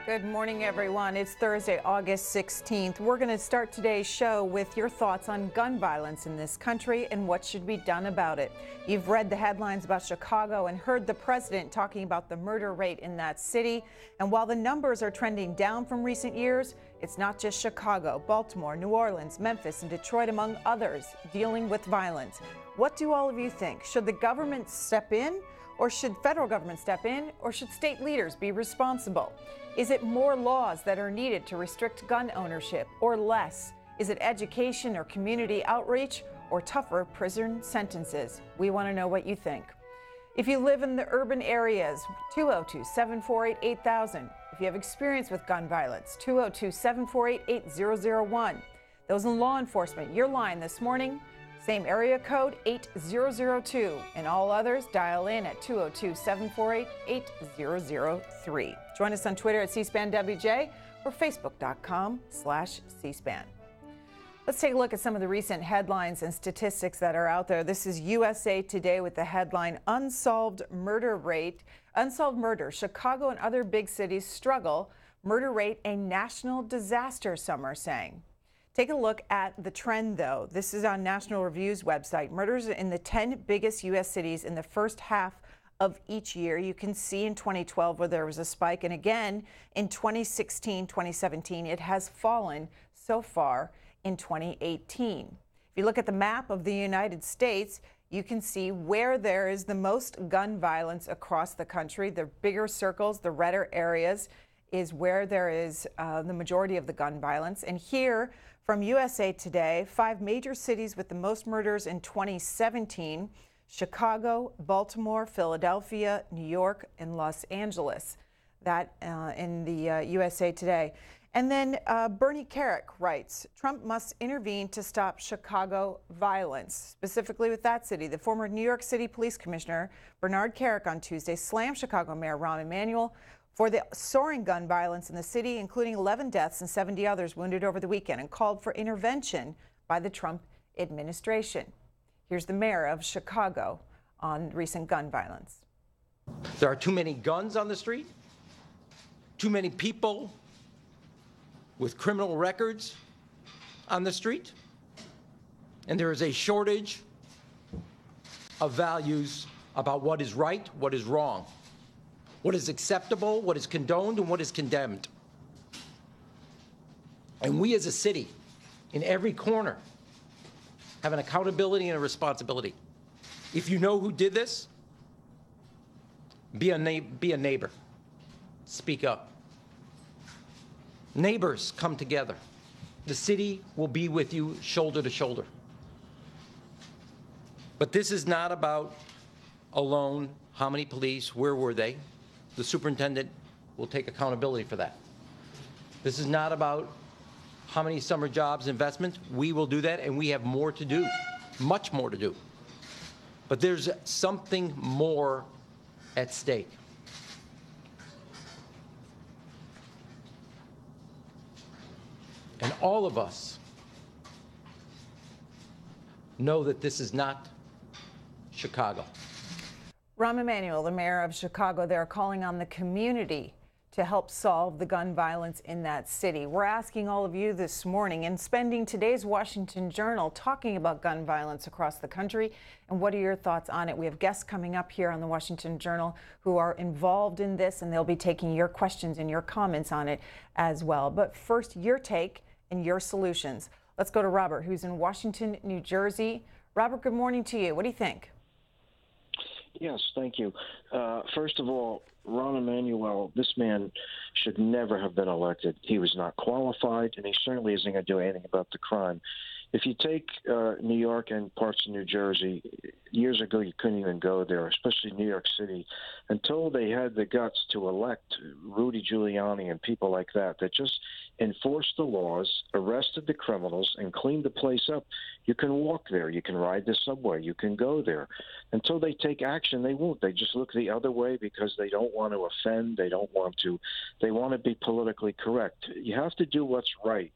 Good morning, everyone. It's Thursday, August 16th. We're going to start today's show with your thoughts on gun violence in this country and what should be done about it. You've read the headlines about Chicago and heard the president talking about the murder rate in that city. And while the numbers are trending down from recent years, it's not just Chicago, Baltimore, New Orleans, Memphis, and Detroit, among others, dealing with violence. What do all of you think? Should the government step in? Or should federal government step in? Or should state leaders be responsible? Is it more laws that are needed to restrict gun ownership or less? Is it education or community outreach or tougher prison sentences? We want to know what you think. If you live in the urban areas, 202-748-8000. If you have experience with gun violence, 202-748-8001. Those in law enforcement, your line this morning, same area code 8002, and all others dial in at 202-748-8003. Join us on Twitter at C-SPAN-WJ or Facebook.com/C-SPAN. Let's take a look at some of the recent headlines and statistics that are out there. This is USA Today with the headline, Unsolved Murder Rate. Unsolved murder. Chicago and other big cities struggle. Murder rate a national disaster, some are saying. Take a look at the trend, though. This is on National Review's website. Murders in the 10 biggest U.S. cities in the first half of each year. You can see in 2012 where there was a spike, and again in 2016, 2017, it has fallen so far in 2018. If you look at the map of the United States, you can see where there is the most gun violence across the country. The bigger circles, the redder areas, is where there is the majority of the gun violence. And here from USA Today, 5 major cities with the most murders in 2017, Chicago, Baltimore, Philadelphia, New York, and Los Angeles. That in the USA Today. And then Bernie Kerik writes, Trump must intervene to stop Chicago violence, specifically with that city. The former New York City Police Commissioner, Bernard Kerik, on Tuesday slammed Chicago Mayor Rahm Emanuel for the soaring gun violence in the city, including 11 deaths and 70 others wounded over the weekend, and called for intervention by the Trump administration. Here's the mayor of Chicago on recent gun violence. There are too many guns on the street, too many people with criminal records on the street, and there is a shortage of values about what is right, what is wrong, what is acceptable, what is condoned, and what is condemned. And we as a city, in every corner, have an accountability and a responsibility. If you know who did this, be a neighbor. Speak up. Neighbors come together. The city will be with you shoulder to shoulder. But this is not about alone how many police, where were they. The superintendent will take accountability for that. This is not about how many summer jobs, investments. We will do that, and we have more to do, much more to do. But there's something more at stake. And all of us know that this is not Chicago. Rahm Emanuel, the mayor of Chicago, they're calling on the community to help solve the gun violence in that city. We're asking all of you this morning and spending today's Washington Journal talking about gun violence across the country. And what are your thoughts on it? We have guests coming up here on the Washington Journal who are involved in this, and they'll be taking your questions and your comments on it as well. But first, your take and your solutions. Let's go to Robert, who's in Washington, New Jersey. Robert, good morning to you. What do you think? Yes, thank you. First of all, Rahm Emanuel, this man should never have been elected. He was not qualified, and he certainly isn't going to do anything about the crime. If you take New York and parts of New Jersey, years ago you couldn't even go there, especially New York City, until they had the guts to elect Rudy Giuliani and people like that just enforced the laws, arrested the criminals, and cleaned the place up. You can walk there. You can ride the subway. You can go there. Until they take action, they won't. They just look the other way because they don't want to offend. They want to be politically correct. You have to do what's right.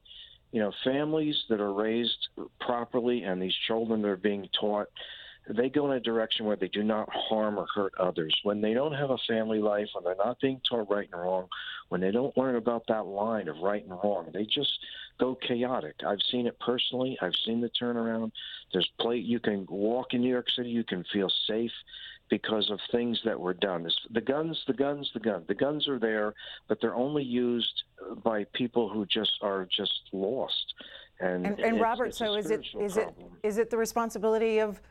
You know, families that are raised properly and these children that are being taught they go in a direction where they do not harm or hurt others. When they don't have a family life, when they're not being taught right and wrong, when they don't learn about that line of right and wrong, they just go chaotic. I've seen it personally. I've seen the turnaround. You can walk in New York City, you can feel safe because of things that were done. The guns are there, but they're only used by people who are just lost. And Robert, so is it the responsibility of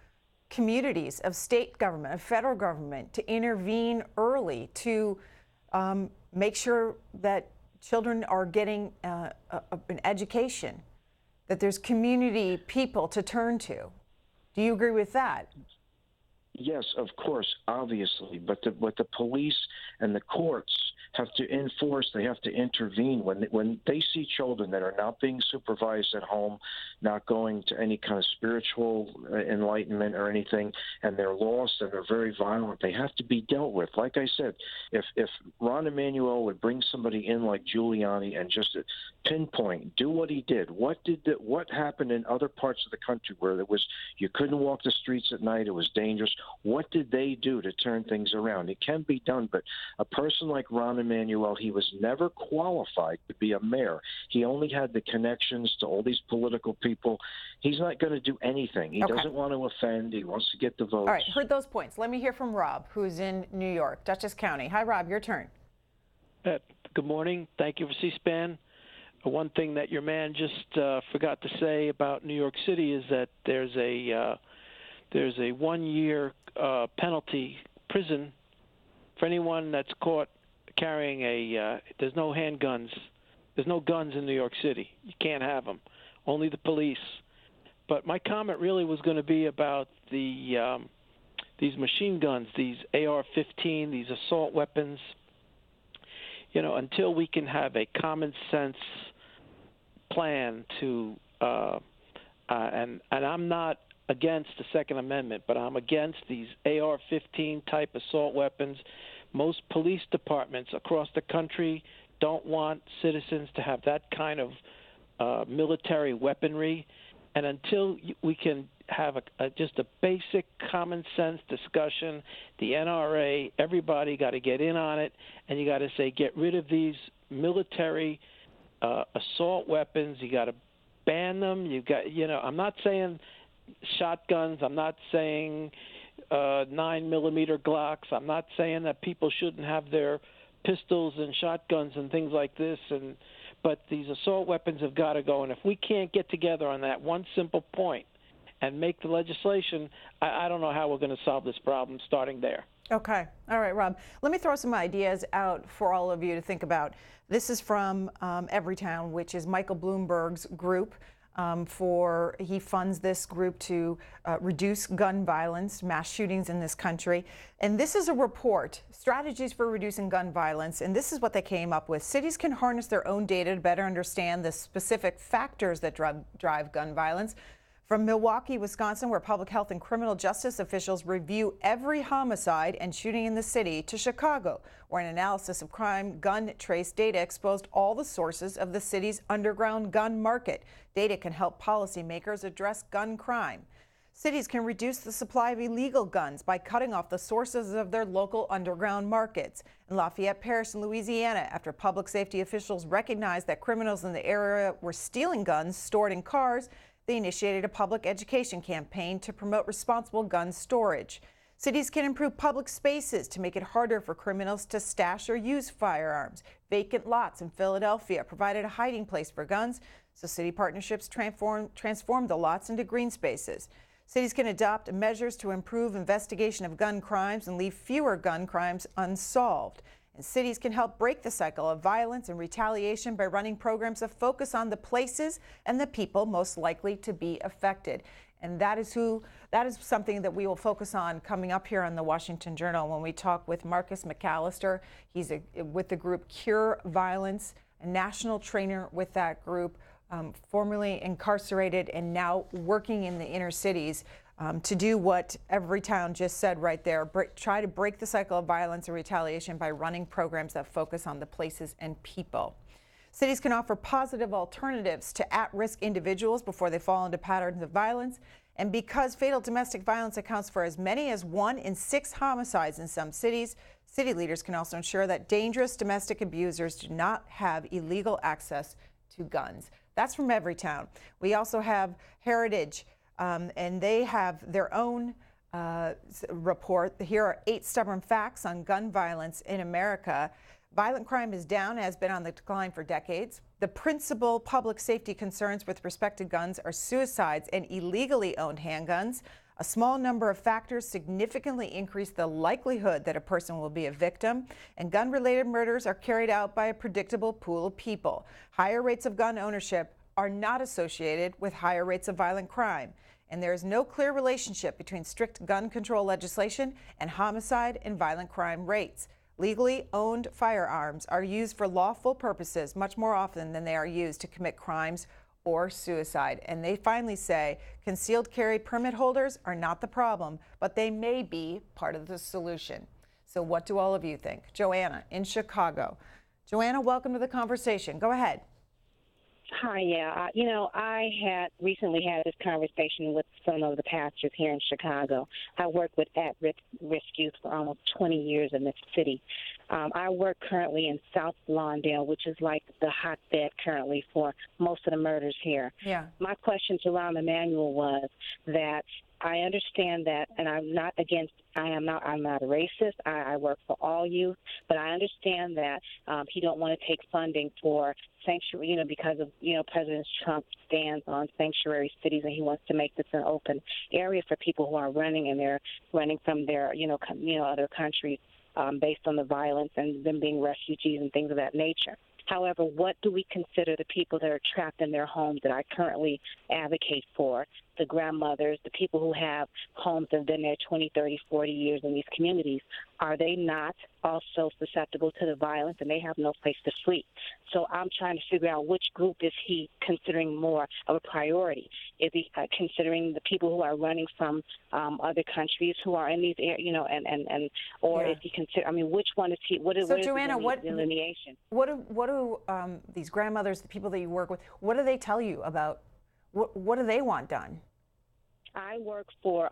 communities, of state government, of federal government to intervene early to make sure that children are getting an education, that there's community people to turn to? Do you agree with that? Yes, of course, obviously, but the police and the courts have to enforce. They have to intervene when they see children that are not being supervised at home, not going to any kind of spiritual enlightenment or anything, and they're lost and they're very violent. They have to be dealt with. Like I said, if Ron Emanuel would bring somebody in like Giuliani and just pinpoint, do what he did. What happened in other parts of the country where you couldn't walk the streets at night, it was dangerous? What did they do to turn things around? It can be done, but a person like Ron Emanuel, he was never qualified to be a mayor. He only had the connections to all these political people. He's not going to do anything. He doesn't want to offend. He wants to get the votes. All right, heard those points. Let me hear from Rob, who's in New York, Dutchess County. Hi, Rob, your turn. Good morning. Thank you for C-SPAN. One thing that your man just forgot to say about New York City is that there's a 1-year penalty, prison, for anyone that's caught carrying there's no handguns. There's no guns in New York City. You can't have them. Only the police. But my comment really was going to be about these machine guns, these AR-15, these assault weapons. You know, until we can have a common sense plan to, and I'm not against the Second Amendment, but I'm against these AR-15 type assault weapons. Most police departments across the country don't want citizens to have that kind of military weaponry. And until we can have just a basic common sense discussion, the NRA, everybody got to get in on it, and you got to say, get rid of these military assault weapons. You got to ban them. I'm not saying shotguns. I'm not saying 9mm Glocks. I'm not saying that people shouldn't have their pistols and shotguns and things like this. But these assault weapons have got to go. And if we can't get together on that one simple point and make the legislation, I don't know how we're going to solve this problem starting there. Okay. All right, Rob. Let me throw some ideas out for all of you to think about. This is from Everytown, which is Michael Bloomberg's group. He funds this group to reduce gun violence, mass shootings in this country. And this is a report, Strategies for Reducing Gun Violence. And this is what they came up with. Cities can harness their own data to better understand the specific factors that drive gun violence. From Milwaukee, Wisconsin, where public health and criminal justice officials review every homicide and shooting in the city, to Chicago, where an analysis of crime gun trace data exposed all the sources of the city's underground gun market. Data can help policymakers address gun crime. Cities can reduce the supply of illegal guns by cutting off the sources of their local underground markets. In Lafayette Parish in Louisiana, after public safety officials recognized that criminals in the area were stealing guns stored in cars, they initiated a public education campaign to promote responsible gun storage. Cities can improve public spaces to make it harder for criminals to stash or use firearms. Vacant lots in Philadelphia provided a hiding place for guns, so city partnerships transformed the lots into green spaces. Cities can adopt measures to improve investigation of gun crimes and leave fewer gun crimes unsolved. And cities can help break the cycle of violence and retaliation by running programs that focus on the places and the people most likely to be affected. And that is something that we will focus on coming up here on the Washington Journal when we talk with Marcus McAllister. He's with the group Cure Violence, a national trainer with that group, formerly incarcerated and now working in the inner cities to do what Everytown just said right there, try to break the cycle of violence and retaliation by running programs that focus on the places and people. Cities can offer positive alternatives to at-risk individuals before they fall into patterns of violence. And because fatal domestic violence accounts for as many as 1 in 6 homicides in some cities, city leaders can also ensure that dangerous domestic abusers do not have illegal access to guns. That's from Everytown. We also have Heritage, and they have their own report. Here are 8 stubborn facts on gun violence in America. Violent crime is down, has been on the decline for decades. The principal public safety concerns with respect to guns are suicides and illegally owned handguns. A small number of factors significantly increase the likelihood that a person will be a victim, and gun-related murders are carried out by a predictable pool of people. Higher rates of gun ownership are not associated with higher rates of violent crime, and there is no clear relationship between strict gun control legislation and homicide and violent crime rates. Legally owned firearms are used for lawful purposes much more often than they are used to commit crimes or suicide. And they finally say concealed carry permit holders are not the problem, but they may be part of the solution. So what do all of you think? Joanna in Chicago. Joanna, welcome to the conversation. Go ahead. Hi, yeah. I had recently had this conversation with some of the pastors here in Chicago. I worked with at-risk youth for almost 20 years in this city. I work currently in South Lawndale, which is like the hotbed currently for most of the murders here. Yeah. My question to Rahm Emanuel was that I understand that, and I'm not a racist. I work for all youth, but I understand that he don't want to take funding for sanctuary, because of, President Trump's stance on sanctuary cities, and he wants to make this an open area for people who are running, and they're running from their, other countries based on the violence and them being refugees and things of that nature. However, what do we consider the people that are trapped in their homes that I currently advocate for, the grandmothers, the people who have homes that have been there 20, 30, 40 years in these communities? Are they not also susceptible to the violence, and they have no place to flee? So I'm trying to figure out which group is he considering more of a priority. Is he considering the people who are running from other countries who are in these areas, or is he consider? Which one is he? What is Joanna, the delineation? What do these grandmothers, the people that you work with, what do they tell you about? What do they want done? I work for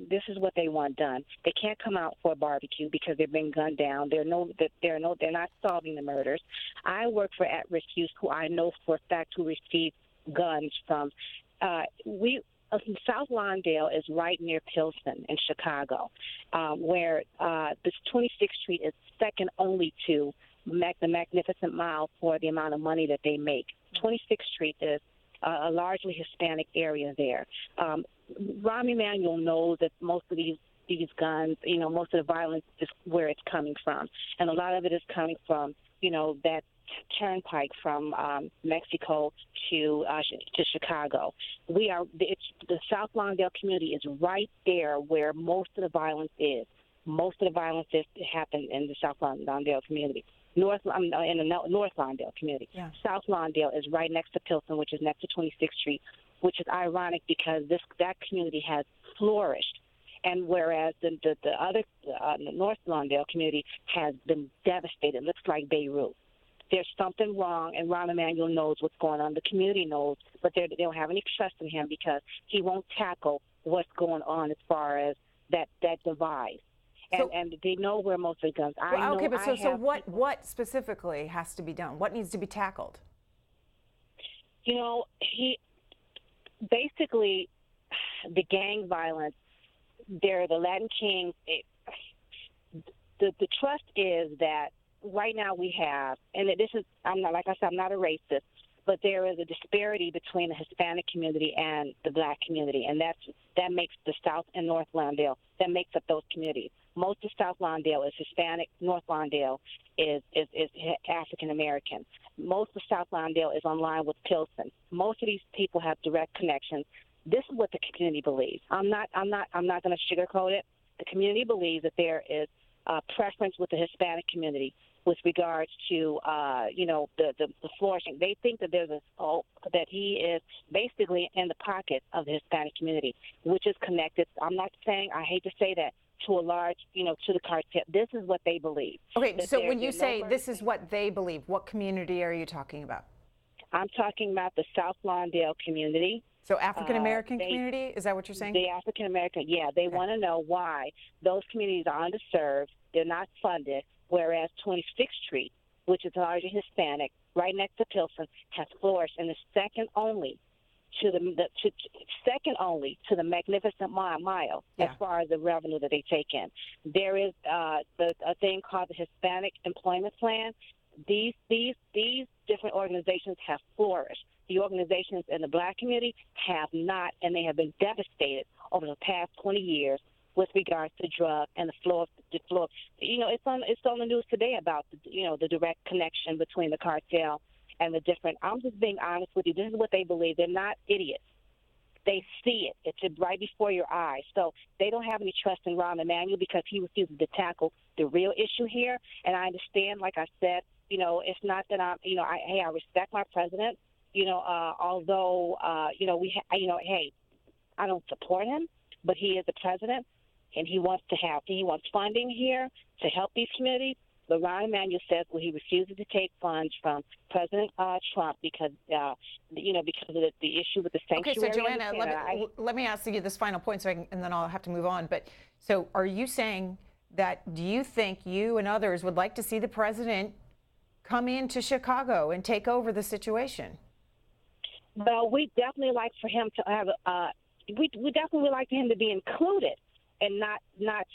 this is what they want done. They can't come out for a barbecue because they've been gunned down. They're not solving the murders. I work for at-risk youth who I know for a fact who receive guns from. South Lawndale is right near Pilsen in Chicago, where this 26th Street is second only to the Magnificent Mile for the amount of money that they make. 26th Street is a largely Hispanic area there. Rahm Emanuel knows that most of these guns, most of the violence is where it's coming from. And a lot of it is coming from, that turnpike from Mexico to Chicago. The South Lawndale community is right there where most of the violence is. Most of the violence happens in the South Lawndale community. In the North Lawndale community. Yeah. South Lawndale is right next to Pilsen, which is next to 26th Street, which is ironic because that community has flourished, and whereas the North Lawndale community has been devastated. It looks like Beirut. There's something wrong, and Rahm Emanuel knows what's going on. The community knows, but they don't have any trust in him because he won't tackle what's going on as far as that divide. And they know where most of the guns are. So what specifically has to be done? What needs to be tackled? He basically, the gang violence, the Latin Kings, the trust is that right now we have, and this is, I'm not a racist, but there is a disparity between the Hispanic community and the black community, and that makes the South and North Lawndale, that makes up those communities. Most of South Lawndale is Hispanic. North Lawndale is African American. Most of South Lawndale is on line with Pilsen. Most of these people have direct connections. This is what the community believes. I'm not going to sugarcoat it. The community believes that there is a preference with the Hispanic community with regards to the flourishing. They think that that he is basically in the pocket of the Hispanic community, which is connected. I'm not saying, I hate to say that, to a large, to the cartel. This is what they believe. Okay, so when you say this is what they believe, what community are you talking about? I'm talking about the South Lawndale community. So African American community, is that what you're saying? The African American, yeah, they want to know why those communities are underserved, they're not funded, whereas 26th Street, which is largely Hispanic, right next to Pilsen, has flourished and is second only to the Magnificent Mile as far as the revenue that they take in. There is a thing called the Hispanic Employment Plan. These different organizations have flourished. The organizations in the black community have not, and they have been devastated over the past 20 years with regards to drug and the flow. You know, it's on the news today about the direct connection between the cartel and the different. I'm just being honest with you. This is what they believe. They're not idiots. They see it. It's right before your eyes. So they don't have any trust in Rahm Emanuel because he refuses to tackle the real issue here. And I understand, like I said, it's not that I respect my president. Although hey, I don't support him, but he is the president, and he wants funding here to help these communities. But Rahm Emanuel says, he refuses to take funds from President Trump because of the issue with the sanctuary. Okay, so Joanna, let me ask you this final point, and then I'll have to move on. But so, are you saying that? Do you think you and others would like to see the president come into Chicago and take over the situation? Well, we definitely like for him to have we definitely like for him to be included, and not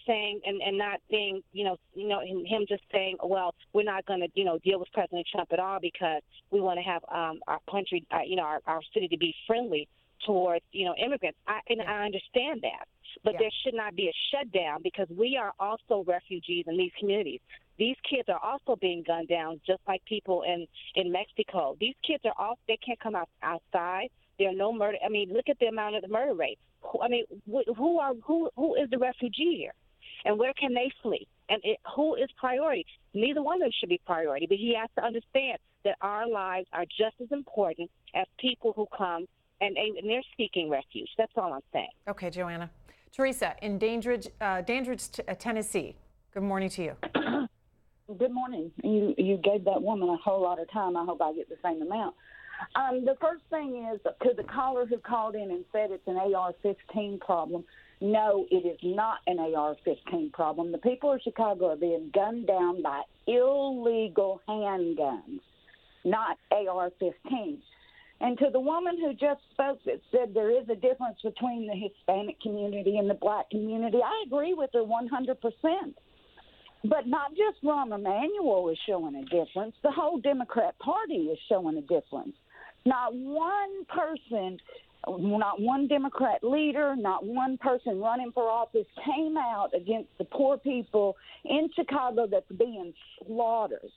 saying and not being him just saying, well, we're not going to deal with President Trump at all because we want to have our country our city to be friendly towards immigrants. I understand that, but there should not be a shutdown because we are also refugees in these communities. These kids are also being gunned down, just like people in Mexico. These kids they can't come outside. There are no murder. I mean, look at the amount of the murder rate. I mean, who is the refugee here, and where can they flee? And who is priority? Neither one of them should be priority. But he has to understand that our lives are just as important as people who come and they're seeking refuge. That's all I'm saying. Okay, Joanna. Teresa in Dandridge, Tennessee. Good morning to you. Good morning. You gave that woman a whole lot of time. I hope I get the same amount. The first thing is to the caller who called in and said it's an AR-15 problem. No, it is not an AR-15 problem. The people of Chicago are being gunned down by illegal handguns, not AR-15s. And to the woman who just spoke that said there is a difference between the Hispanic community and the black community, I agree with her 100%. But not just Rahm Emanuel is showing a difference. The whole Democrat Party is showing a difference. Not one person, not one Democrat leader, not one person running for office came out against the poor people in Chicago that's being slaughtered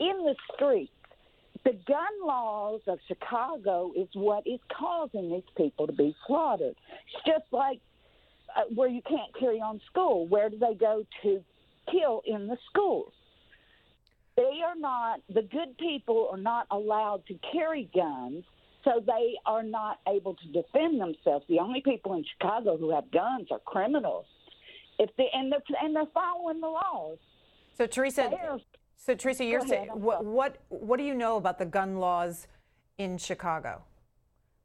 in the streets. The gun laws of Chicago is what is causing these people to be slaughtered. It's just like where you can't carry on school. Where do they go to kill in the schools? They are not, the good people are not allowed to carry guns, so they are not able to defend themselves. The only people in Chicago who have guns are criminals. And they're following the laws. So Teresa, you're saying what do you know about the gun laws in Chicago?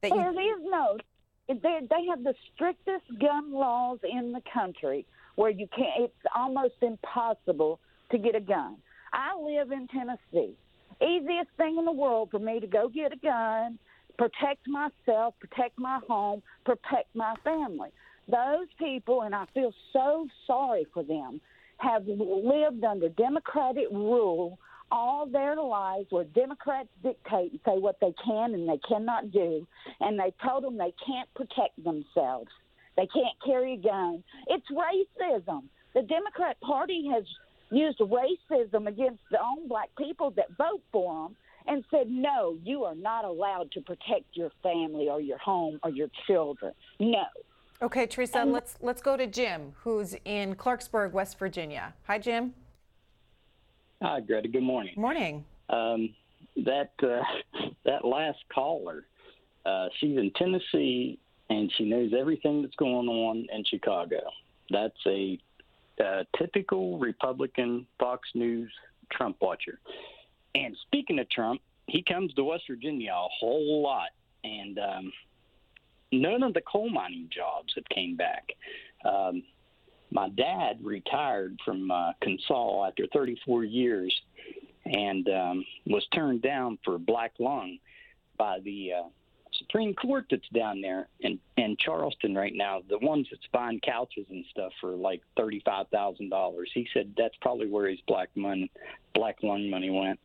They have the strictest gun laws in the country, where you can't. It's almost impossible to get a gun. I live in Tennessee. Easiest thing in the world for me to go get a gun, protect myself, protect my home, protect my family. Those people, and I feel so sorry for them, have lived under Democratic rule all their lives, where Democrats dictate and say what they can and they cannot do, and they told them they can't protect themselves. They can't carry a gun. It's racism. The Democrat Party has used racism against their own black people that vote for them and said, no, you are not allowed to protect your family or your home or your children. No. Okay, Teresa, let's go to Jim, who's in Clarksburg, West Virginia. Hi, Jim. Hi, Greta. Good morning. Morning. That last caller, she's in Tennessee, and she knows everything that's going on in Chicago. That's a typical Republican Fox News Trump watcher. And speaking of Trump, he comes to West Virginia a whole lot. And none of the coal mining jobs have came back. My dad retired from Consol after 34 years and was turned down for black lung by the Supreme Court that's down there in Charleston right now, the ones that's buying couches and stuff for like $35,000. He said that's probably where his black lung money went.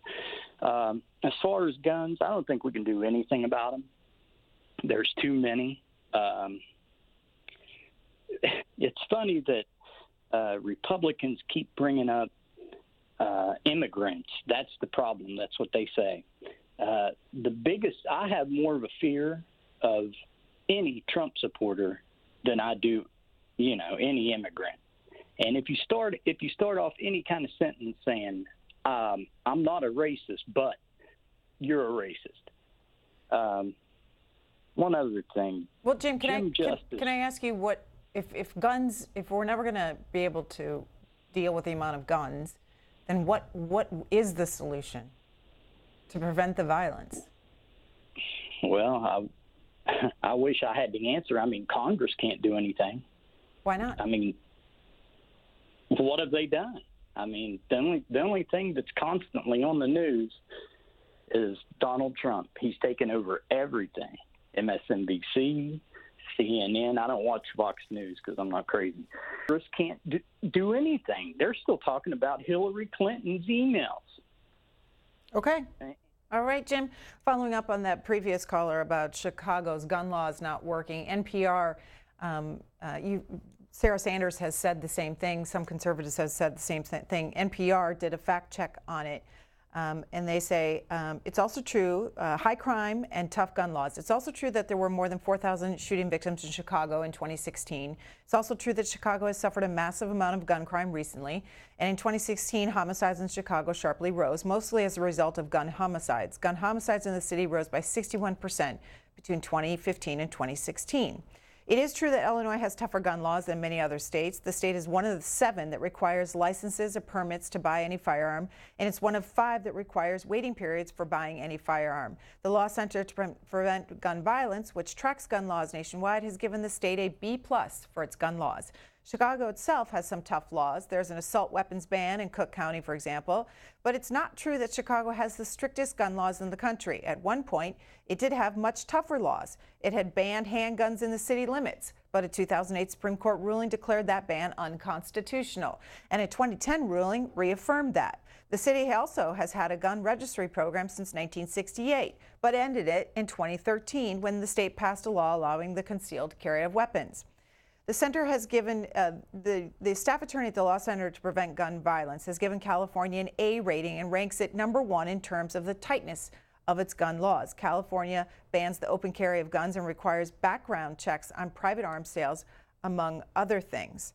As far as guns, I don't think we can do anything about them. There's too many. It's funny that Republicans keep bringing up immigrants. That's the problem. That's what they say. I have more of a fear of any Trump supporter than I do, any immigrant. And if you start off any kind of sentence saying, I'm not a racist, but you're a racist. One other thing. Well, Jim, can I ask you what, if we're never going to be able to deal with the amount of guns, then what is the solution to prevent the violence? Well, I wish I had the answer. I mean, Congress can't do anything. Why not? I mean, what have they done? I mean, the only thing that's constantly on the news is Donald Trump. He's taken over everything. MSNBC, CNN. I don't watch Fox News because I'm not crazy. Congress can't do anything. They're still talking about Hillary Clinton's emails. Okay. All right, Jim. Following up on that previous caller about Chicago's gun laws not working, NPR, Sarah Sanders has said the same thing. Some conservatives have said the same thing. NPR did a fact check on it, and they say it's also true, high crime and tough gun laws. It's also true that there were more than 4,000 shooting victims in Chicago in 2016. It's also true that Chicago has suffered a massive amount of gun crime recently. And in 2016, homicides in Chicago sharply rose, mostly as a result of gun homicides. Gun homicides in the city rose by 61% between 2015 and 2016. It is true that Illinois has tougher gun laws than many other states. The state is one of the 7 that requires licenses or permits to buy any firearm, and it's one of 5 that requires waiting periods for buying any firearm. The Law Center to Prevent Gun Violence, which tracks gun laws nationwide, has given the state a B+ for its gun laws. Chicago itself has some tough laws. There's an assault weapons ban in Cook County, for example. But it's not true that Chicago has the strictest gun laws in the country. At one point, it did have much tougher laws. It had banned handguns in the city limits, but a 2008 Supreme Court ruling declared that ban unconstitutional. And a 2010 ruling reaffirmed that. The city also has had a gun registry program since 1968, but ended it in 2013 when the state passed a law allowing the concealed carry of weapons. The center has given, the staff attorney at the Law Center to Prevent Gun Violence has given California an A rating and ranks it #1 in terms of the tightness of its gun laws. California bans the open carry of guns and requires background checks on private arms sales, among other things.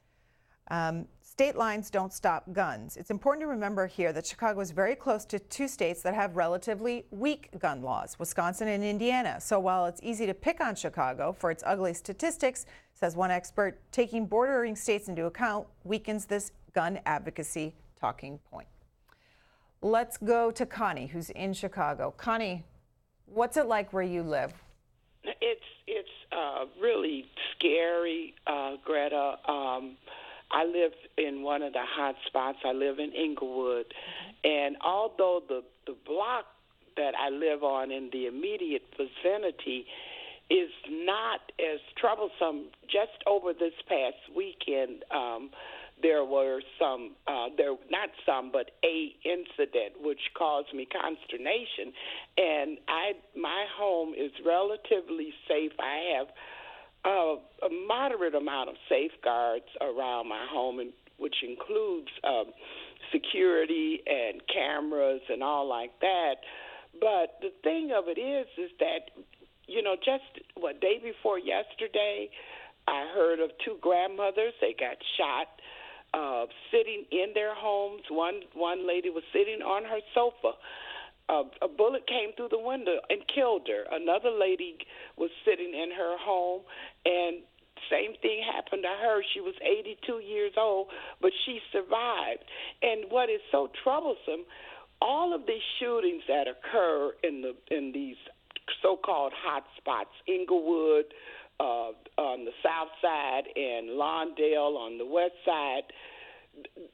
State lines don't stop guns. It's important to remember here that Chicago is very close to 2 states that have relatively weak gun laws, Wisconsin and Indiana. So while it's easy to pick on Chicago for its ugly statistics, says one expert, taking bordering states into account weakens this gun advocacy talking point. Let's go to Connie, who's in Chicago. Connie, what's it like where you live? It's really scary, Greta. I live in one of the hot spots. I live in Inglewood, and although the block that I live on in the immediate vicinity is not as troublesome, just over this past weekend, there were a incident which caused me consternation, and my home is relatively safe. I have a moderate amount of safeguards around my home, which includes security and cameras and all like that. But the thing of it is that, just day before yesterday, I heard of 2 grandmothers. They got shot sitting in their homes. One lady was sitting on her sofa. A bullet came through the window and killed her. Another lady was sitting in her home, and same thing happened to her. She was 82 years old, but she survived. And what is so troublesome, all of these shootings that occur in these so-called hot spots, Inglewood, on the south side and Lawndale on the west side.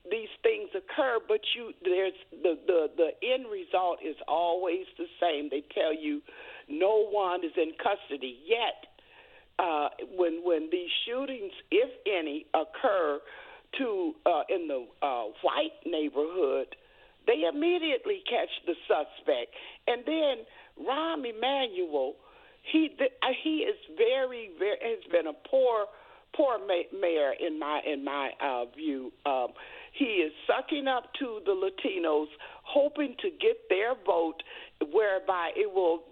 These things occur, but there's the end result is always the same. They tell you no one is in custody yet. When these shootings, if any, occur in the white neighborhood, they immediately catch the suspect. And then Rahm Emanuel, he is very has been a poor mayor in my view. He is sucking up to the Latinos, hoping to get their vote, whereby it will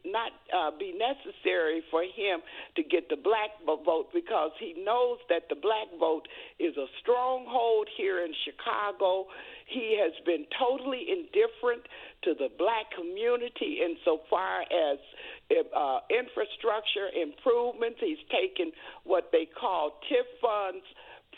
not be necessary for him to get the black vote, because he knows that the black vote is a stronghold here in Chicago. He has been totally indifferent to the black community insofar as infrastructure improvements. He's taken what they call TIF funds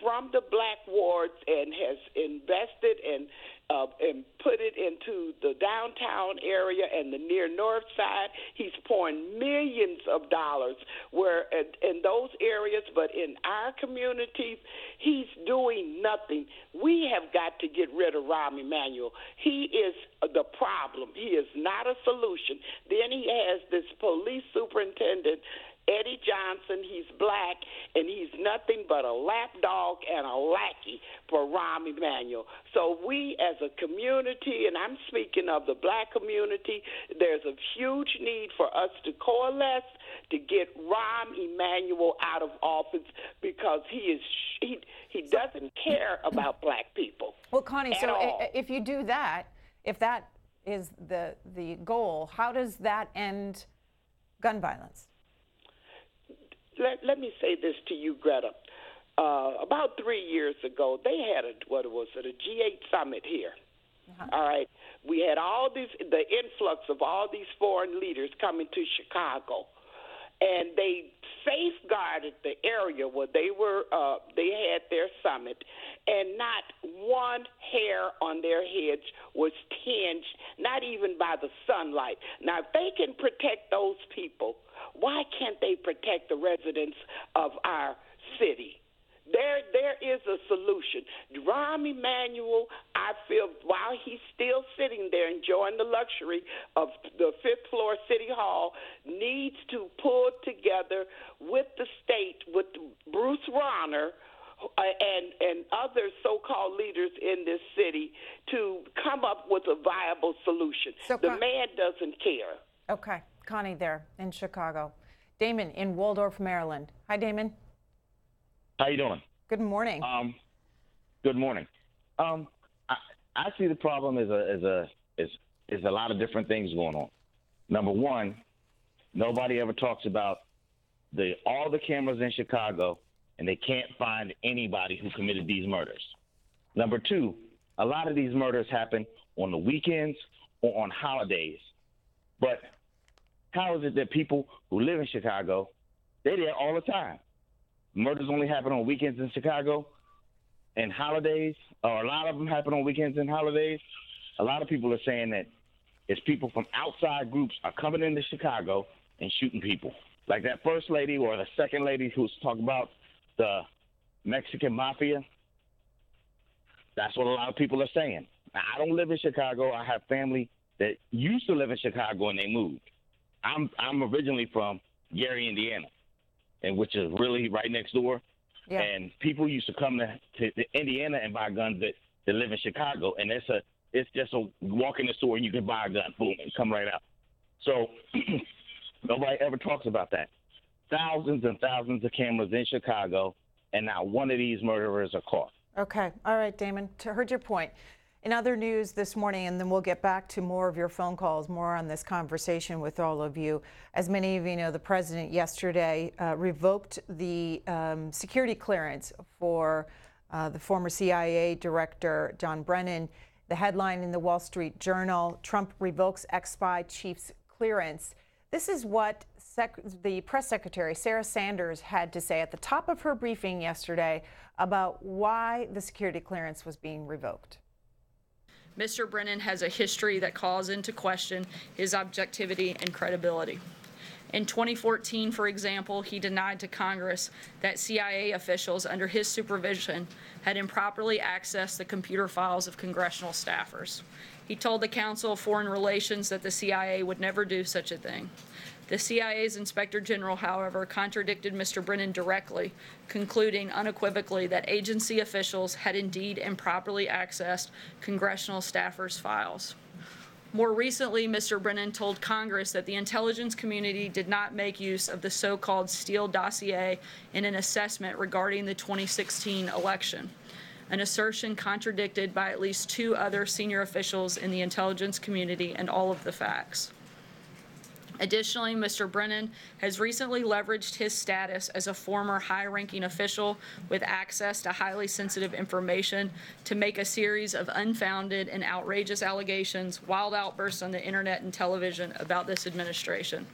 from the black wards and has invested and put it into the downtown area and the near north side. He's pouring millions of dollars in those areas, but in our communities, he's doing nothing. We have got to get rid of Rahm Emanuel. He is the problem. He is not a solution. Then he has this police superintendent, Eddie Johnson. He's black, and he's nothing but a lapdog and a lackey for Rahm Emanuel. So we as a community, and I'm speaking of the black community, there's a huge need for us to coalesce to get Rahm Emanuel out of office, because he doesn't care about black people. Well, Connie, so if you do that, if that is the goal, how does that end gun violence? Let me say this to you, Greta. About 3 years ago, they had a G8 summit here. Uh-huh. All right. We had the influx of all these foreign leaders coming to Chicago, and they safeguarded the area where they had their summit, and not one hair on their heads was tinged, not even by the sunlight. Now, if they can protect those people, why can't they protect the residents of our city? There is a solution. Rahm Emanuel, I feel, while he's still sitting there enjoying the luxury of the 5th floor City Hall, needs to pull together with the state, with Bruce Rauner, and other so-called leaders in this city to come up with a viable solution. So the man doesn't care. Okay. Connie there in Chicago. Damon in Waldorf, Maryland. Hi, Damon. How you doing? Good morning. Good morning. I see the problem is a lot of different things going on. Number one, nobody ever talks about all the cameras in Chicago, and they can't find anybody who committed these murders. Number two, a lot of these murders happen on the weekends or on holidays. But how is it that people who live in Chicago, they're there all the time? Murders only happen on weekends in Chicago and holidays, or a lot of them happen on weekends and holidays. A lot of people are saying that it's people from outside groups are coming into Chicago and shooting people. Like that first lady or the second lady who's talking about the Mexican mafia. That's what a lot of people are saying. Now, I don't live in Chicago. I have family that used to live in Chicago and they moved. I'm originally from Gary, Indiana, and which is really right next door. Yeah. And people used to come to Indiana and buy guns that live in Chicago, and it's just a walk in the store and you can buy a gun, boom, and come right out. So nobody ever talks about that. Thousands and thousands of cameras in Chicago, and not one of these murderers are caught. Okay. All right, Damon. Heard your point. In other news this morning, and then we'll get back to more of your phone calls, more on this conversation with all of you. As many of you know, the president yesterday revoked the security clearance for the former CIA director, John Brennan. The headline in the Wall Street Journal, Trump revokes ex-spy chief's clearance. This is what the press secretary, Sarah Sanders, had to say at the top of her briefing yesterday about why the security clearance was being revoked. Mr. Brennan has a history that calls into question his objectivity and credibility. In 2014, for example, he denied to Congress that CIA officials under his supervision had improperly accessed the computer files of congressional staffers. He told the Council of Foreign Relations that the CIA would never do such a thing. The CIA's Inspector General, however, contradicted Mr. Brennan directly, concluding unequivocally that agency officials had indeed improperly accessed congressional staffers' files. More recently, Mr. Brennan told Congress that the intelligence community did not make use of the so-called Steele dossier in an assessment regarding the 2016 election, an assertion contradicted by at least 2 other senior officials in the intelligence community and all of the facts. Additionally, Mr. Brennan has recently leveraged his status as a former high-ranking official with access to highly sensitive information to make a series of unfounded and outrageous allegations, wild outbursts on the internet and television about this administration.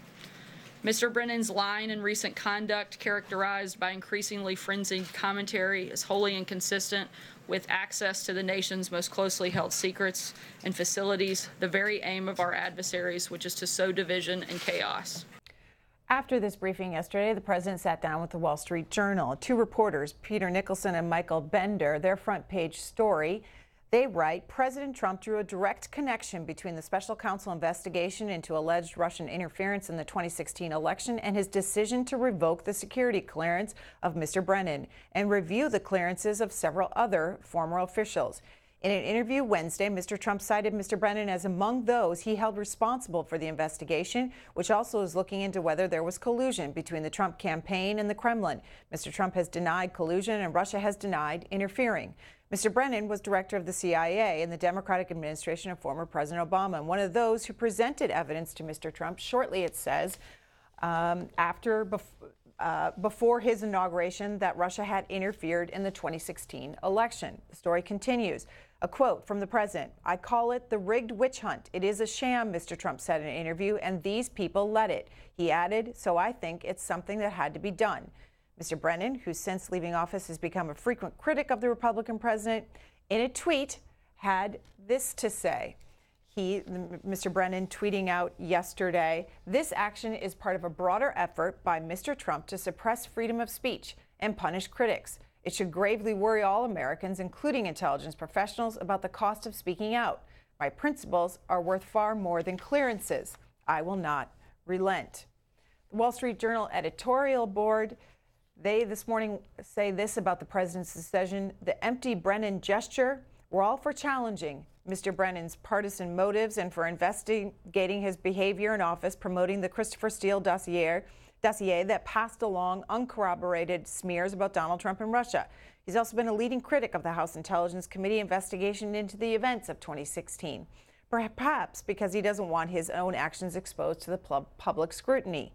Mr. Brennan's lying and recent conduct, characterized by increasingly frenzied commentary, is wholly inconsistent with access to the nation's most closely held secrets and facilities, the very aim of our adversaries, which is to sow division and chaos. After this briefing yesterday, the president sat down with the Wall Street Journal. 2 reporters, Peter Nicholson and Michael Bender, their front page story. They write, President Trump drew a direct connection between the special counsel investigation into alleged Russian interference in the 2016 election and his decision to revoke the security clearance of Mr. Brennan and review the clearances of several other former officials. In an interview Wednesday, Mr. Trump cited Mr. Brennan as among those he held responsible for the investigation, which also is looking into whether there was collusion between the Trump campaign and the Kremlin. Mr. Trump has denied collusion and Russia has denied interfering. Mr. Brennan was director of the CIA in the Democratic administration of former President Obama, and one of those who presented evidence to Mr. Trump shortly, it says, before his inauguration, that Russia had interfered in the 2016 election. The story continues. A quote from the president, I call it the rigged witch hunt. It is a sham, Mr. Trump said in an interview, and these people led it. He added, so I think it's something that had to be done. Mr. Brennan, who since leaving office has become a frequent critic of the Republican president, in a tweet had this to say. Mr. Brennan tweeting out yesterday, this action is part of a broader effort by Mr. Trump to suppress freedom of speech and punish critics. It should gravely worry all Americans, including intelligence professionals, about the cost of speaking out. My principles are worth far more than clearances. I will not relent. The Wall Street Journal editorial board, they this morning say this about the president's decision. The empty Brennan gesture, we're all for challenging Mr. Brennan's partisan motives and for investigating his behavior in office, promoting the Christopher Steele dossier that passed along uncorroborated smears about Donald Trump and Russia. He's also been a leading critic of the House Intelligence Committee investigation into the events of 2016, perhaps because he doesn't want his own actions exposed to the public scrutiny.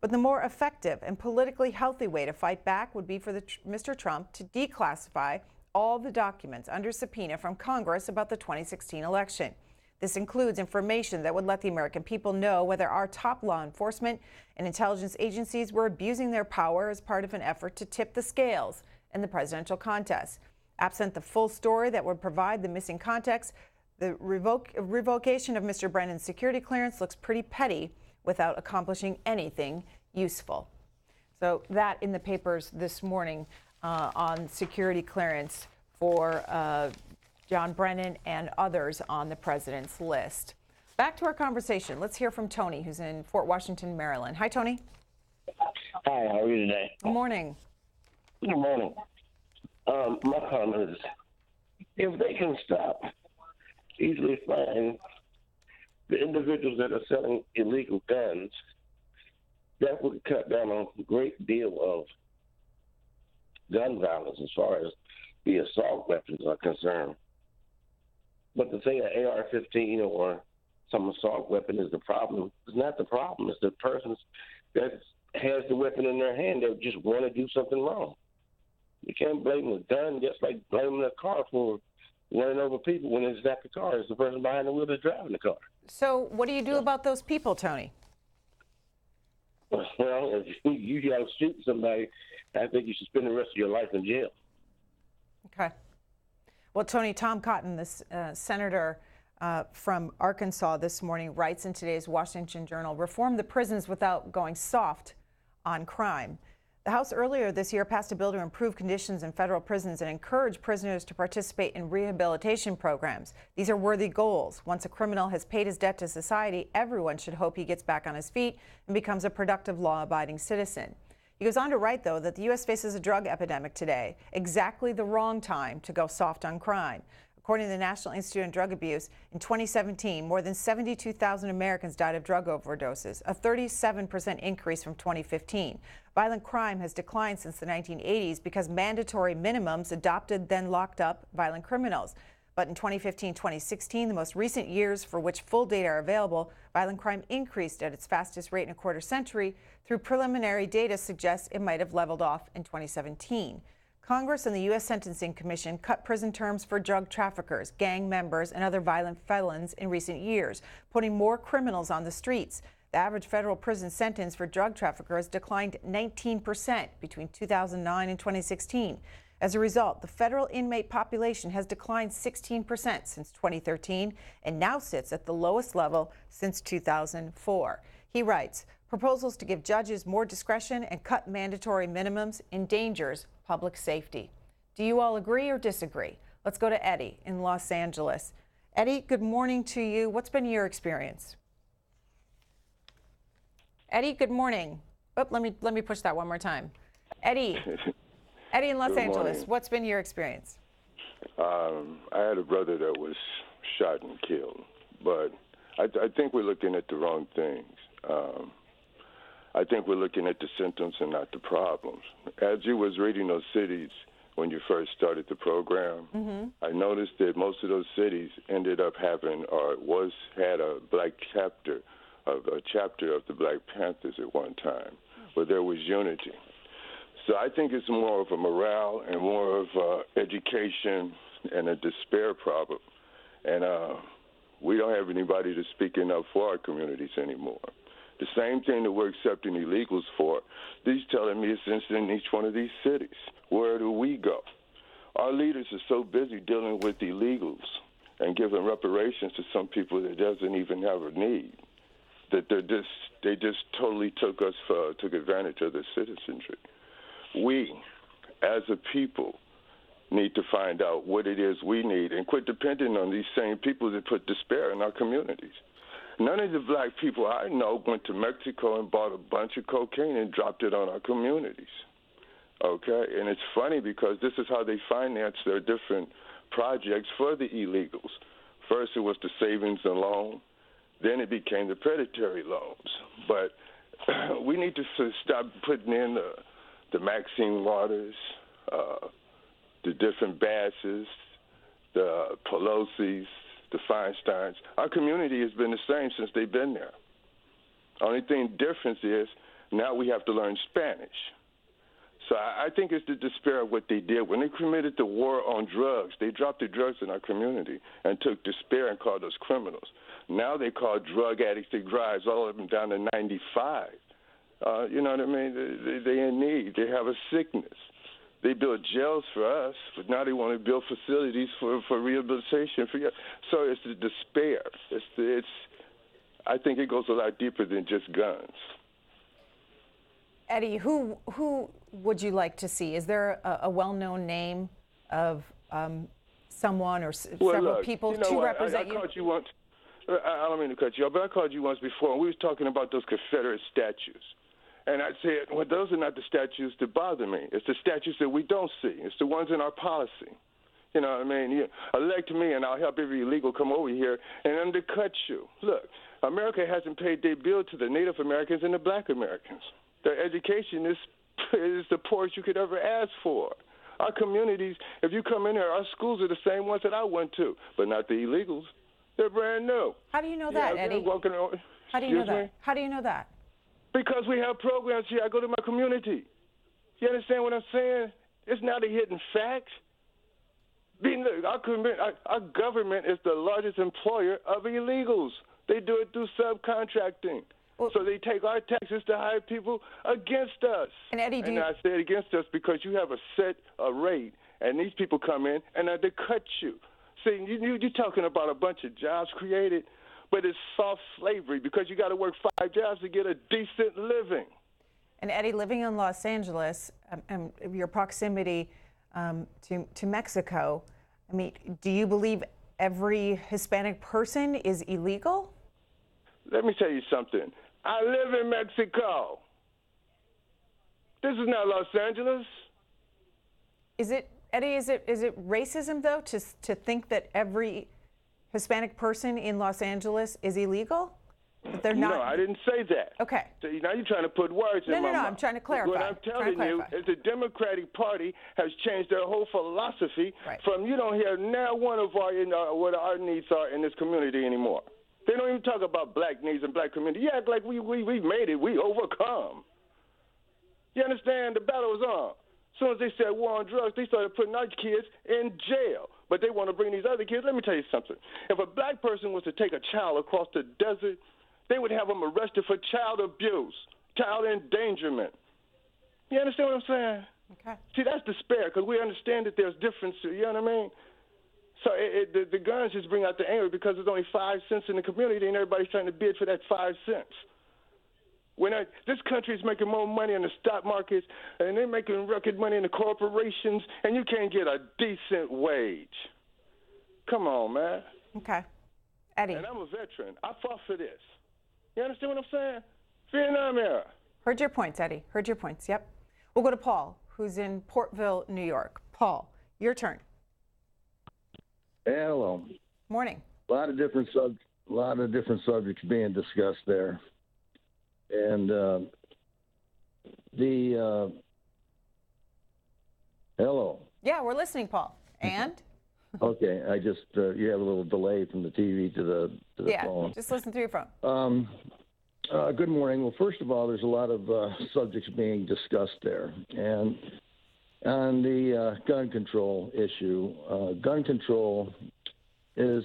But the more effective and politically healthy way to fight back would be for Mr. Trump to declassify all the documents under subpoena from Congress about the 2016 election. This includes information that would let the American people know whether our top law enforcement and intelligence agencies were abusing their power as part of an effort to tip the scales in the presidential contest. Absent the full story that would provide the missing context, the revocation of Mr. Brennan's security clearance looks pretty petty without accomplishing anything useful. So that in the papers this morning on security clearance for John Brennan and others on the president's list. Back to our conversation. Let's hear from Tony, who's in Fort Washington, Maryland. Hi, Tony. Hi, how are you today? Good morning. Good morning. My comment is, if they can stop, easily find the individuals that are selling illegal guns, that would cut down on a great deal of gun violence as far as the assault weapons are concerned. But to say an AR-15 or some assault weapon is the problem is not the problem. It's the person that has the weapon in their hand that just want to do something wrong. You can't blame the gun just like blaming the car for running over people when it's not the car. It's the person behind the wheel that's driving the car. So what do you do about those people, Tony? Well, if you got to shoot somebody, I think you should spend the rest of your life in jail. Okay. Well, Tony, Tom Cotton, this senator from Arkansas this morning writes in today's Washington Journal, reform the prisons without going soft on crime. The House earlier this year passed a bill to improve conditions in federal prisons and encourage prisoners to participate in rehabilitation programs. These are worthy goals. Once a criminal has paid his debt to society, everyone should hope he gets back on his feet and becomes a productive, law-abiding citizen. He goes on to write, though, that the U.S. faces a drug epidemic today, exactly the wrong time to go soft on crime. According to the National Institute on Drug Abuse, in 2017, more than 72,000 Americans died of drug overdoses, a 37% increase from 2015. Violent crime has declined since the 1980s because mandatory minimums adopted then locked up violent criminals. But in 2015-2016, the most recent years for which full data are available, violent crime increased at its fastest rate in a quarter century. Through preliminary data suggests it might have leveled off in 2017. Congress and the U.S. Sentencing Commission cut prison terms for drug traffickers, gang members, and other violent felons in recent years, putting more criminals on the streets. The average federal prison sentence for drug traffickers declined 19% between 2009 and 2016. As a result, the federal inmate population has declined 16% since 2013 and now sits at the lowest level since 2004. He writes, proposals to give judges more discretion and cut mandatory minimums endangers public safety. Do you all agree or disagree? Let's go to Eddie in Los Angeles. Eddie, good morning to you. What's been your experience? Eddie, good morning. Oh, let me push that one more time. Eddie in Los Angeles, what's been your experience? I had a brother that was shot and killed, but I think we're looking at the wrong things. I think we're looking at the symptoms and not the problems. As you was reading those cities when you first started the program, I noticed that most of those cities ended up having or had a black chapter of the Black Panthers at one time, where there was unity. So I think it's more of a morale and more of education and a despair problem. And we don't have anybody to speaking up for our communities anymore. The same thing that we're accepting illegals for, he's telling me it's in each one of these cities. Where do we go? Our leaders are so busy dealing with illegals and giving reparations to some people that doesn't even have a need, that they just totally took advantage of their citizenry. We, as a people, need to find out what it is we need and quit depending on these same people that put despair in our communities. None of the black people I know went to Mexico and bought a bunch of cocaine and dropped it on our communities. Okay? And it's funny because this is how they finance their different projects for the illegals. First it was the savings and loan. Then it became the predatory loans. But we need to stop putting in the Maxine Waters, the different Basses, the Pelosi's, the Feinsteins. Our community has been the same since they've been there. Only thing difference is now we have to learn Spanish. So I think it's the despair of what they did. When they committed the war on drugs, they dropped the drugs in our community and took despair and called us criminals. Now they call drug addicts that drives all of them down to 95. You know what I mean? They're in need. They have a sickness. They built jails for us, but now they want to build facilities for rehabilitation. So it's the despair. I think it goes a lot deeper than just guns. Eddie, who would you like to see? Is there a well-known name of someone or several people to represent you? I called you once. I don't mean to cut you off, but I called you once before, and we was talking about those Confederate statues. And I said, well, those are not the statues that bother me. It's the statues that we don't see. It's the ones in our policy. You know what I mean? You elect me, and I'll help every illegal come over here and undercut you. Look, America hasn't paid their bill to the Native Americans and the Black Americans. Their education is the poorest you could ever ask for. Our communities, if you come in here, our schools are the same ones that I went to, but not the illegals. They're brand new. How do you know that, Eddie? How do you know that? How do you know that? Because we have programs here. I go to my community. You understand what I'm saying? It's not a hidden fact. Look, our government is the largest employer of illegals. They do it through subcontracting. Well, so they take our taxes to hire people against us. And Eddie, and I say it against us because you have a set rate, and these people come in and they cut you. See, you're talking about a bunch of jobs created, but it's soft slavery because you got to work 5 jobs to get a decent living. And Eddie, living in Los Angeles, and your proximity to Mexico, I mean, do you believe every Hispanic person is illegal? Let me tell you something. I live in Mexico. This is not Los Angeles. Is it, Eddie, is it racism, though, to think that every Hispanic person in Los Angeles is illegal? That they're not? No, I didn't say that. Okay. So now you're trying to put words in my mouth. No, I'm trying to clarify. What I'm telling you is the Democratic Party has changed their whole philosophy from you don't hear now one of what our needs are in this community anymore. They don't even talk about black needs and black community. You act like we made it. We overcome. You understand? The battle is on. As soon as they said war on drugs, they started putting our kids in jail. But they want to bring these other kids. Let me tell you something. If a black person was to take a child across the desert, they would have them arrested for child abuse, child endangerment. You understand what I'm saying? Okay. See, that's despair because we understand that there's difference. You know what I mean? So the guns just bring out the anger because there's only 5 cents in the community and everybody's trying to bid for that 5 cents. This country is making more money in the stock markets and they're making record money in the corporations and you can't get a decent wage. Come on, man. Okay. Eddie. And I'm a veteran. I fought for this. You understand what I'm saying? Vietnam era. Heard your points, Eddie. Heard your points. Yep. We'll go to Paul, who's in Portville, New York. Paul, your turn. Hello. Morning. A lot of different subjects being discussed there, and hello. Yeah, we're listening, Paul. And. Okay, I just you have a little delay from the TV to the phone. Yeah, just listen through your phone. Good morning. Well, first of all, there's a lot of subjects being discussed there, and on the gun control issue, gun control is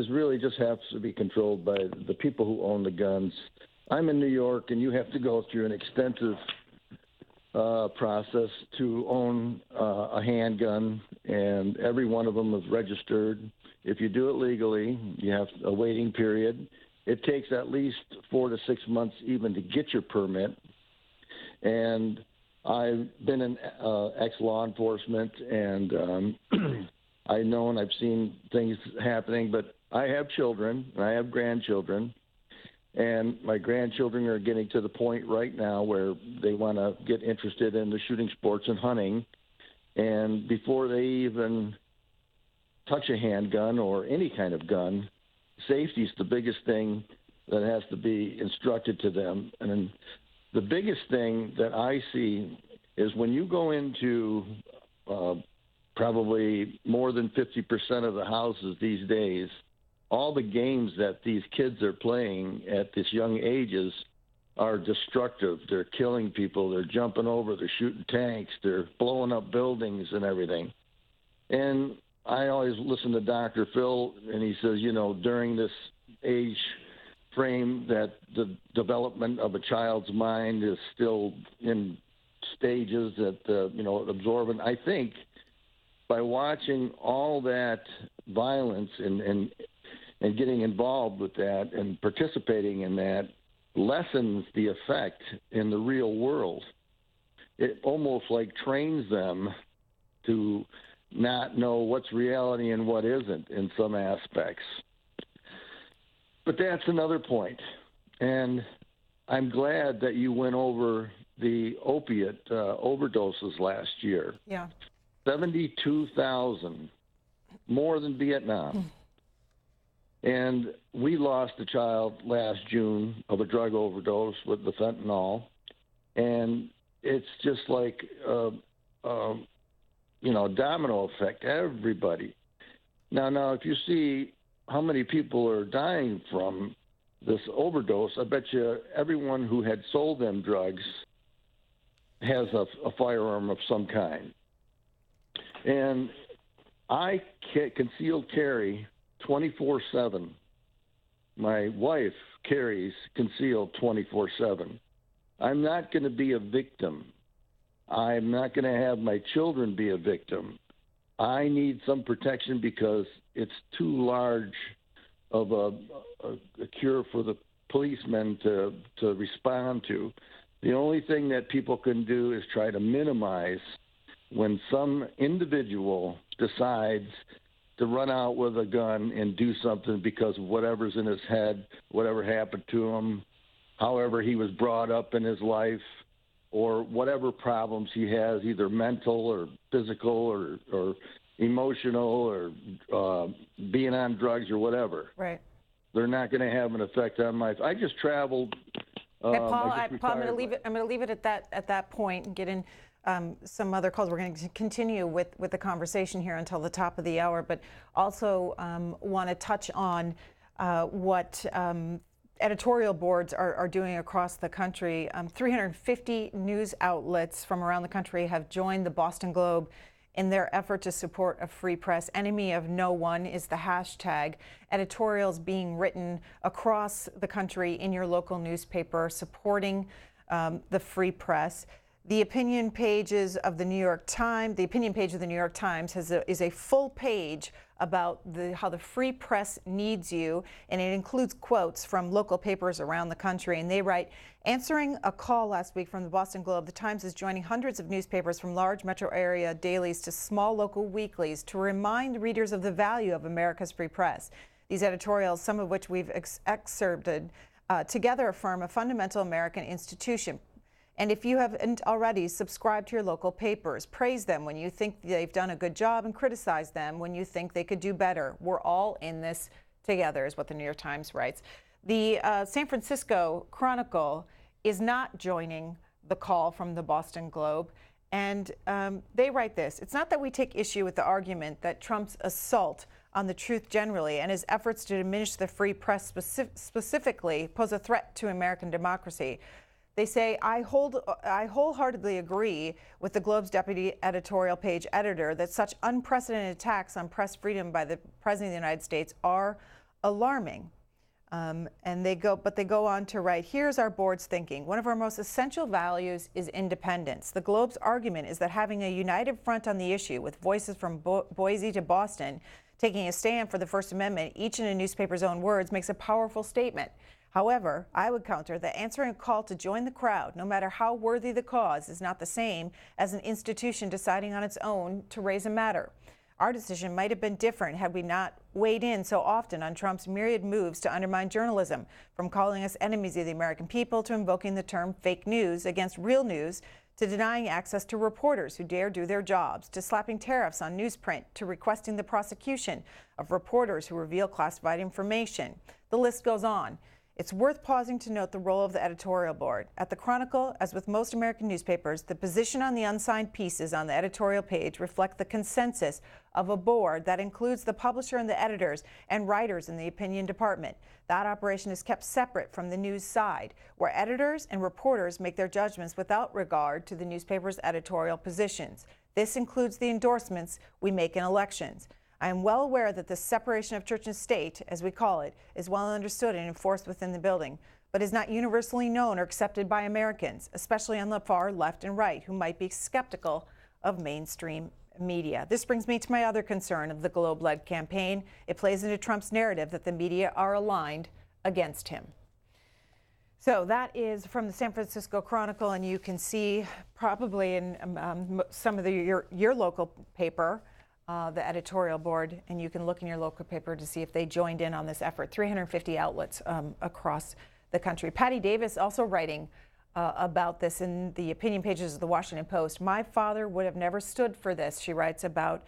really just has to be controlled by the people who own the guns. I'm in New York, and you have to go through an extensive process to own a handgun, and every one of them is registered. If you do it legally, you have a waiting period. It takes at least 4 to 6 months even to get your permit. And I've been in ex-law enforcement, and I know and I've seen things happening, but I have children, and I have grandchildren, and my grandchildren are getting to the point right now where they want to get interested in the shooting sports and hunting, and before they even touch a handgun or any kind of gun, safety is the biggest thing that has to be instructed to them. And the biggest thing that I see is when you go into probably more than 50% of the houses these days, all the games that these kids are playing at this young ages are destructive. They're killing people. They're jumping over. They're shooting tanks. They're blowing up buildings and everything. And I always listen to Dr. Phil, and he says, you know, during this age frame that the development of a child's mind is still in stages that, absorbent. I think by watching all that violence and getting involved with that and participating in that lessens the effect in the real world. It almost like trains them to not know what's reality and what isn't in some aspects. But that's another point. And I'm glad that you went over the opiate overdoses last year. Yeah. 72,000, more than Vietnam. And we lost a child last June of a drug overdose with the fentanyl. And it's just like, domino effect, everybody. Now, if you see how many people are dying from this overdose, I bet you everyone who had sold them drugs has a firearm of some kind. And I concealed carry 24/7. My wife carries concealed 24/7. I'm not going to be a victim. I'm not going to have my children be a victim. I need some protection because it's too large of a cure for the policemen to respond to. The only thing that people can do is try to minimize when some individual decides to run out with a gun and do something because of whatever's in his head, whatever happened to him, however he was brought up in his life, or whatever problems he has, either mental or physical or emotional or being on drugs or whatever. Right. They're not going to have an effect on my life. I just traveled. Okay, Paul, I'm going to leave it. I'm going to leave it at that point and get in some other calls. We're going to continue with the conversation here until the top of the hour, but also want to touch on what editorial boards are doing across the country. 350 news outlets from around the country have joined the Boston Globe in their effort to support a free press. Enemy of no one is the hashtag. Editorials being written across the country in your local newspaper supporting the free press. The opinion pages of the New York Times, is a full page about how the free press needs you, and it includes quotes from local papers around the country. And they write, answering a call last week from the Boston Globe, the Times is joining hundreds of newspapers from large metro area dailies to small local weeklies to remind readers of the value of America's free press. These editorials, some of which we've excerpted, together affirm a fundamental American institution. And if you haven't already, subscribe to your local papers. Praise them when you think they've done a good job and criticize them when you think they could do better. We're all in this together, is what the New York Times writes. The San Francisco Chronicle is not joining the call from the Boston Globe. And they write this: it's not that we take issue with the argument that Trump's assault on the truth generally and his efforts to diminish the free press specifically pose a threat to American democracy. They say, I wholeheartedly agree with the Globe's deputy editorial page editor that such unprecedented attacks on press freedom by the President of the United States are alarming. And they go on to write, here's our board's thinking. One of our most essential values is independence. The Globe's argument is that having a united front on the issue with voices from Boise to Boston taking a stand for the First Amendment, each in a newspaper's own words, makes a powerful statement. However, I would counter that answering a call to join the crowd, no matter how worthy the cause, is not the same as an institution deciding on its own to raise a matter. Our decision might have been different had we not weighed in so often on Trump's myriad moves to undermine journalism, from calling us enemies of the American people to invoking the term fake news against real news, to denying access to reporters who dare do their jobs, to slapping tariffs on newsprint, to requesting the prosecution of reporters who reveal classified information. The list goes on. It's worth pausing to note the role of the editorial board. At the Chronicle, as with most American newspapers, the position on the unsigned pieces on the editorial page reflect the consensus of a board that includes the publisher and the editors and writers in the opinion department. That operation is kept separate from the news side, where editors and reporters make their judgments without regard to the newspaper's editorial positions. This includes the endorsements we make in elections. I am well aware that the separation of church and state, as we call it, is well understood and enforced within the building, but is not universally known or accepted by Americans, especially on the far left and right, who might be skeptical of mainstream media. This brings me to my other concern of the Globe-led campaign. It plays into Trump's narrative that the media are aligned against him. So that is from the San Francisco Chronicle, and you can see probably in some of your local paper, the editorial board, and you can look in your local paper to see if they joined in on this effort. 350 outlets across the country. Patty Davis also writing about this in the opinion pages of the Washington Post. My father would have never stood for this, she writes about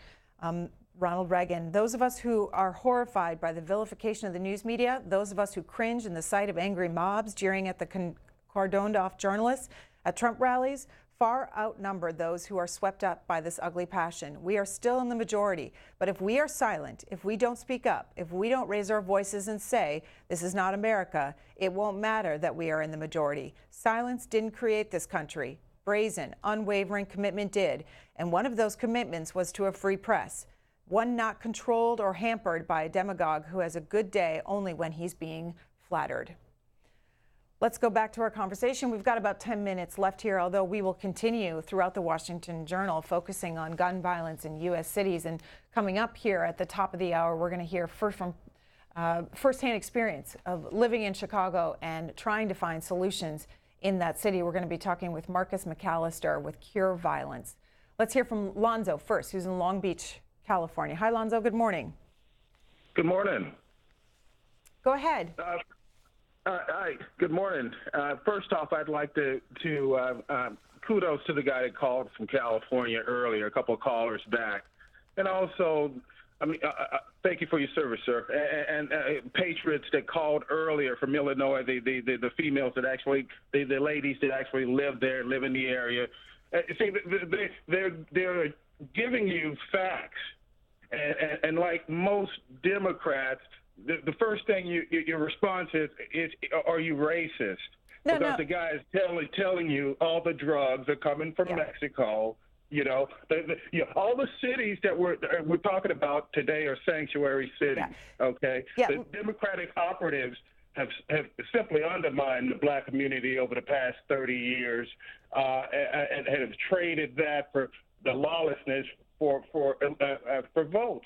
Ronald Reagan. Those of us who are horrified by the vilification of the news media, those of us who cringe in the sight of angry mobs jeering at the cordoned-off journalists at Trump rallies, far outnumber those who are swept up by this ugly passion. We are still in the majority, but if we are silent, if we don't speak up, if we don't raise our voices and say, this is not America, it won't matter that we are in the majority. Silence didn't create this country. Brazen, unwavering commitment did, and one of those commitments was to a free press, one not controlled or hampered by a demagogue who has a good day only when he's being flattered. Let's go back to our conversation. We've got about 10 minutes left here, although we will continue throughout the Washington Journal focusing on gun violence in U.S. cities. And coming up here at the top of the hour, we're going to hear from firsthand experience of living in Chicago and trying to find solutions in that city. We're going to be talking with Marcus McAllister with Cure Violence. Let's hear from Lonzo first, who's in Long Beach, California. Hi, Lonzo. Good morning. Good morning. Go ahead. Hi. Good morning. First off, I'd like to kudos to the guy that called from California earlier, a couple of callers back, and also, thank you for your service, sir. And patriots that called earlier from Illinois, the females that actually, the ladies that actually live there, live in the area. See, they're giving you facts, and like most Democrats, the first thing your response is, are you racist? Because the guy is telling you all the drugs are coming from Mexico. You know, all the cities that we're talking about today are sanctuary cities. Okay, the Democratic operatives have simply undermined the black community over the past 30 years, and have traded that for the lawlessness for votes.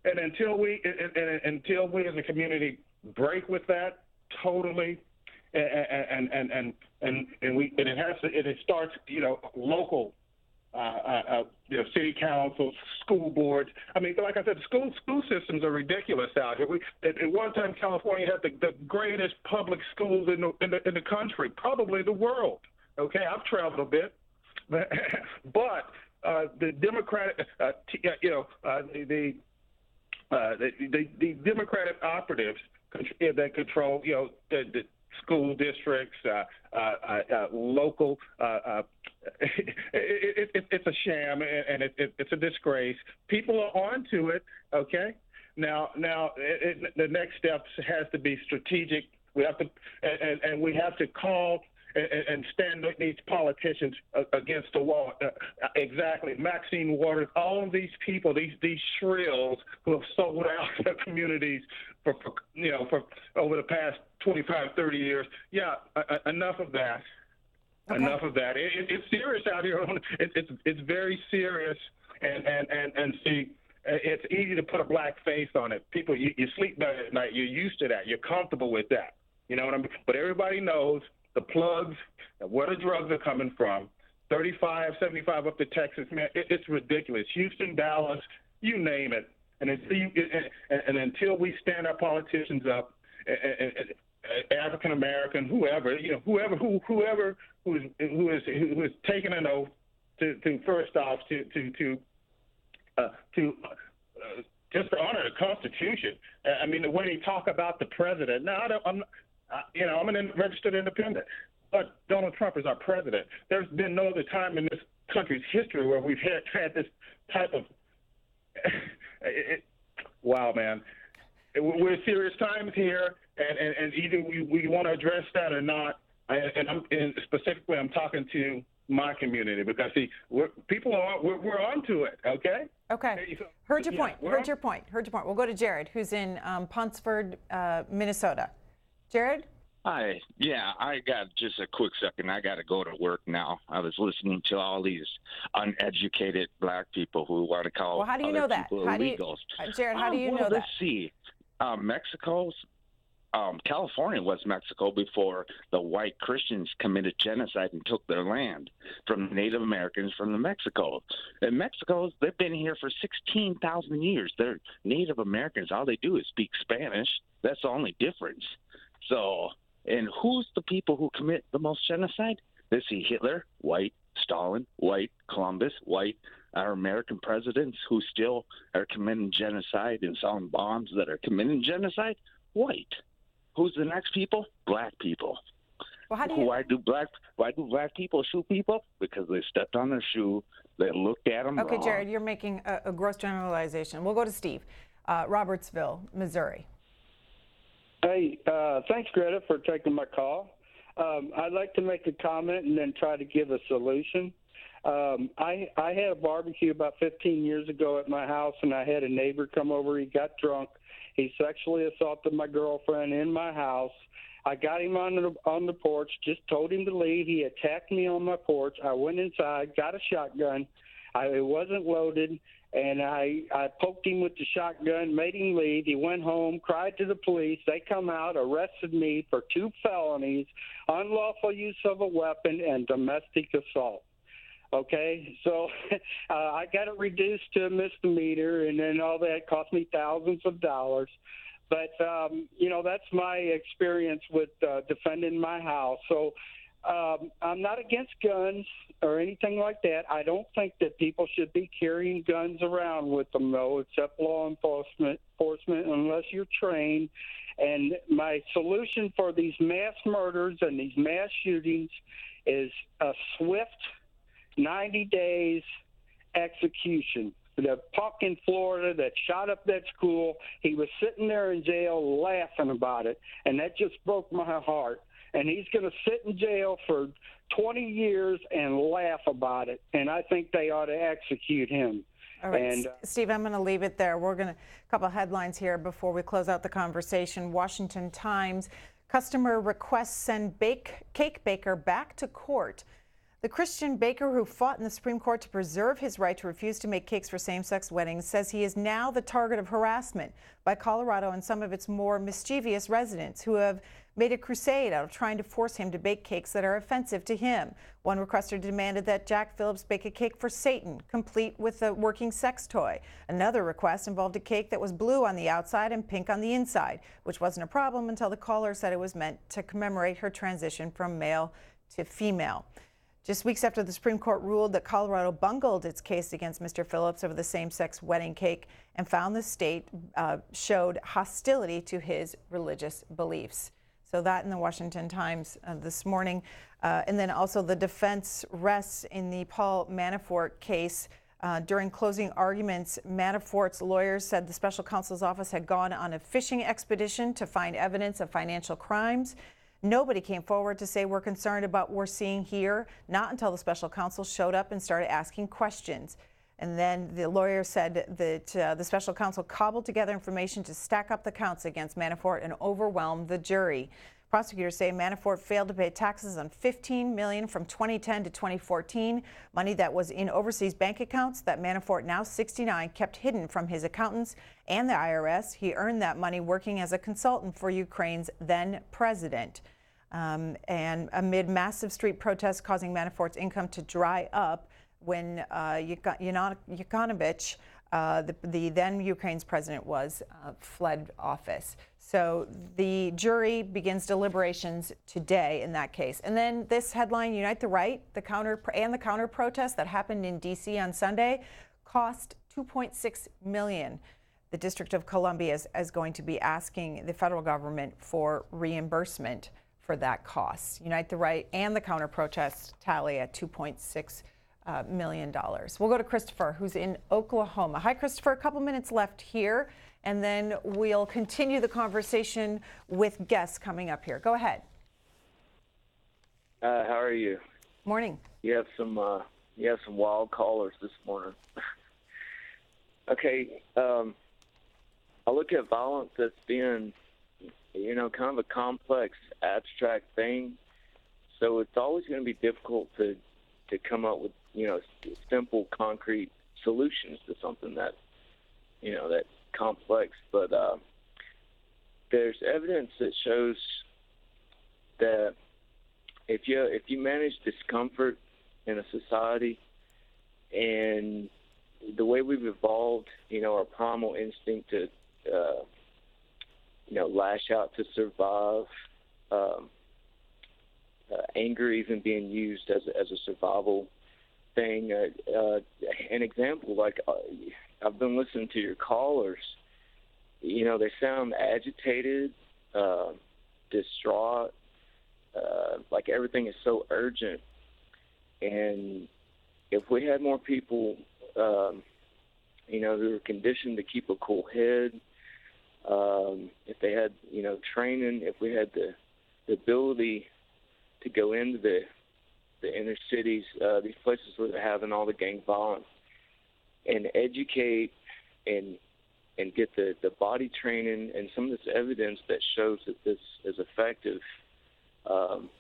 And until we as a community break with that totally, and it starts, local, city councils, school boards. I mean, like I said, school systems are ridiculous out here. At one time, California had the greatest public schools in the country, probably the world. Okay, I've traveled a bit, but the Democratic, the Democratic operatives that control, the school districts, local. It's a sham, and it's a disgrace. People are onto it. Okay. Now, the next step has to be strategic. We have to, and we have to call and stand these politicians against the wall. Exactly. Maxine Waters, all of these people, these shrills who have sold out their communities for over the past 25, 30 years. Yeah, enough of that. Okay. Enough of that. It's serious out here. It's very serious. And see, it's easy to put a black face on it. People, you sleep better at night. You're used to that. You're comfortable with that. You know what I mean? But everybody knows the plugs, where the drugs are coming from, 35, 75 up to Texas, man, it's ridiculous. Houston, Dallas, you name it. And until we stand our politicians up, African American, whoever who is taking an oath to first off to just to honor the Constitution. I mean, when you talk about the president, I'm a registered independent, but Donald Trump is our president. There's been no other time in this country's history where we've had this type of wow, man. We're serious times here, and either we want to address that or not. And specifically, I'm talking to my community because see, we're onto it. Okay. Okay. Heard your point. Heard your point. We'll go to Jared, who's in Ponsford, Minnesota. Jared? Hi. Yeah, I got just a quick second. I got to go to work now. I was listening to all these uneducated black people who want to call well, how do you know that? Illegals. Jared, how do you know that? Let's see. California was Mexico before the white Christians committed genocide and took their land from Native Americans from the Mexico. And Mexico's, they've been here for 16,000 years. They're Native Americans. All they do is speak Spanish. That's the only difference. So, and who's the people who commit the most genocide? Let's see, Hitler, white, Stalin, white, Columbus, white, our American presidents who still are committing genocide and selling bombs that are committing genocide, white. Who's the next people? Black people. Well, how do you... Why do black people shoot people? Because they stepped on their shoe, they looked at them Okay, wrong. Jared, you're making a gross generalization. We'll go to Steve, Robertsville, Missouri. Hey, thanks, Greta, for taking my call. I'd like to make a comment and then try to give a solution. I had a barbecue about 15 years ago at my house, and I had a neighbor come over. He got drunk. He sexually assaulted my girlfriend in my house. I got him on the porch, just told him to leave. He attacked me on my porch. I went inside, got a shotgun. It wasn't loaded, and I poked him with the shotgun, made him leave. He went home, cried to the police. They come out, arrested me for 2 felonies, unlawful use of a weapon, and domestic assault. Okay, so I got it reduced to a misdemeanor, and then all that cost me thousands of dollars. But, that's my experience with defending my house. So I'm not against guns or anything like that. I don't think that people should be carrying guns around with them, though, except law enforcement unless you're trained. And my solution for these mass murders and these mass shootings is a swift 90 days execution. The punk in Florida that shot up that school, he was sitting there in jail laughing about it, and that just broke my heart. And he's going to sit in jail for 20 years and laugh about it, and I think they ought to execute him. All right, and, Steve, I'm going to leave it there. We're going to a couple of headlines here before we close out the conversation. Washington Times, customer requests send cake baker back to court. The Christian baker who fought in the Supreme Court to preserve his right to refuse to make cakes for same-sex weddings says he is now the target of harassment by Colorado and some of its more mischievous residents who have made a crusade out of trying to force him to bake cakes that are offensive to him. One requester demanded that Jack Phillips bake a cake for Satan, complete with a working sex toy. Another request involved a cake that was blue on the outside and pink on the inside, which wasn't a problem until the caller said it was meant to commemorate her transition from male to female. Just weeks after the Supreme Court ruled that Colorado bungled its case against Mr. Phillips over the same-sex wedding cake and found the state showed hostility to his religious beliefs. So that in the Washington Times this morning. And then also the defense rests in the Paul Manafort case. During closing arguments, Manafort's lawyers said the special counsel's office had gone on a fishing expedition to find evidence of financial crimes. Nobody came forward to say we're concerned about what we're seeing here, not until the special counsel showed up and started asking questions. And then the lawyer said that the special counsel cobbled together information to stack up the counts against Manafort and overwhelm the jury. Prosecutors say Manafort failed to pay taxes on $15 million from 2010 to 2014, money that was in overseas bank accounts that Manafort, now 69, kept hidden from his accountants and the IRS. He earned that money working as a consultant for Ukraine's then president. And amid massive street protests causing Manafort's income to dry up when Yanukovych, the then Ukraine's president, fled office. So the jury begins deliberations today in that case. And then this headline, Unite the Right, the counter protest that happened in D.C. on Sunday cost $2.6 million. The District of Columbia is going to be asking the federal government for reimbursement for that cost. Unite the Right and the counter protest tally at $2.6 million. We'll go to Christopher, who's in Oklahoma. Hi, Christopher. A couple minutes left here, and then we'll continue the conversation with guests coming up here. Go ahead. How are you? Morning. You have some wild callers this morning. Okay, I look at violence as being, kind of a complex, abstract thing. So it's always going to be difficult to come up with, simple, concrete solutions to something that, that complex. But there's evidence that shows that if you manage discomfort in a society, and the way we've evolved, our primal instinct to lash out to survive, anger even being used as a survival thing. An example, like I've been listening to your callers, they sound agitated, distraught, like everything is so urgent. And if we had more people, who are conditioned to keep a cool head, if they had, training, if we had the ability to go into the the inner cities, these places where they're having all the gang violence, and educate and get the body training and some of this evidence that shows that this is effective,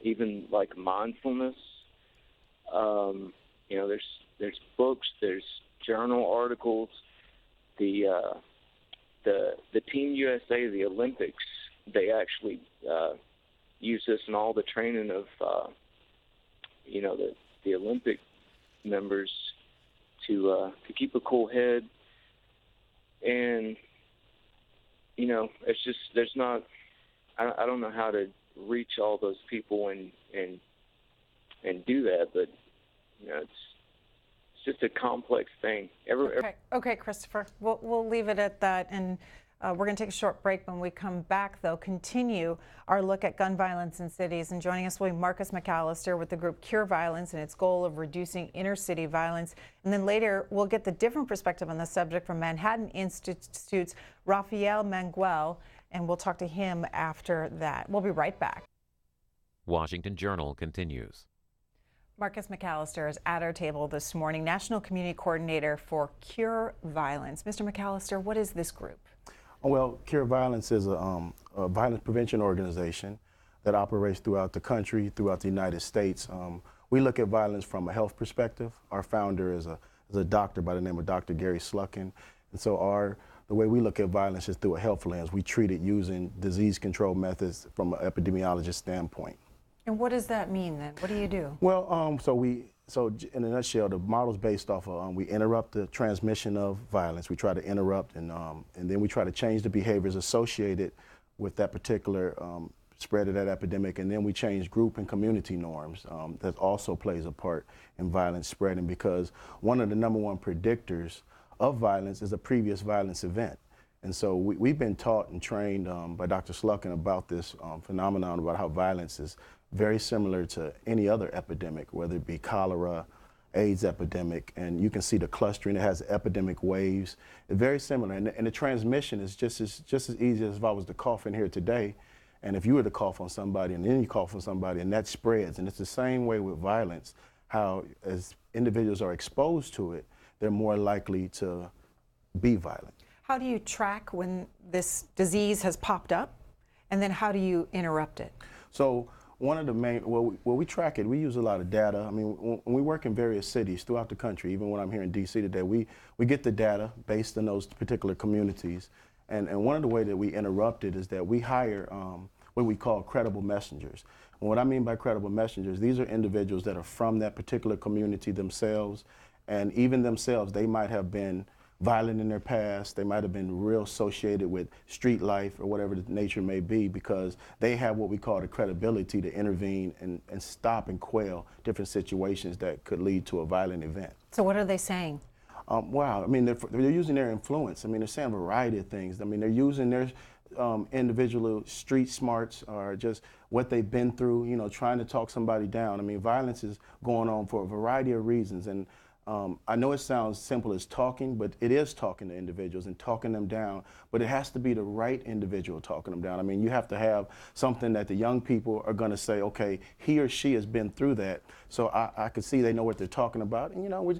even like mindfulness. You know, there's books, there's journal articles. The Team USA, the Olympics, they actually use this in all the training of you know, the Olympic members to keep a cool head. And you know, it's just there's not. I don't know how to reach all those people and do that, but you know, it's just a complex thing. Okay, Christopher. We'll leave it at that, and we're going to take a short break. When we come back, though, continue our look at gun violence in cities. And joining us will be Marcus McAllister with the group Cure Violence and its goal of reducing inner city violence. And then later, we'll get the different perspective on the subject from Manhattan Institute's Rafael Mangual, and we'll talk to him after that. We'll be right back. Washington Journal continues. Marcus McAllister is at our table this morning, National Community Coordinator for Cure Violence. Mr. McAllister, what is this group? Well, Cure Violence is a violence prevention organization that operates throughout the country, throughout the United States. We look at violence from a health perspective. Our founder is a doctor by the name of Dr. Gary Sluckin. And so the way we look at violence is through a health lens. We treat it using disease control methods from an epidemiologist standpoint. And what does that mean then? What do you do? Well, so in a nutshell, the model's based off of we interrupt the transmission of violence. We try to interrupt and then we try to change the behaviors associated with that particular spread of that epidemic, and then we change group and community norms. That also plays a part in violence spreading, because one of the #1 predictors of violence is a previous violence event. And so we've been taught and trained by Dr. Sluckin about this phenomenon, about how violence is very similar to any other epidemic, whether it be cholera, AIDS epidemic, and you can see the clustering. It has epidemic waves. It's very similar, and the transmission is just as easy as if I was to cough in here today, and if you were to cough on somebody, and then you cough on somebody, and that spreads. And it's the same way with violence, how as individuals are exposed to it, they're more likely to be violent. How do you track when this disease has popped up, and then how do you interrupt it? So one of the main, we track it. We use a lot of data. I mean, when we work in various cities throughout the country, even when I'm here in D.C. today, we get the data based on those particular communities. And one of the ways that we interrupt it is that we hire what we call credible messengers. And what I mean by credible messengers, these are individuals that are from that particular community themselves, and even themselves, they might have been violent in their past. They might have been real associated with street life or whatever the nature may be, because they have what we call the credibility to intervene and stop and quell different situations that could lead to a violent event. So what are they saying? Wow, I mean, they're using their influence. I mean, they're saying a variety of things. I mean, they're using their individual street smarts or just what they've been through, you know, trying to talk somebody down. I mean, violence is going on for a variety of reasons. And I know it sounds simple as talking, but it is talking to individuals and talking them down, but it has to be the right individual talking them down. I mean, you have to have something that the young people are going to say, okay, he or she has been through that, so I could see they know what they're talking about. And, you know,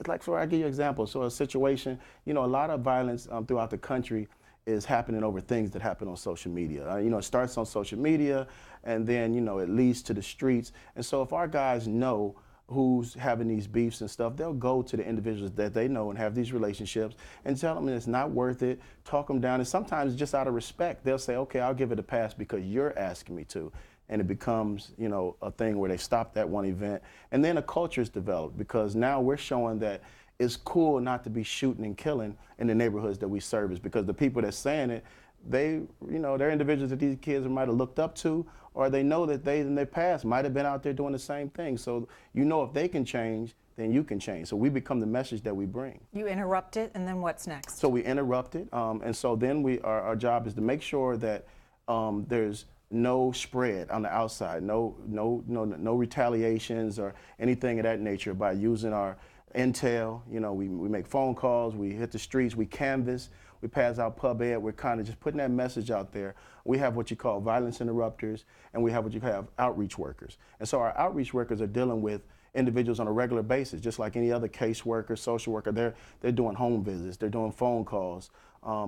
like, so I give you an example. So a situation, you know, a lot of violence throughout the country is happening over things that happen on social media. You know, it starts on social media, and then, you know, it leads to the streets. And so if our guys know who's having these beefs and stuff, they'll go to the individuals that they know and have these relationships and tell them it's not worth it, talk them down. And sometimes just out of respect, they'll say, okay, I'll give it a pass because you're asking me to. And it becomes, you know, a thing where they stop that one event. And then a culture is developed, because now we're showing that it's cool not to be shooting and killing in the neighborhoods that we service, because the people that's saying it, they, you know, they're individuals that these kids might have looked up to, or they know that they in their past might have been out there doing the same thing. So, you know, if they can change, then you can change. So we become the message that we bring. You interrupt it, and then what's next? So we interrupt it, and so then our job is to make sure that there's no spread on the outside, no retaliations or anything of that nature, by using our intel. You know, we make phone calls, we hit the streets, we canvass, we pass out pub ed. We're kind of just putting that message out there. We have what you call violence interrupters, and we have what you have outreach workers. And so our outreach workers are dealing with individuals on a regular basis, just like any other caseworker, social worker. They're doing home visits, they're doing phone calls,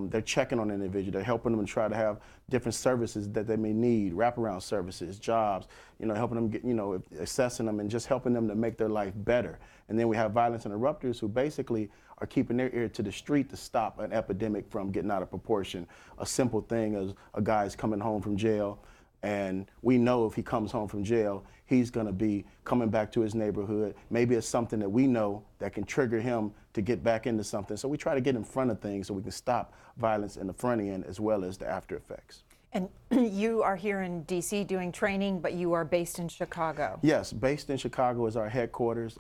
they're checking on an individual, they're helping them try to have different services that they may need, wraparound services, jobs, you know, helping them get, you know, assessing them and just helping them to make their life better. And then we have violence interrupters who basically are keeping their ear to the street to stop an epidemic from getting out of proportion. A simple thing as a guy's coming home from jail, and we know if he comes home from jail, he's gonna be coming back to his neighborhood. Maybe it's something that we know that can trigger him to get back into something. So we try to get in front of things so we can stop violence in the front end as well as the after effects. And you are here in D.C. doing training, but you are based in Chicago. Yes, based in Chicago is our headquarters,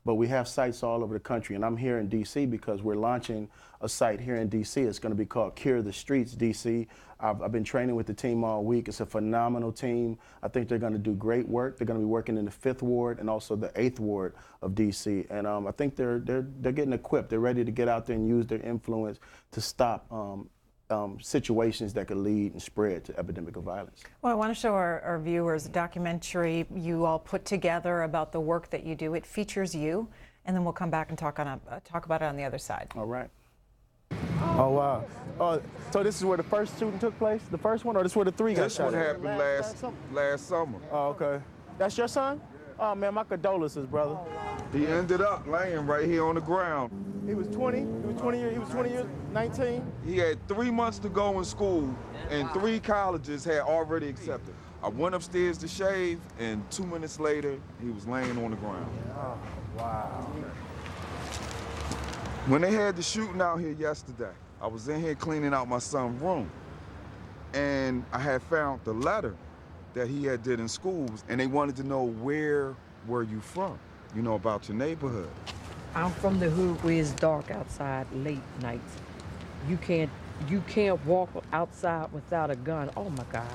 but we have sites all over the country. And I'm here in D.C. because we're launching a site here in D.C. It's going to be called Cure the Streets D.C. I've been training with the team all week. It's a phenomenal team. I think they're going to do great work. They're going to be working in the 5th Ward and also the 8th Ward of D.C. And I think they're getting equipped. They're ready to get out there and use their influence to stop situations that could lead and spread to epidemic of violence. Well, I want to show our viewers a documentary you all put together about the work that you do. It features you, and then we'll come back and talk about it on the other side. All right. Oh, wow. Oh, so this is where the first shooting took place? The first one, or this is where the 3 got shot? This one happened last summer. Oh, okay. That's your son? Oh, man, my condolences, brother. He ended up laying right here on the ground. He was 20? He was 20 years, 19? He had 3 months to go in school, and 3 colleges had already accepted. I went upstairs to shave, and 2 minutes later, he was laying on the ground. Oh, wow. When they had the shooting out here yesterday, I was in here cleaning out my son's room, and I had found the letter that he had did in schools, and they wanted to know where were you from, you know, about your neighborhood. I'm from the hood where it's dark outside late nights. You can't walk outside without a gun. Oh my God.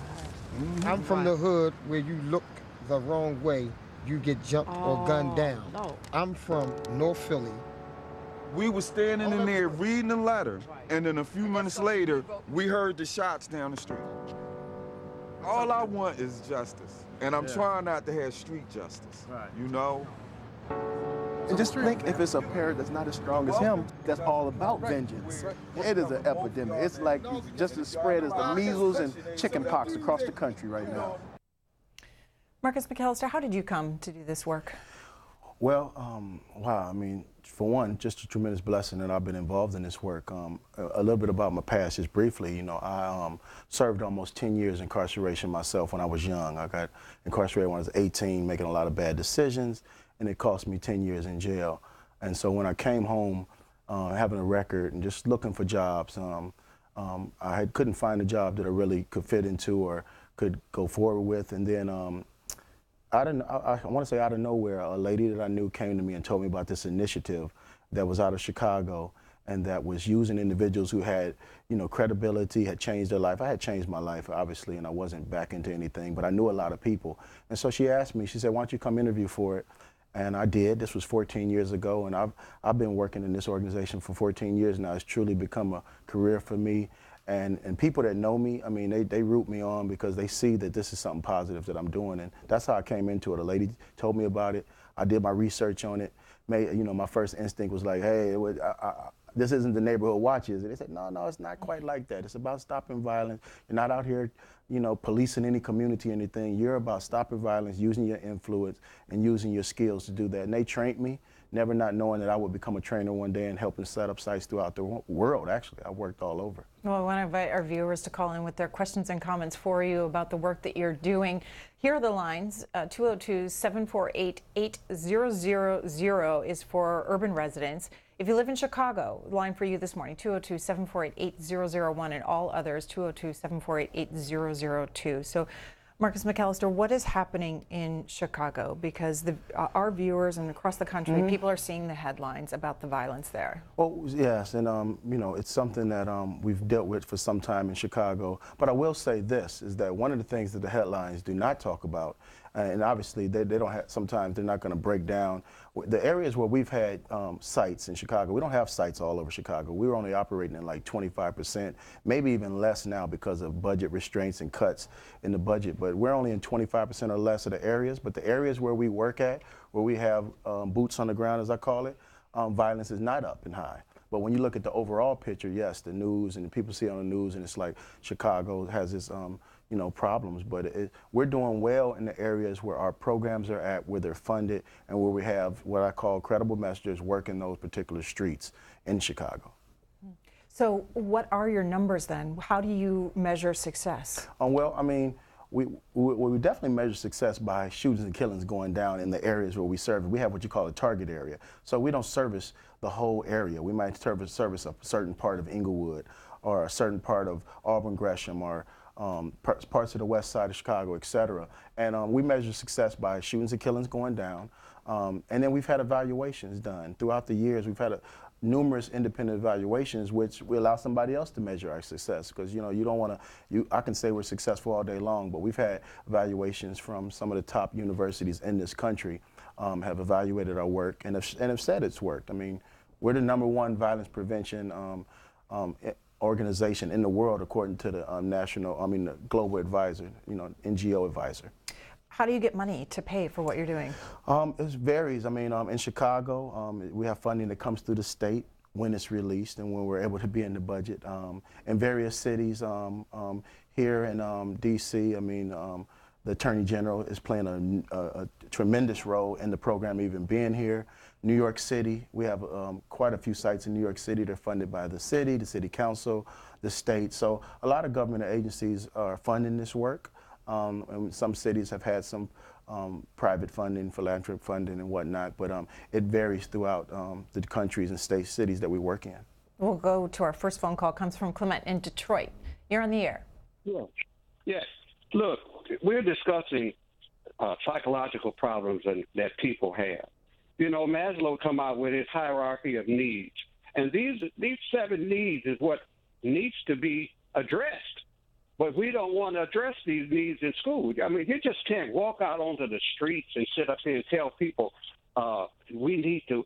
I'm from the hood where you look the wrong way, you get jumped or gunned down. No. I'm from North Philly. We were standing in there reading the letter, and then a few minutes later, we heard the shots down the street. All I want is justice, and I'm trying not to have street justice, you know? And just think if it's a parent that's not as strong as him, that's all about vengeance. It is an epidemic. It's like just as spread as the measles and chicken pox across the country right now. Marcus McAllister, how did you come to do this work? Well, wow, I mean, for one, just a tremendous blessing that I've been involved in this work. A little bit about my past, just briefly, you know, I served almost 10 years incarceration myself when I was young. I got incarcerated when I was 18, making a lot of bad decisions, and it cost me 10 years in jail. And so when I came home, having a record and just looking for jobs, I couldn't find a job that I really could fit into or could go forward with. And then I want to say out of nowhere, a lady that I knew came to me and told me about this initiative that was out of Chicago and that was using individuals who had, you know, credibility, had changed their life. I had changed my life, obviously, and I wasn't back into anything, but I knew a lot of people. And so she asked me, she said, why don't you come interview for it? And I did. This was 14 years ago, and I've been working in this organization for 14 years now. It's truly become a career for me. And people that know me, I mean, they root me on because they see that this is something positive that I'm doing. And that's how I came into it. A lady told me about it. I did my research on it. You know, my first instinct was like, hey, this isn't the neighborhood watch, is it? They said, no, it's not quite like that. It's about stopping violence. You're not out here, you know, policing any community or anything. You're about stopping violence, using your influence, and using your skills to do that. And they trained me, never not knowing that I would become a trainer one day and helping set up sites throughout the world, actually. I worked all over. Well, I want to invite our viewers to call in with their questions and comments for you about the work that you're doing. Here are the lines. 202-748-8000 is for urban residents. If you live in Chicago, line for you this morning, 202-748-8001, and all others, 202-748-8002. So, Marcus McAllister, what is happening in Chicago? Because our viewers and across the country, people are seeing the headlines about the violence there. Well, yes, and you know, it's something that we've dealt with for some time in Chicago. But I will say this, is that one of the things that the headlines do not talk about And obviously, they don't have, sometimes they're not going to break down. The areas where we've had sites in Chicago, we don't have sites all over Chicago. We were only operating in like 25%, maybe even less now because of budget restraints and cuts in the budget. But we're only in 25% or less of the areas. But the areas where we work at, where we have boots on the ground, as I call it, violence is not up and high. But when you look at the overall picture, yes, the news and the people see on the news, and it's like Chicago has its problems. But we're doing well in the areas where our programs are at, where they're funded, and where we have what I call credible messengers working those particular streets in Chicago. So what are your numbers then? How do you measure success? Well, I mean, we definitely measure success by shootings and killings going down in the areas where we serve. We have what you call a target area. So we don't service the whole area. We might service a certain part of Inglewood or a certain part of Auburn Gresham or parts of the west side of Chicago, et cetera. And we measure success by shootings and killings going down. And then we've had evaluations done. Throughout the years, we've had numerous independent evaluations, which we allow somebody else to measure our success. Because, you don't want to, I can say we're successful all day long, but we've had evaluations from some of the top universities in this country have evaluated our work and have said it's worked. I mean, we're the #1 violence prevention organization in the world, according to the Global Advisor, NGO Advisor. How do you get money to pay for what you're doing? It varies. I mean, in Chicago, we have funding that comes through the state when it's released and when we're able to be in the budget. In various cities here in D.C., the Attorney General is playing a tremendous role in the program even being here. New York City, we have quite a few sites in New York City that are funded by the city council, the state. So a lot of government agencies are funding this work. And some cities have had some private funding, philanthropic funding and whatnot, but it varies throughout the countries and cities that we work in. We'll go to our first phone call. Comes from Clement in Detroit. You're on the air. Yeah. Yes. Look, we're discussing psychological problems that people have. Maslow come out with his hierarchy of needs, and these 7 needs is what needs to be addressed. But we don't want to address these needs in school. I mean, you just can't walk out onto the streets and sit up here and tell people we need to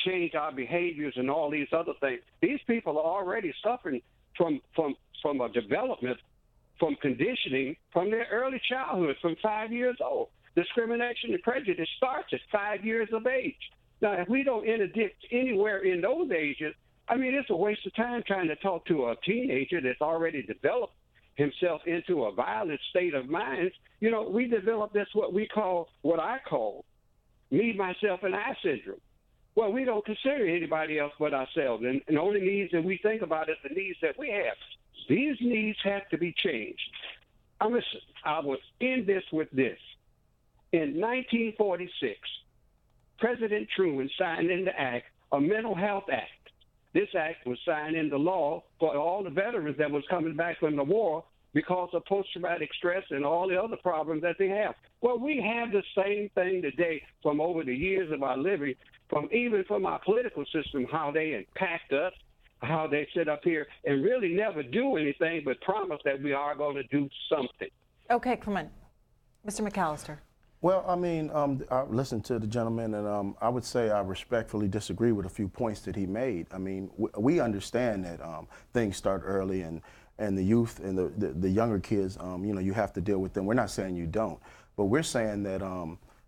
change our behaviors and all these other things. These people are already suffering from a development, from conditioning from their early childhood, from 5 years old. Discrimination and prejudice starts at 5 years of age. Now, if we don't interdict anywhere in those ages, I mean, it's a waste of time trying to talk to a teenager that's already developed himself into a violent state of mind. We develop this what I call me, myself, and I syndrome. Well, we don't consider anybody else but ourselves, and the only needs that we think about is the needs that we have. These needs have to be changed. I will end this with this. In 1946, President Truman signed into act a Mental Health Act. This act was signed into law for all the veterans that was coming back from the war because of post-traumatic stress and all the other problems that they have. Well, we have the same thing today from over the years of our living, even from our political system, how they impact us, how they sit up here and really never do anything but promise that we are going to do something. Okay, Clement. Mr. McAllister. Well, I mean, I listened to the gentleman, and I would say I respectfully disagree with a few points that he made. I mean, we understand that things start early, and the youth and the younger kids, you have to deal with them. We're not saying you don't, but we're saying that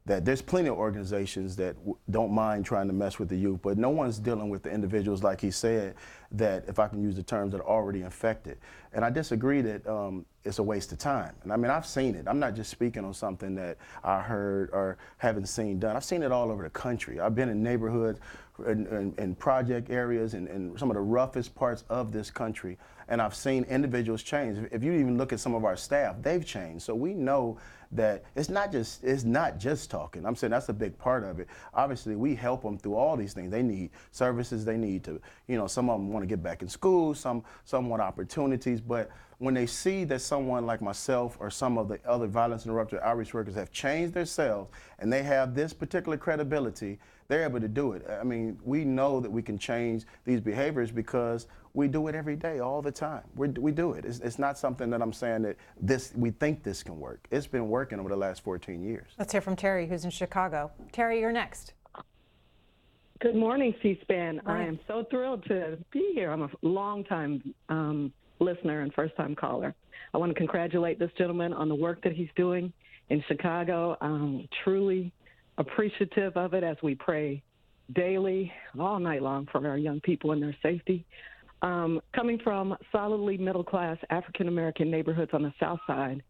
that there's plenty of organizations that don't mind trying to mess with the youth, but no one's dealing with the individuals, like he said, that, if I can use the terms, that are already infected. And I disagree that it's a waste of time. And I mean, I've seen it. I'm not just speaking on something that I heard or haven't seen done. I've seen it all over the country. I've been in neighborhoods, in project areas, and some of the roughest parts of this country, and I've seen individuals change. If you even look at some of our staff, they've changed. So we know that it's not just talking. I'm saying that's a big part of it. Obviously, we help them through all these things. They need services. They need to, some of them want to get back in school. Some want opportunities. But when they see that someone like myself or some of the other violence interrupted outreach workers have changed themselves and they have this particular credibility, they're able to do it. I mean, we know that we can change these behaviors because we do it every day, all the time. We do it. It's not something that I'm saying that we think this can work. It's been working over the last 14 years. Let's hear from Terry, who's in Chicago. Terry, you're next. Good morning, C-SPAN. Morning. I am so thrilled to be here. I'm a long-time listener and first-time caller. I want to congratulate this gentleman on the work that he's doing in Chicago. I'm truly appreciative of it as we pray daily, all night long, for our young people and their safety. Coming from solidly middle-class African-American neighborhoods on the South Side,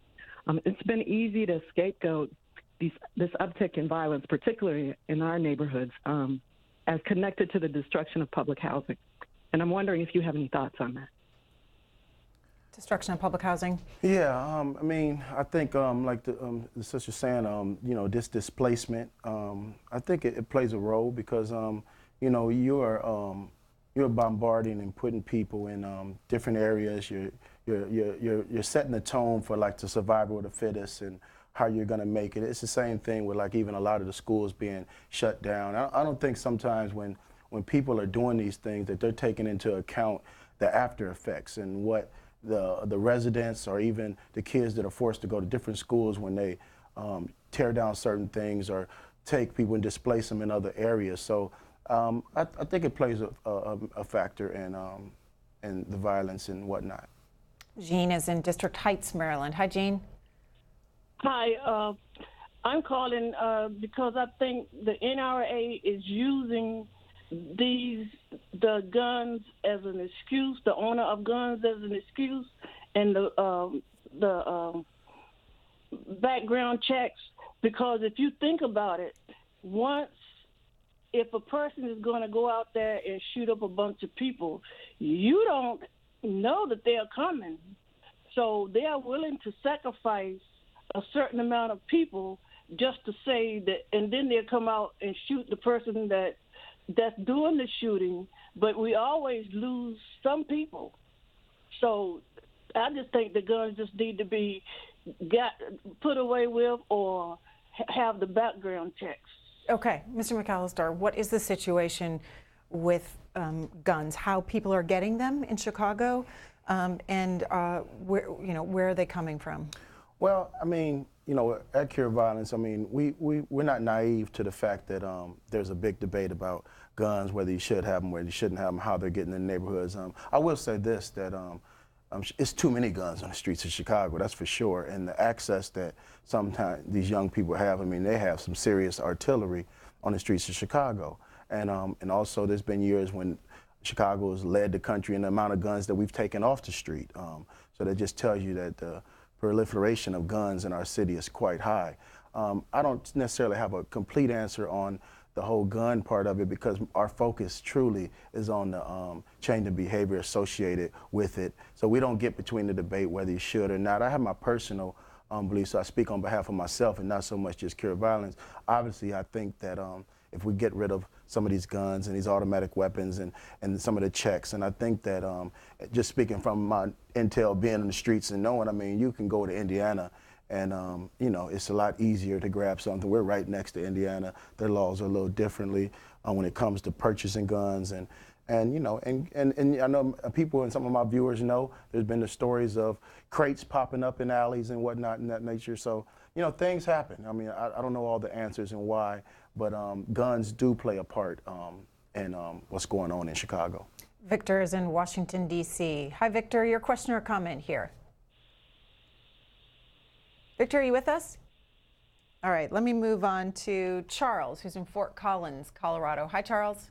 it's been easy to scapegoat this uptick in violence, particularly in our neighborhoods, as connected to the destruction of public housing. And I'm wondering if you have any thoughts on that. Destruction of public housing? Yeah, I mean, I think like the sister's saying, you know, this displacement, I think it plays a role because, you know, you're bombarding and putting people in different areas. You're setting the tone for like the survival of the fittest and how you're going to make it. It's the same thing with like even a lot of the schools being shut down. I don't think sometimes when people are doing these things that they're taking into account the after effects and what the residents or even the kids that are forced to go to different schools when they tear down certain things or take people and displace them in other areas. So I think it plays a factor in the violence and whatnot. Jean is in District Heights, Maryland. Hi, Jean. Hi, I'm calling because I think the NRA is using the guns as an excuse, the owner of guns as an excuse, and the background checks. Because if you think about it, if a person is going to go out there and shoot up a bunch of people, you don't know that they're coming. So they are willing to sacrifice a certain amount of people just to say that, and then they'll come out and shoot the person that's doing the shooting, but we always lose some people. So I just think the guns just need to be put away with or have the background checks. Okay, Mr. McAllister, what is the situation with guns? How people are getting them in Chicago, and where are they coming from? Well, I mean, you know, at Cure Violence, I mean, we're not naive to the fact that there's a big debate about guns, whether you should have them, whether you shouldn't have them, how they're getting in the neighborhoods. I will say this, that it's too many guns on the streets of Chicago, that's for sure. And the access that sometimes these young people have, I mean, they have some serious artillery on the streets of Chicago. And also there's been years when Chicago has led the country in the amount of guns that we've taken off the street. So that just tells you that the proliferation of guns in our city is quite high. I don't necessarily have a complete answer on the whole gun part of it because our focus truly is on the change in behavior associated with it. So we don't get between the debate whether you should or not. I have my personal beliefs, so I speak on behalf of myself and not so much just Cure Violence. Obviously, I think that if we get rid of some of these guns and these automatic weapons and some of the checks, and I think that just speaking from my intel being in the streets and knowing, I mean, you can go to Indiana and, you know, it's a lot easier to grab something. We're right next to Indiana. Their laws are a little differently when it comes to purchasing guns. And you know, and I know people and some of my viewers know there's been the stories of crates popping up in alleys and whatnot in that nature. So, you know, things happen. I mean, I don't know all the answers and why, but guns do play a part in what's going on in Chicago. Victor is in Washington, D.C. Hi, Victor. Your question or comment here? Victor, are you with us? All right, let me move on to Charles, who's in Fort Collins, Colorado. Hi, Charles.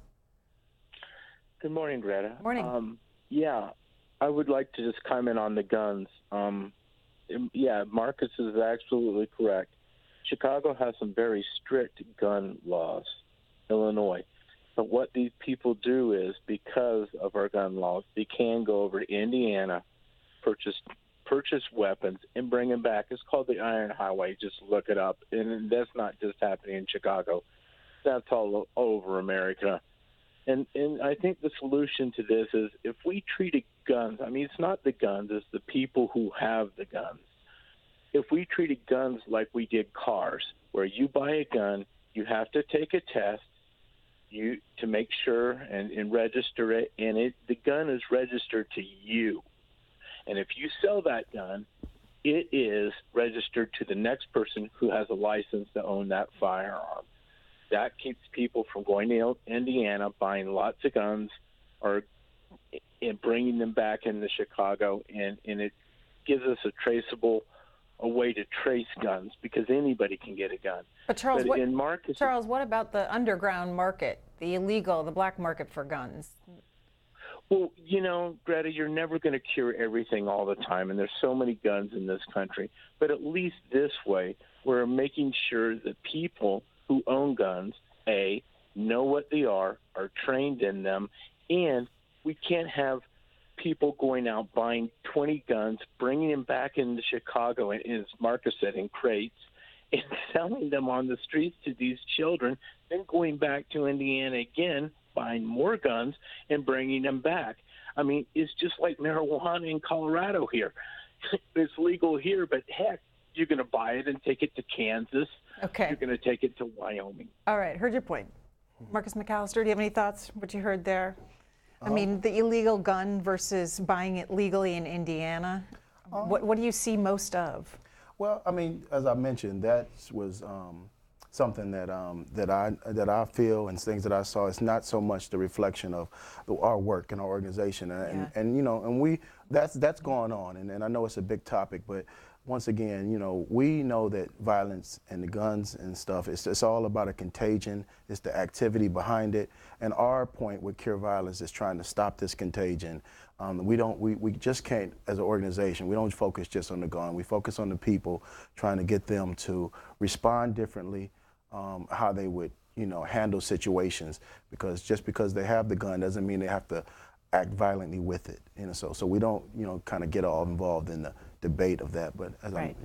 Good morning, Greta. Morning. Yeah, I would like to just comment on the guns. Yeah, Marcus is absolutely correct. Chicago has some very strict gun laws, Illinois. But what these people do is, because of our gun laws, they can go over to Indiana, purchase weapons, and bring them back. It's called the Iron Highway. Just look it up. And that's not just happening in Chicago. That's all over America. And I think the solution to this is if we treated guns, I mean, it's not the guns, it's the people who have the guns. If we treated guns like we did cars, where you buy a gun, you have to take a test, you to make sure and register it, and the gun is registered to you. And if you sell that gun, it is registered to the next person who has a license to own that firearm. That keeps people from going to Indiana, buying lots of guns, and bringing them back into Chicago, and it gives us a way to trace guns, because anybody can get a gun. But Charles, what about the underground market, the black market for guns? Well, Greta, you're never going to cure everything all the time, and there's so many guns in this country. But at least this way, we're making sure that people who own guns, A, know what they are trained in them, and we can't have people going out buying 20 guns, bringing them back into Chicago, and as Marcus said, in crates, and selling them on the streets to these children, then going back to Indiana again, buying more guns and bringing them back. I mean, it's just like marijuana in Colorado here. It's legal here, but heck, you're going to buy it and take it to Kansas. Okay. You're going to take it to Wyoming. All right, heard your point. Marcus McAllister, do you have any thoughts, what you heard there? I mean, the illegal gun versus buying it legally in Indiana. What do you see most of? Well, I mean, as I mentioned, that was something that I feel and things that I saw. It's not so much the reflection of our work and our organization, and that's going on, and I know it's a big topic, but once again, we know that violence and the guns and stuff, it's all about a contagion. It's the activity behind it. And our point with Cure Violence is trying to stop this contagion. We just can't, as an organization, we don't focus just on the gun. We focus on the people, trying to get them to respond differently, how they would, handle situations. Because just because they have the gun doesn't mean they have to act violently with it. So we don't, kind of get all involved in the debate of that, but as right.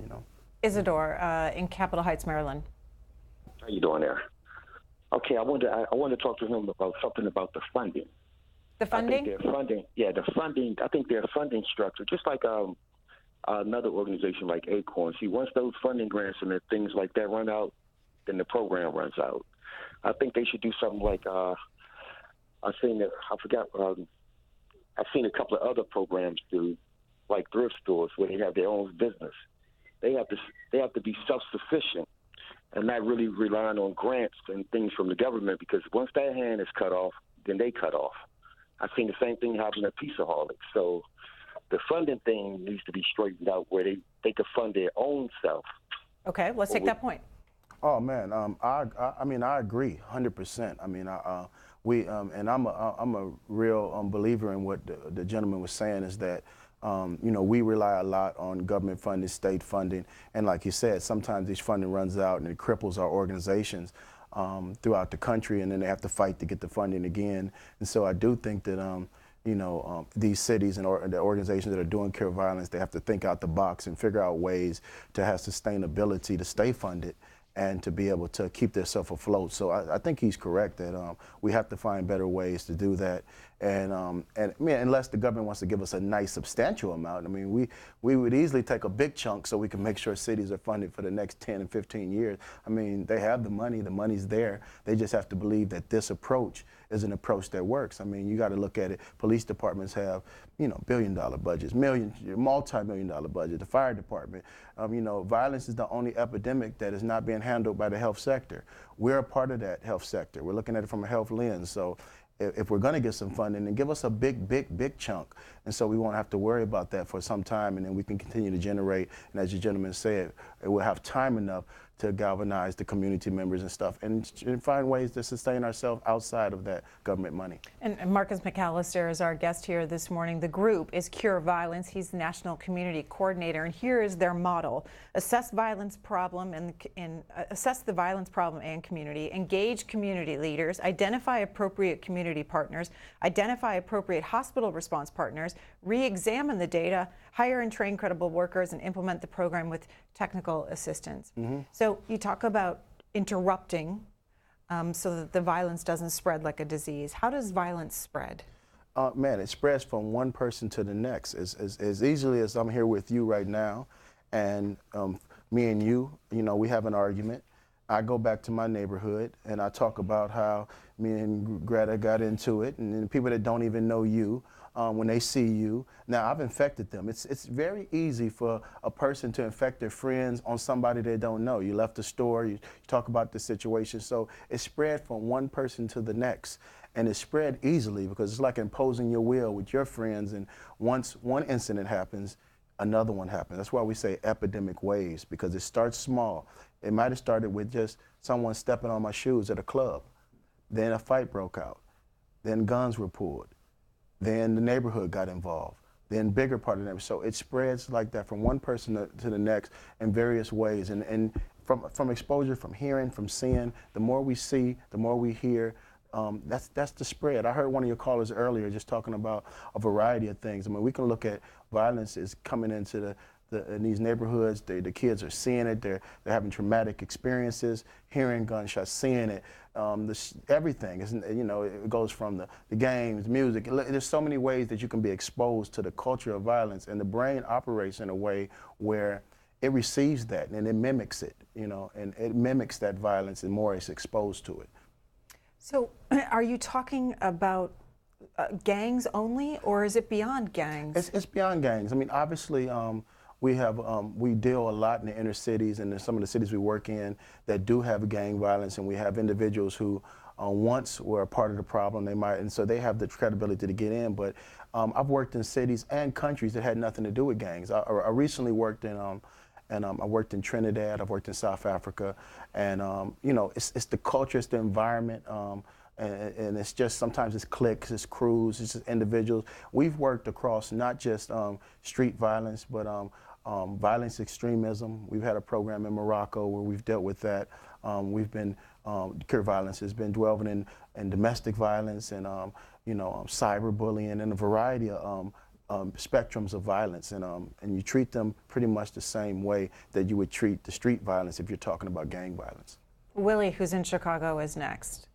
Isidore in Capitol Heights, Maryland. How you doing there? Okay, I want to talk to him about something about the funding. The funding? I think their funding, the funding. I think their funding structure, just like another organization like Acorn. See, once those funding grants and things like that run out, then the program runs out. I think they should do something like I've seen a couple of other programs do, like thrift stores where they have their own business. They have to be self-sufficient and not really relying on grants and things from the government, because once that hand is cut off, then they cut off. I've seen the same thing happen at Pizzaholics. So the funding thing needs to be straightened out where they could fund their own self. Okay, let's take that point. Oh man, I mean I agree 100%. I mean and I'm a real believer in what the gentleman was saying, is that we rely a lot on government funding, state funding, and like you said, sometimes this funding runs out and it cripples our organizations throughout the country, and then they have to fight to get the funding again. And so I do think that these cities and the organizations that are doing Cure Violence, they have to think out the box and figure out ways to have sustainability to stay funded and to be able to keep themselves afloat. So I think he's correct that we have to find better ways to do that. And unless the government wants to give us a nice substantial amount, I mean, we would easily take a big chunk so we can make sure cities are funded for the next 10 and 15 years. I mean, they have the money's there. They just have to believe that this approach is an approach that works. I mean, you got to look at it. Police departments have, billion-dollar budgets, multi-million-dollar budget. The fire department, violence is the only epidemic that is not being handled by the health sector. We're a part of that health sector. We're looking at it from a health lens. So if we're going to get some funding, then give us a big chunk. And so we won't have to worry about that for some time, and then we can continue to generate. And as your gentleman said, we'll have time enough to galvanize the community members and stuff, and find ways to sustain ourselves outside of that government money. And Marcus McAllister is our guest here this morning. The group is Cure Violence. He's the National Community Coordinator, and here is their model: assess violence problem and assess the violence problem and community, engage community leaders, identify appropriate community partners, identify appropriate hospital response partners, re-examine the data, hire and train credible workers, and implement the program with technical assistance. Mm-hmm. So you talk about interrupting so that the violence doesn't spread like a disease. How does violence spread? Man, it spreads from one person to the next. As easily as I'm here with you right now, and me and you, we have an argument, I go back to my neighborhood and I talk about how me and Greta got into it, and then people that don't even know you, when they see you, now I've infected them. It's very easy for a person to infect their friends on somebody they don't know. You left the store, you talk about the situation, so it's spread from one person to the next. And it's spread easily because it's like imposing your will with your friends, and once one incident happens, another one happens. That's why we say epidemic waves, because it starts small. It might have started with just someone stepping on my shoes at a club. Then a fight broke out. Then guns were pulled. Then the neighborhood got involved. Then bigger part of the neighborhood. So it spreads like that from one person to the next in various ways. And from exposure, from hearing, from seeing, the more we see, the more we hear, that's the spread. I heard one of your callers earlier just talking about a variety of things. I mean, we can look at violence is coming into in these neighborhoods. The kids are seeing it. They're having traumatic experiences, hearing gunshots, seeing it. Everything is, it goes from the games, music. There's so many ways that you can be exposed to the culture of violence, and the brain operates in a way where it receives that and it mimics it, and it mimics that violence, and more it's exposed to it. So are you talking about gangs only, or is it beyond gangs? It's beyond gangs. I mean, obviously, we deal a lot in the inner cities and in some of the cities we work in that do have gang violence, and we have individuals who once were a part of the problem, and so they have the credibility to get in. But I've worked in cities and countries that had nothing to do with gangs. I recently worked in I worked in Trinidad, I've worked in South Africa, and it's the culture, it's the environment, and it's just sometimes it's cliques, it's crews, it's just individuals. We've worked across not just street violence, but violence extremism. We've had a program in Morocco where we've dealt with that. We've been, Cure Violence has been delving in domestic violence and cyberbullying and a variety of spectrums of violence, and you treat them pretty much the same way that you would treat the street violence if you're talking about gang violence. Willie, who's in Chicago, is next.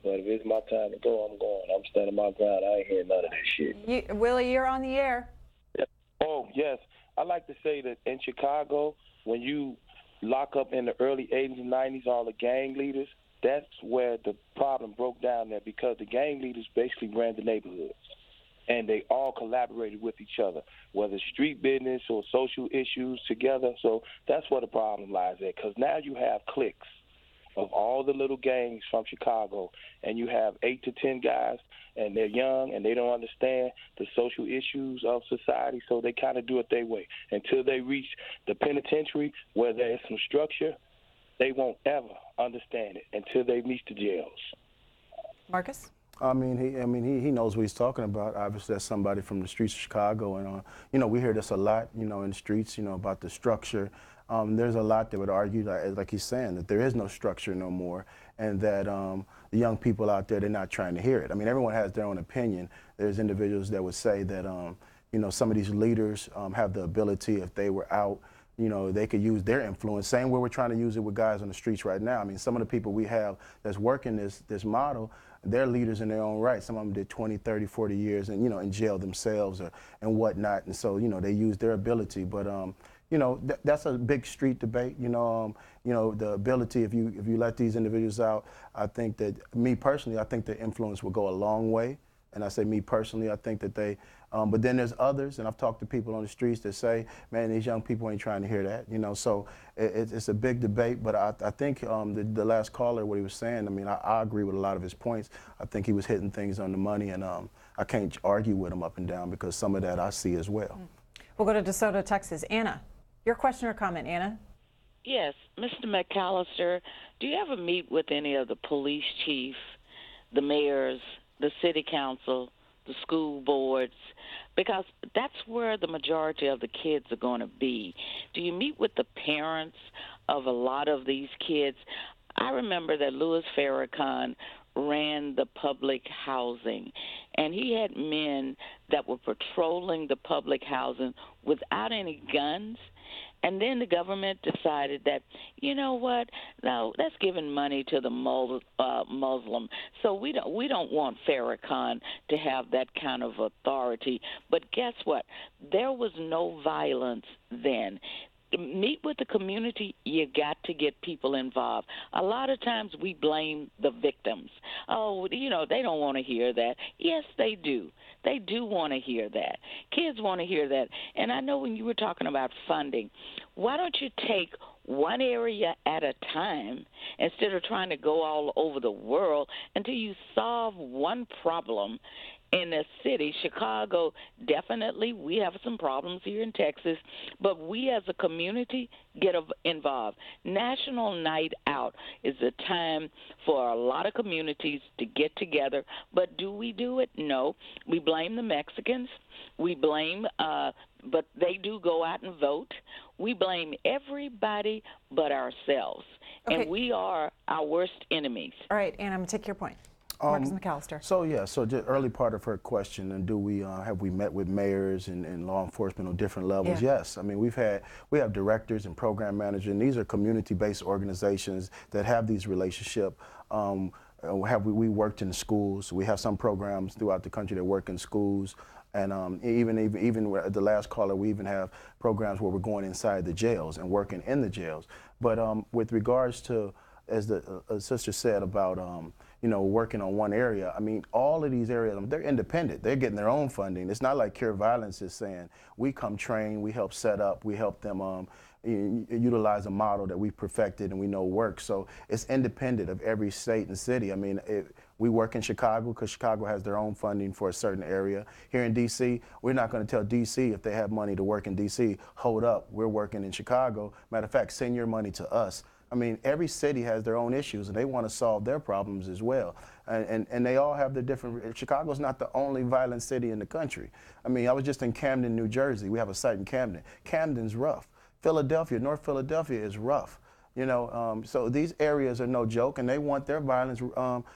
But if it's my time to go, I'm going. I'm standing my ground. I ain't hearing none of that shit. Willie, you're on the air. Yeah. Oh, yes. I like to say that in Chicago, when you lock up in the early 80s and 90s all the gang leaders, that's where the problem broke down there, because the gang leaders basically ran the neighborhoods, and they all collaborated with each other, whether street business or social issues together. So that's where the problem lies at, because now you have cliques of all the little gangs from Chicago, and you have 8 to 10 guys, and they're young, and they don't understand the social issues of society, so they kind of do it their way. Until they reach the penitentiary where there's some structure, they won't ever understand it until they reach the jails. Marcus? I mean, he knows what he's talking about. Obviously, that's somebody from the streets of Chicago, and we hear this a lot, in the streets, about the structure. There's a lot that would argue, like he's saying, that there is no structure no more, and that the young people out there, they're not trying to hear it. I mean, everyone has their own opinion. There's individuals that would say that, some of these leaders have the ability, if they were out, they could use their influence. Same way we're trying to use it with guys on the streets right now. I mean, some of the people we have that's working this model, they're leaders in their own right. Some of them did 20, 30, 40 years and, in jail themselves and whatnot. And so, they use their ability. But, that's a big street debate. The ability, if you let these individuals out, I think that, me personally, I think the influence will go a long way. And I say me personally, I think that they, but then there's others, and I've talked to people on the streets that say, man, these young people ain't trying to hear that, so it's a big debate, but I think the last caller, what he was saying, I mean, I agree with a lot of his points. I think he was hitting things on the money, and I can't argue with him up and down, because some of that I see as well. We'll go to DeSoto, Texas. Anna, your question or comment, Anna? Yes, Mr. McAllister, do you ever meet with any of the police chief, the mayors, the city council, the school boards, because that's where the majority of the kids are going to be? Do you meet with the parents of a lot of these kids? I remember that Louis Farrakhan ran the public housing, and he had men that were patrolling the public housing without any guns. And then the government decided that, you know what, now that's giving money to the Muslim. So we don't want Farrakhan to have that kind of authority. But guess what? There was no violence then. to meet with the community, you got to get people involved. A lot of times we blame the victims. Oh, you know, they don't want to hear that. Yes, they do. They do want to hear that. Kids want to hear that. And I know when you were talking about funding, why don't you take one area at a time instead of trying to go all over the world until you solve one problem in a city? Chicago, definitely, we have some problems here in Texas, but we as a community get involved. National Night Out is a time for a lot of communities to get together, but do we do it? No. We blame the Mexicans. We blame, but they do go out and vote. We blame everybody but ourselves, Okay. and we are our worst enemies. All right, and I'm going to take your point. Marcus McAllister. So the early part of her question, and do we have we met with mayors and law enforcement on different levels? Yeah. Yes. I mean, we have directors and program managers, and these are community-based organizations that have these relationships. We worked in schools. We have some programs throughout the country that work in schools, and even the last caller, we even have programs where we're going inside the jails and working in the jails. But with regards to, as the sister said about working on one area, I mean, all of these areas, they're independent. They're getting their own funding. It's not like Cure Violence is saying, we come train, we help set up, we help them utilize a model that we perfected and we know works. So it's independent of every state and city. I mean, we work in Chicago because Chicago has their own funding for a certain area. Here in D.C., we're not going to tell D.C. if they have money to work in D.C., hold up, we're working in Chicago. Matter of fact, send your money to us. I mean, every city has their own issues, and they want to solve their problems as well. And they all have their different. Chicago's not the only violent city in the country. I mean, I was just in Camden, New Jersey. We have a site in Camden. Camden's rough. Philadelphia, North Philadelphia is rough. So these areas are no joke, and they want their violence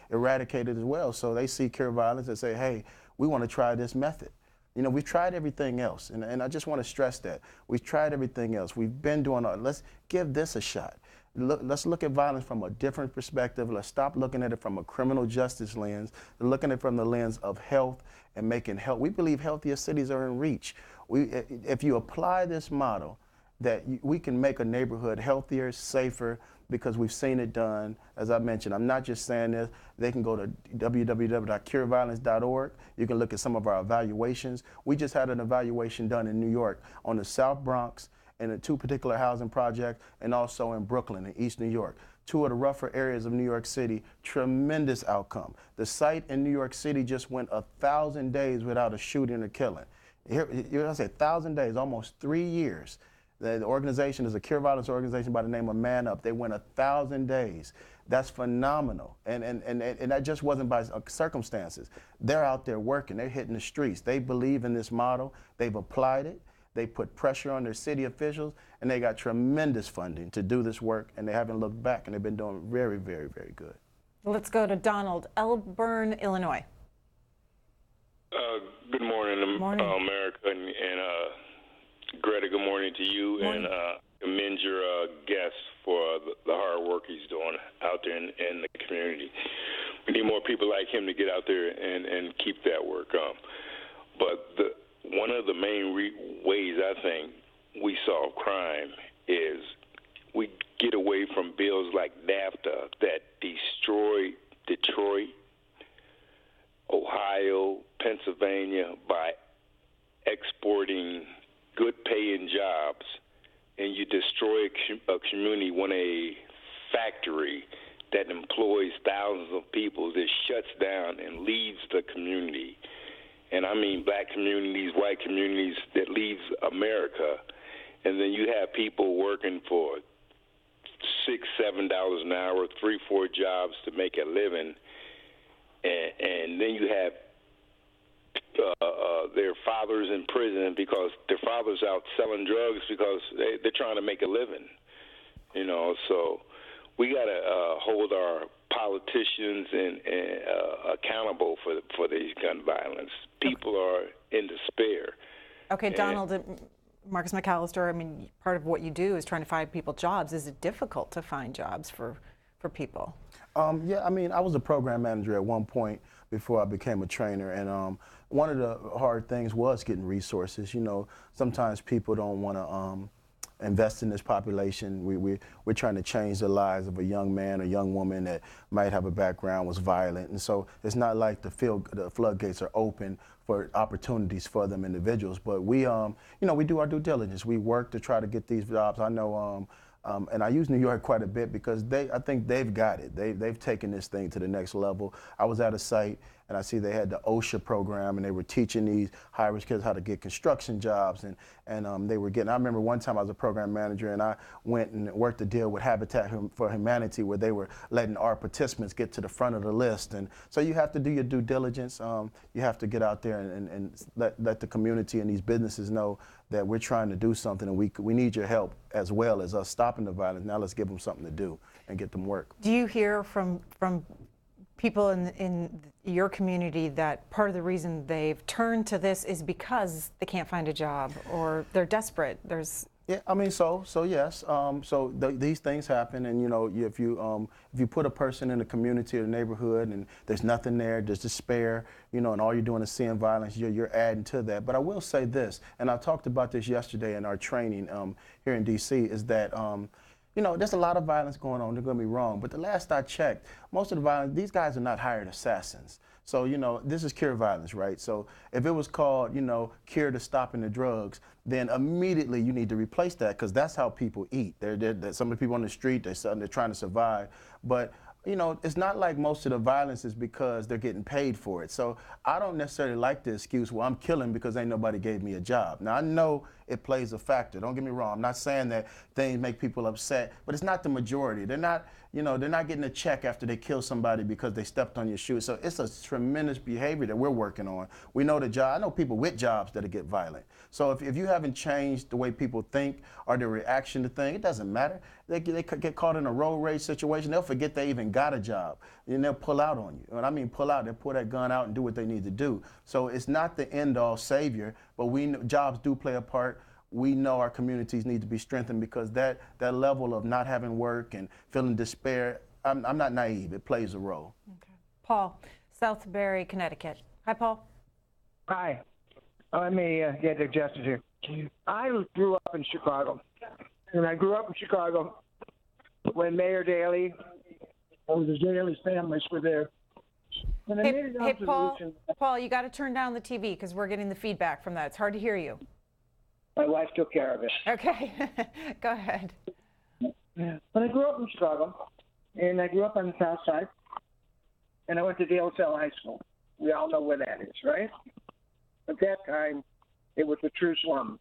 eradicated as well. So they see Cure Violence and say, hey, we want to try this method. We've tried everything else, and I just want to stress that. We've tried everything else. We've been doing let's give this a shot. Let's look at violence from a different perspective. Let's stop looking at it from a criminal justice lens, looking at it from the lens of health and making health. We believe healthier cities are in reach. If you apply this model, that we can make a neighborhood healthier, safer, because we've seen it done. As I mentioned, I'm not just saying this. They can go to www.cureviolence.org. You can look at some of our evaluations. We just had an evaluation done in New York on the South Bronx and in 2 particular housing projects, and also in Brooklyn and East New York. 2 of the rougher areas of New York City, tremendous outcome. The site in New York City just went 1,000 days without a shooting or killing. Here, I say 1,000 days, almost 3 years. The organization is a Cure Violence organization by the name of Man Up. They went 1,000 days. That's phenomenal. And that just wasn't by circumstances. They're out there working. They're hitting the streets. They believe in this model. They've applied it. They put pressure on their city officials, and they got tremendous funding to do this work, and they haven't looked back, and they've been doing very, very, very good. Let's go to Donald, Elburn, Illinois. Good morning, America, and Greta, good morning to you, and commend your guest for the hard work he's doing out there in the community. We need more people like him to get out there and keep that work up. But one of the main ways I think we solve crime is we get away from bills like NAFTA that destroy Detroit, Ohio, Pennsylvania by exporting good-paying jobs, and you destroy a community when a factory that employs thousands of people that shuts down and leaves the community. And I mean black communities, white communities, that leaves America. And then you have people working for $6, $7 an hour, 3, 4 jobs to make a living. And then you have their fathers in prison because their fathers out selling drugs because they're trying to make a living. So we got to hold our politicians and accountable for these gun violence. People are in despair. Okay, Donald, Marcus McAllister, I mean, part of what you do is trying to find people jobs. Is it difficult to find jobs for people? Yeah, I mean, I was a program manager at one point before I became a trainer, and one of the hard things was getting resources. Sometimes people don't want to invest in this population. We're trying to change the lives of a young man or young woman that might have a background was violent. And so it's not like the floodgates are open for opportunities for them individuals. But we, you know, we do our due diligence. We work to try to get these jobs. I know, and I use New York quite a bit because I think they've got it. They've taken this thing to the next level. I was at a site and I see they had the OSHA program and they were teaching these high-risk kids how to get construction jobs and they were getting, I remember one time I was a program manager and I went and worked a deal with Habitat for Humanity where they were letting our participants get to the front of the list. And so you have to do your due diligence. You have to get out there and let the community and these businesses know that we're trying to do something and we need your help as well as us stopping the violence. Now let's give them something to do and get them work. Do you hear from people in your community that part of the reason they've turned to this is because they can't find a job or they're desperate? Yeah, I mean, so yes. These things happen, and you know, if you put a person in a community or neighborhood, and there's nothing there, there's despair, you know, and all you're doing is seeing violence, you're adding to that. But I will say this, and I talked about this yesterday in our training here in D.C. is that. You know, there's a lot of violence going on, don't get me wrong, but the last I checked, most of the violence, these guys are not hired assassins. So, you know, this is cure violence, right? So if it was called, you know, cure to stopping the drugs, then immediately you need to replace that because that's how people eat. Some of the people on the street, they're trying to survive. But, you know, it's not like most of the violence is because they're getting paid for it. So I don't necessarily like the excuse, well, I'm killing because ain't nobody gave me a job. Now, I know it plays a factor. Don't get me wrong. I'm not saying that things make people upset, but it's not the majority. They're not, you know, they're not getting a check after they kill somebody because they stepped on your shoe. So it's a tremendous behavior that we're working on. We know the job. I know people with jobs that get violent. So if you haven't changed the way people think or their reaction to things, it doesn't matter. They get caught in a road rage situation. They'll forget they even got a job, and they'll pull out on you. When I mean pull out, they'll pull that gun out and do what they need to do. So it's not the end-all savior, but we know jobs do play a part. We know our communities need to be strengthened because that level of not having work and feeling despair, I'm not naive. It plays a role. Okay. Paul, Southbury, Connecticut. Hi, Paul. Hi. Let me get adjusted here. I grew up in Chicago, and I grew up in Chicago when Mayor Daley or the Daley families were there. And I made an observation. Paul, you got to turn down the TV because we're getting the feedback from that. It's hard to hear you. My wife took care of it. Okay, go ahead. When I grew up in Chicago, and I grew up on the South Side, and I went to De La Salle High School. We all know where that is, right? At that time, it was a true slum.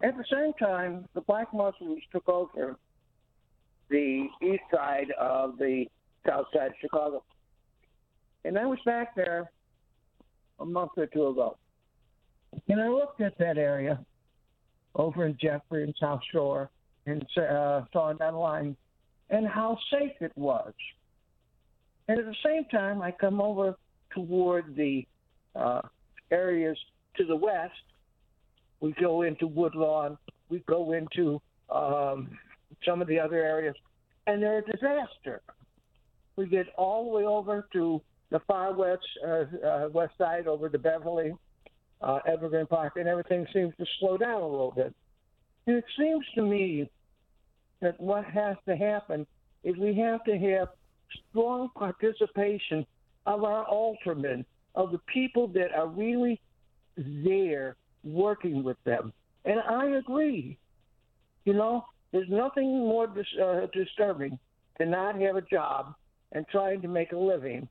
At the same time, the black Muslims took over the east side of the South Side of Chicago. And I was back there a month or two ago. And I looked at that area over in Jeffrey and South Shore and saw that line and how safe it was. And at the same time, I come over toward the areas to the west. We go into Woodlawn. We go into some of the other areas, and they're a disaster. We get all the way over to the far west side, over to Beverly, Evergreen Park, and everything seems to slow down a little bit. And it seems to me that what has to happen is we have to have strong participation of our aldermen, of the people that are really there working with them. And I agree. You know, there's nothing more disturbing to not have a job and trying to make a living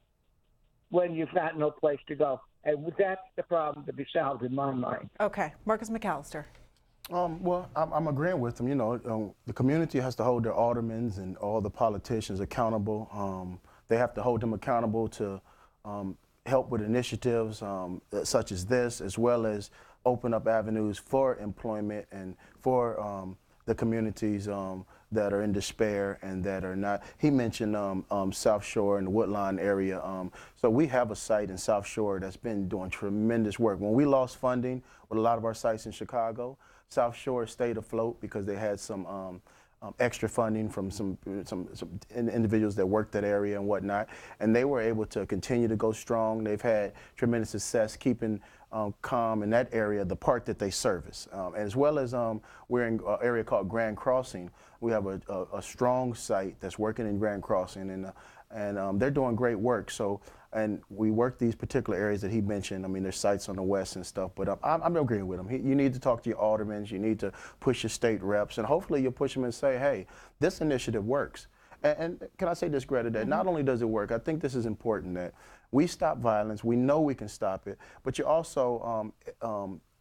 when you've got no place to go. And that's the problem to be solved in my mind. Okay, Marcus McAllister. Well, I'm agreeing with them. You know, the community has to hold their aldermen and all the politicians accountable. They have to hold them accountable to help with initiatives such as this, as well as open up avenues for employment and for the communities that are in despair and that are not. He mentioned South Shore and the Woodlawn area. So we have a site in South Shore that's been doing tremendous work. When we lost funding with a lot of our sites in Chicago, South Shore stayed afloat because they had some extra funding from some individuals that work that area and whatnot, and they were able to continue to go strong. They've had tremendous success keeping calm in that area, the part that they service. As well as we're in an area called Grand Crossing. We have a strong site that's working in Grand Crossing, and they're doing great work. So, and we work these particular areas that he mentioned. I mean, there's sites on the west and stuff, but I'm agreeing with him. You need to talk to your aldermen, you need to push your state reps, and hopefully you'll push them and say, hey, this initiative works. And can I say this, Greta, that not only does it work, I think this is important, that we stop violence, we know we can stop it, but you also,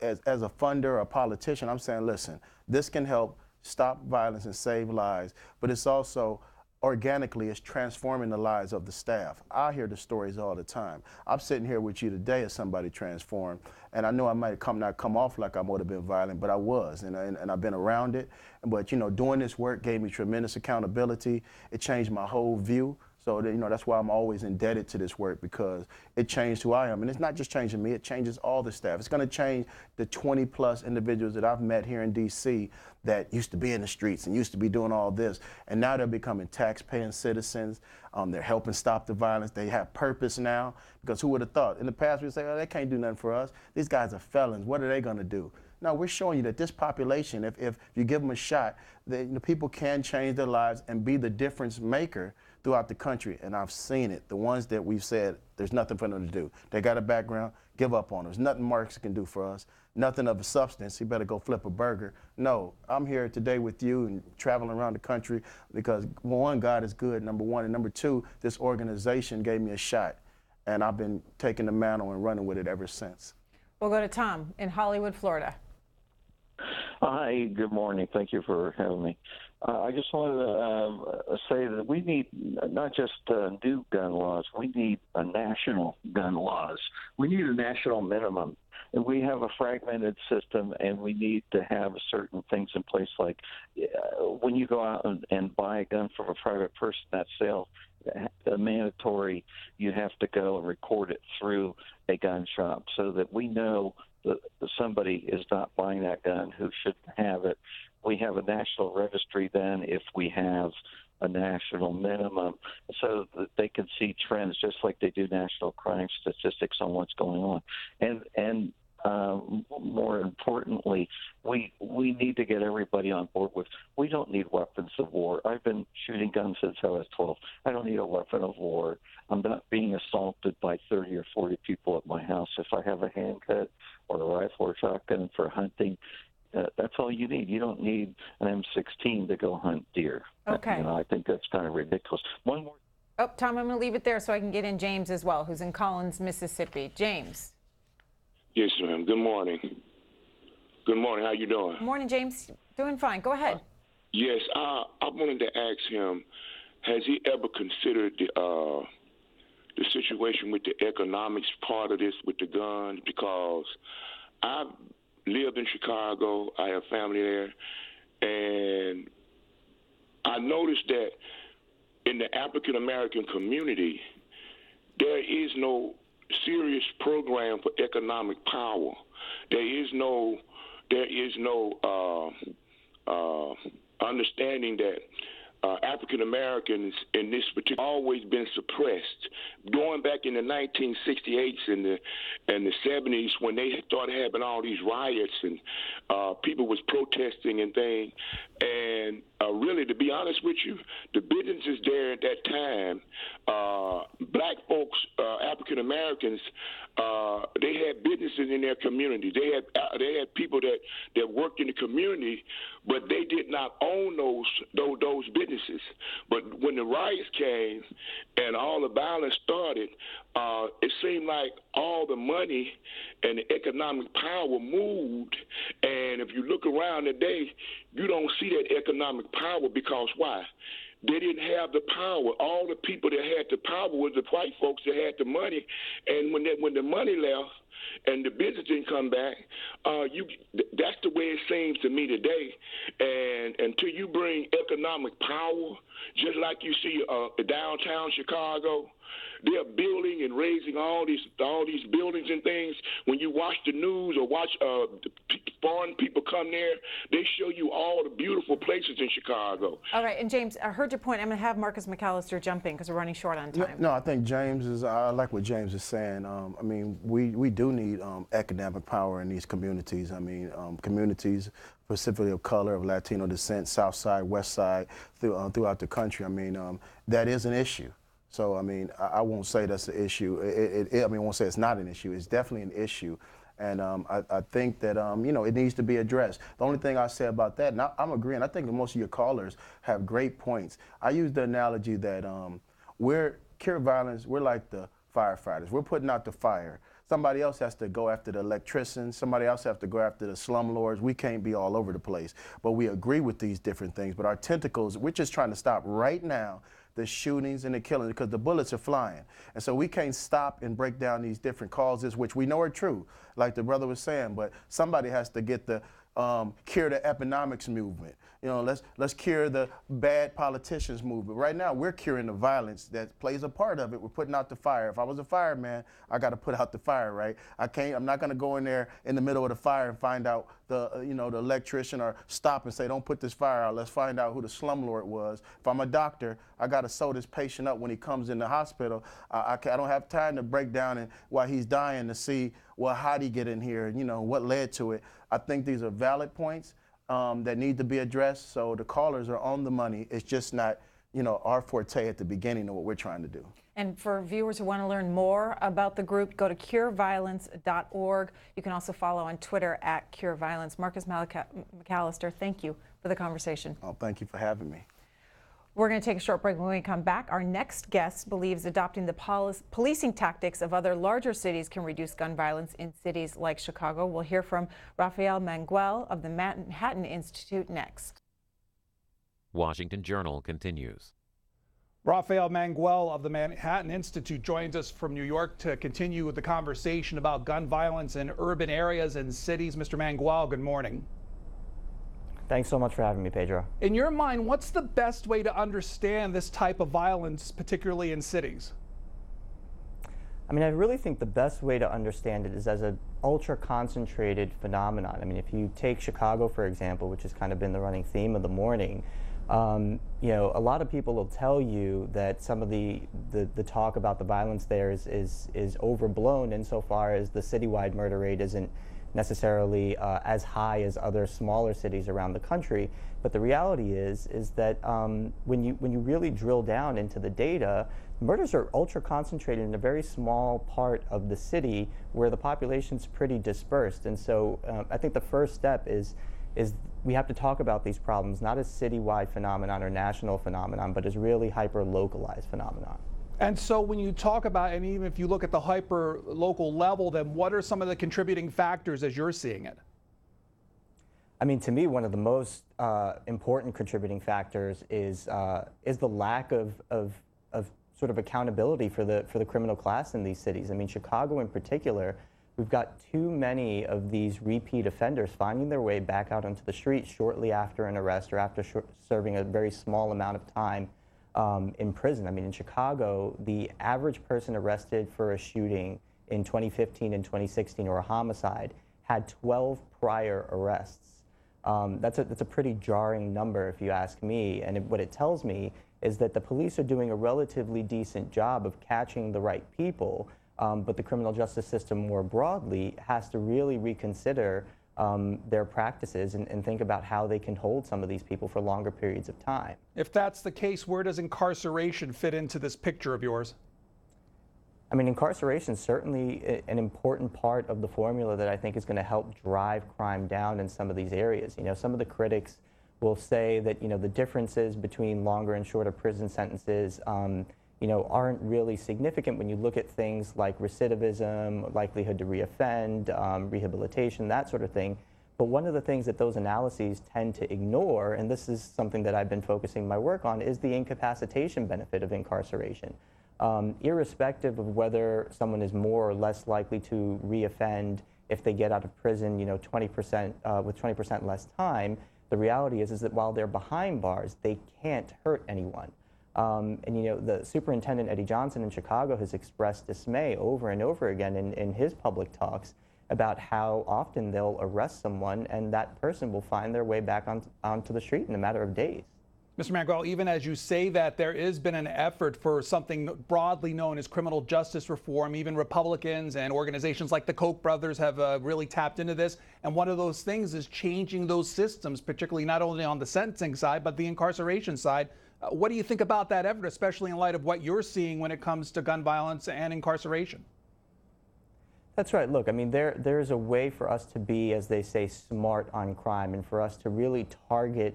as a funder or a politician, I'm saying, listen, this can help stop violence and save lives, but it's also organically it's transforming the lives of the staff. I hear the stories all the time. I'm sitting here with you today as somebody transformed, and I know I might not come off like I would have been violent, but I was, and I've been around it. But you know, doing this work gave me tremendous accountability. It changed my whole view. So that, you know, that's why I'm always indebted to this work, because it changed who I am. And it's not just changing me, it changes all the staff. It's gonna change the 20 plus individuals that I've met here in DC that used to be in the streets and used to be doing all this. And now they're becoming tax-paying citizens. They're helping stop the violence. They have purpose now, because who would have thought? In the past, we'd say, oh, they can't do nothing for us. These guys are felons, what are they gonna do? No, we're showing you that this population, if you give them a shot, the people can change their lives and be the difference maker throughout the country. And I've seen it. The ones that we've said there's nothing for them to do. They got a background, give up on them. There's nothing Marcus can do for us, nothing of a substance. You better go flip a burger. No, I'm here today with you and traveling around the country because, one, God is good, number one, and number two, this organization gave me a shot, and I've been taking the mantle and running with it ever since. We'll go to Tom in Hollywood, Florida. Hi, good morning. Thank you for having me. I just wanted to say that we need not just new gun laws, we need a national gun laws. We need a national minimum. And we have a fragmented system, and we need to have certain things in place, like when you go out and buy a gun from a private person, that sale, mandatory, you have to go and record it through a gun shop so that we know that somebody is not buying that gun who shouldn't have it. We have a national registry then if we have a national minimum so that they can see trends just like they do national crime statistics on what's going on. And more importantly, we need to get everybody on board with, we don't need weapons of war. I've been shooting guns since I was 12. I don't need a weapon of war. I'm not being assaulted by 30 or 40 people at my house. If I have a handgun or a rifle or shotgun for hunting, that's all you need. You don't need an M16 to go hunt deer. Okay. You know, I think that's kind of ridiculous. One more. Oh, Tom, I'm going to leave it there so I can get in James as well, who's in Collins, Mississippi. James. Yes, ma'am. Good morning. Good morning. How you doing? Morning, James. Doing fine. Go ahead. Yes, I wanted to ask him, has he ever considered the situation with the economics part of this with the guns? Because I've lived in Chicago. I have family there. And I noticed that in the African-American community, there is no serious program for economic power. There is no understanding that African Americans in this particular always been suppressed. Going back in the 1968s and the 70s when they started having all these riots and people was protesting and things, and really, to be honest with you, the businesses there at that time, black folks, African Americans, they had businesses in their community. They had people that worked in the community, but they did not own those businesses. But when the riots came and all the violence started, it seemed like all the money and the economic power moved. And if you look around today, you don't see that economic power because why? They didn't have the power. All the people that had the power was the white folks that had the money. And when the money left, and the business didn't come back, that's the way it seems to me today. And until you bring economic power, just like you see downtown Chicago, they're building and raising all these buildings and things. When you watch the news or watch foreign people come there, they show you all the beautiful places in Chicago. All right, and James, I heard your point. I'm going to have Marcus McAllister jump in because we're running short on time. No, I think James is. I like what James is saying. I mean, we do need economic power in these communities. I mean, communities specifically of color, of Latino descent, South Side, West Side, throughout the country. I mean, that is an issue. So, I mean, I won't say that's an issue. I won't say it's not an issue. It's definitely an issue. And I think that, it needs to be addressed. The only thing I say about that, and I'm agreeing, I think that most of your callers have great points. I use the analogy that cure violence, we're like the firefighters. We're putting out the fire. Somebody else has to go after the electricians. Somebody else has to go after the slumlords. We can't be all over the place. But we agree with these different things. But our tentacles, we're just trying to stop right now the shootings and the killing because the bullets are flying. And so we can't stop and break down these different causes, which we know are true, like the brother was saying, but somebody has to get the cure the economics movement. Let's cure the bad politicians movement. Right now, we're curing the violence that plays a part of it. We're putting out the fire. If I was a fireman, I got to put out the fire, right? I'm not going to go in there in the middle of the fire and find out the electrician or stop and say, don't put this fire out. Let's find out who the slumlord was. If I'm a doctor, I got to sew this patient up when he comes in the hospital. I don't have time to break down and while he's dying to see, well, how'd he get in here? What led to it? I think these are valid points that need to be addressed. So the callers are on the money. It's just not, our forte at the beginning of what we're trying to do. And for viewers who want to learn more about the group, go to cureviolence.org. You can also follow on Twitter at cureviolence. Marcus McAllister, thank you for the conversation. Oh, thank you for having me. We're going to take a short break. When we come back, our next guest believes adopting the policing tactics of other larger cities can reduce gun violence in cities like Chicago. We'll hear from Rafael Mangual of the Manhattan Institute next. Washington Journal continues. Rafael Mangual of the Manhattan Institute joins us from New York to continue with the conversation about gun violence in urban areas and cities. Mr. Mangual, good morning. Thanks so much for having me, Pedro. In your mind, what's the best way to understand this type of violence, particularly in cities? I mean, I really think the best way to understand it is as an ultra-concentrated phenomenon. I mean, if you take Chicago, for example, which has kind of been the running theme of the morning, a lot of people will tell you that some of the talk about the violence there is overblown insofar as the citywide murder rate isn't necessarily as high as other smaller cities around the country. But the reality is that when you really drill down into the data, murders are ultra concentrated in a very small part of the city where the population's pretty dispersed. And so I think the first step is we have to talk about these problems not as citywide phenomenon or national phenomenon, but as really hyper-localized phenomenon. And so when you talk about, and even if you look at the hyper-local level, then what are some of the contributing factors as you're seeing it? I mean, to me, one of the most important contributing factors is the lack of sort of accountability for the criminal class in these cities. I mean, Chicago in particular, we've got too many of these repeat offenders finding their way back out onto the street shortly after an arrest or after serving a very small amount of time in prison. I mean, in Chicago, the average person arrested for a shooting in 2015 and 2016 or a homicide had 12 prior arrests. That's a pretty jarring number if you ask me, and what it tells me is that the police are doing a relatively decent job of catching the right people, but the criminal justice system more broadly has to really reconsider their practices and think about how they can hold some of these people for longer periods of time. If that's the case, where does incarceration fit into this picture of yours? I mean, incarceration is certainly an important part of the formula that I think is going to help drive crime down in some of these areas. Some of the critics will say that, the differences between longer and shorter prison sentences, aren't really significant when you look at things like recidivism, likelihood to reoffend, rehabilitation, that sort of thing. But one of the things that those analyses tend to ignore, and this is something that I've been focusing my work on, is the incapacitation benefit of incarceration. irrespective of whether someone is more or less likely to reoffend if they get out of prison, 20% with 20% less time. The reality is that while they're behind bars, they can't hurt anyone. And the superintendent, Eddie Johnson in Chicago, has expressed dismay over and over again in his public talks about how often they'll arrest someone and that person will find their way back onto the street in a matter of days. Mr. Mangual, even as you say that, there has been an effort for something broadly known as criminal justice reform. Even Republicans and organizations like the Koch brothers have really tapped into this. And one of those things is changing those systems, particularly not only on the sentencing side, but the incarceration side. What do you think about that effort, especially in light of what you're seeing when it comes to gun violence and incarceration? That's right. Look, I mean, there's a way for us to be, as they say, smart on crime, and for us to really target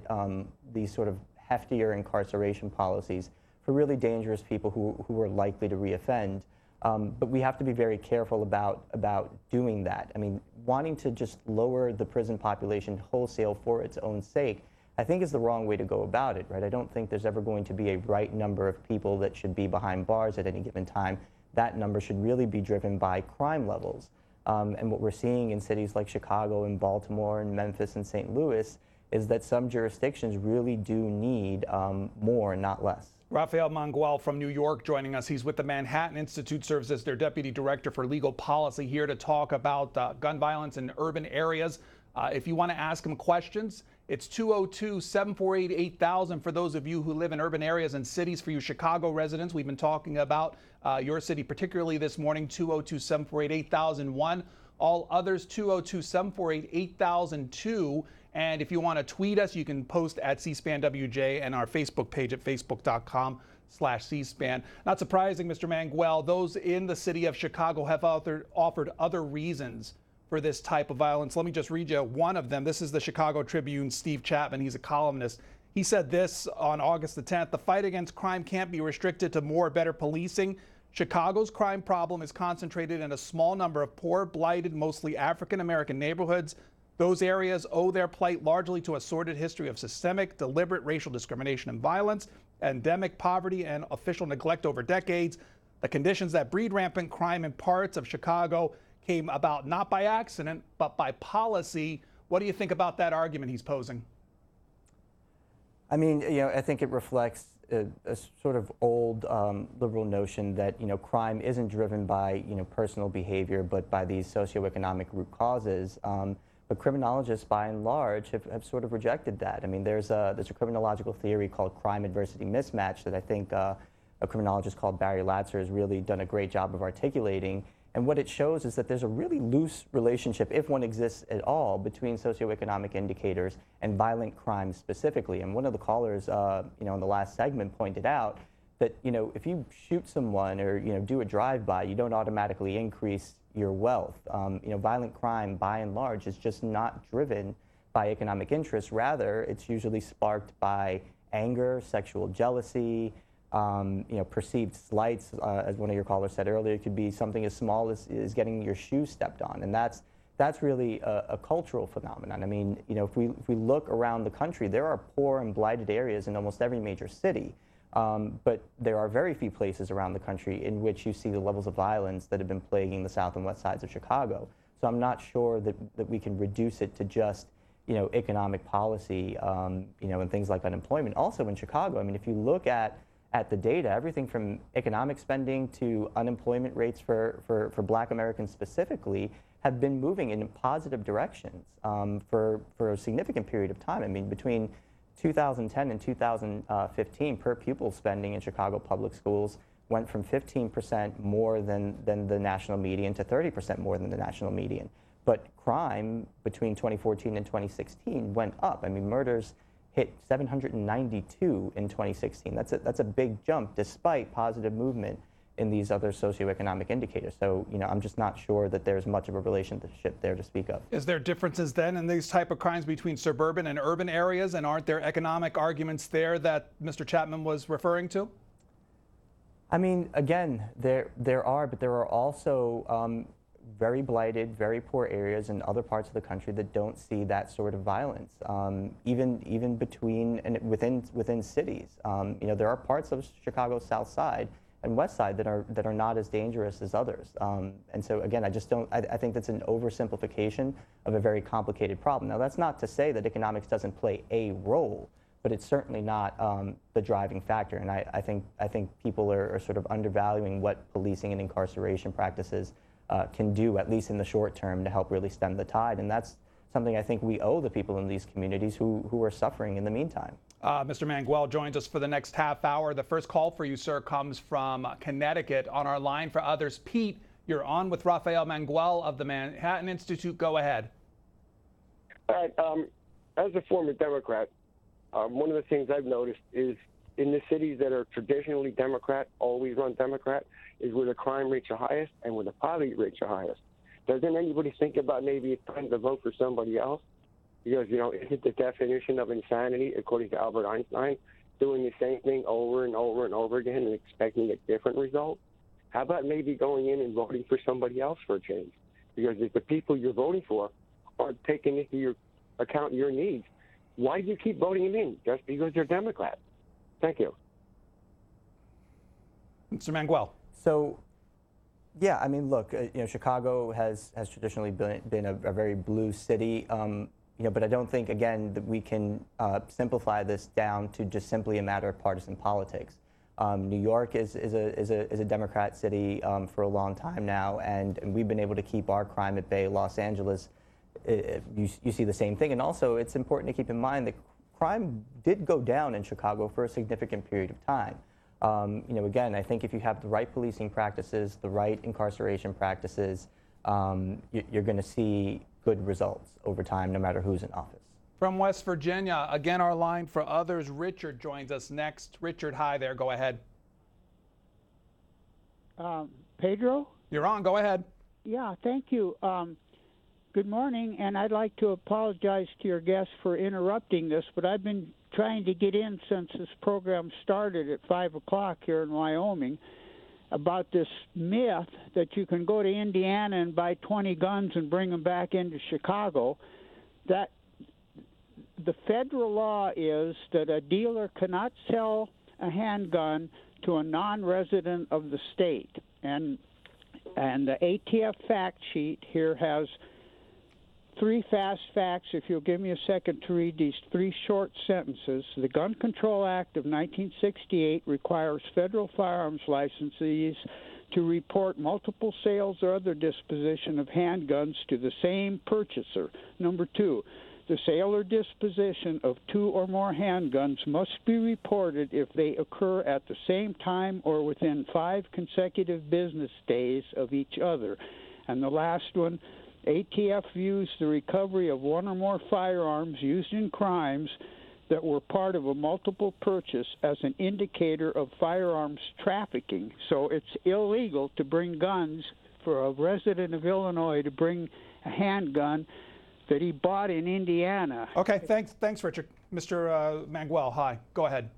these sort of heftier incarceration policies for really dangerous people who are likely to reoffend. But we have to be very careful about doing that. I mean, wanting to just lower the prison population wholesale for its own sake, I think is the wrong way to go about it, right? I don't think there's ever going to be a right number of people that should be behind bars at any given time. That number should really be driven by crime levels. And what we're seeing in cities like Chicago and Baltimore and Memphis and St. Louis is that some jurisdictions really do need more, not less. Rafael Mangual from New York joining us. He's with the Manhattan Institute, serves as their Deputy Director for Legal Policy, here to talk about gun violence in urban areas. If you want to ask him questions, it's 202-748-8000 for those of you who live in urban areas and cities. For you Chicago residents, we've been talking about your city particularly this morning, 202-748-8001. All others, 202-748-8002. And if you want to tweet us, you can post at C-SPAN WJ and our Facebook page at facebook.com/C-SPAN. Not surprising, Mr. Mangual, those in the city of Chicago have offered other reasons for this type of violence. Let me just read you one of them. This is the Chicago Tribune's Steve Chapman. He's a columnist. He said this on August the 10th, "The fight against crime can't be restricted to more, better policing. Chicago's crime problem is concentrated in a small number of poor, blighted, mostly African-American neighborhoods. Those areas owe their plight largely to a sordid history of systemic, deliberate racial discrimination and violence, endemic poverty, and official neglect over decades. The conditions that breed rampant crime in parts of Chicago came about not by accident, but by policy." What do you think about that argument he's posing? I mean, I think it reflects a sort of old liberal notion that, crime isn't driven by, personal behavior, but by these socioeconomic root causes. But criminologists, by and large, have sort of rejected that. I mean, there's a criminological theory called crime adversity mismatch that I think a criminologist called Barry Latzer has really done a great job of articulating. And what it shows is that there's a really loose relationship, if one exists at all, between socioeconomic indicators and violent crime specifically. And one of the callers, in the last segment pointed out that, if you shoot someone or, do a drive-by, you don't automatically increase your wealth. Violent crime, by and large, is just not driven by economic interest. Rather, it's usually sparked by anger, sexual jealousy, perceived slights, as one of your callers said earlier. It could be something as small as getting your shoe stepped on, and that's really a cultural phenomenon. I mean, if we look around the country, there are poor and blighted areas in almost every major city, but there are very few places around the country in which you see the levels of violence that have been plaguing the south and west sides of Chicago. So I'm not sure that we can reduce it to just economic policy, and things like unemployment. Also in Chicago, I mean, if you look at the data, everything from economic spending to unemployment rates for Black Americans specifically have been moving in positive directions for a significant period of time. I mean, between 2010 and 2015, per pupil spending in Chicago public schools went from 15% more than the national median to 30% more than the national median. But crime between 2014 and 2016 went up. I mean, murders hit 792 in 2016. That's a big jump, despite positive movement in these other socioeconomic indicators. So, I'm just not sure that there's much of a relationship there to speak of. Is there differences then in these type of crimes between suburban and urban areas, and aren't there economic arguments there that Mr. Chapman was referring to? I mean, again, there are, but there are also very blighted, very poor areas in other parts of the country that don't see that sort of violence, even between and within cities. There are parts of Chicago's South Side and west side that are not as dangerous as others. And so again, I think that's an oversimplification of a very complicated problem. Now, that's not to say that economics doesn't play a role, but it's certainly not the driving factor. And I think people are sort of undervaluing what policing and incarceration practices can do, at least in the short term, to help really stem the tide. And that's something I think we owe the people in these communities who are suffering in the meantime. Mr. Mangual joins us for the next half hour. The first call for you, sir, comes from Connecticut. On our line for others, Pete, you're on with Rafael Mangual of the Manhattan Institute. Go ahead. All right. As a former Democrat, one of the things I've noticed is in the cities that are traditionally Democrat, always run Democrat, is where the crime rates are highest and where the poverty rates are highest. Doesn't anybody think about maybe it's time to vote for somebody else? Because, isn't the definition of insanity, according to Albert Einstein, doing the same thing over and over and over again and expecting a different result? How about maybe going in and voting for somebody else for a change? Because if the people you're voting for aren't taking into account your needs, why do you keep voting them in? Just because they're Democrat? Thank you. Mr. Mangual. So, yeah, I mean, look, Chicago has traditionally been a very blue city, but I don't think, again, that we can simplify this down to just simply a matter of partisan politics. New York is a Democrat city for a long time now, and we've been able to keep our crime at bay. Los Angeles, you see the same thing. And also, it's important to keep in mind that crime did go down in Chicago for a significant period of time. Again, I think if you have the right policing practices, the right incarceration practices, you're going to see good results over time, no matter who's in office. From West Virginia, again, our line for others. Richard joins us next. Richard, hi there. Go ahead. Pedro? You're on. Go ahead. Yeah, thank you. Good morning, and I'd like to apologize to your guests for interrupting this, but I've been trying to get in since this program started at 5 o'clock here in Wyoming about this myth that you can go to Indiana and buy 20 guns and bring them back into Chicago. That the federal law is that a dealer cannot sell a handgun to a non-resident of the state. And the ATF fact sheet here has 3 fast facts, if you'll give me a second to read these 3 short sentences. The Gun Control Act of 1968 requires federal firearms licensees to report multiple sales or other disposition of handguns to the same purchaser. Number 2, the sale or disposition of 2 or more handguns must be reported if they occur at the same time or within 5 consecutive business days of each other. And the last one, ATF views the recovery of 1 or more firearms used in crimes that were part of a multiple purchase as an indicator of firearms trafficking. So it's illegal to bring guns for a resident of Illinois to bring a handgun that he bought in Indiana. Okay, thanks, Richard. Mr. Mangual, hi. Go ahead.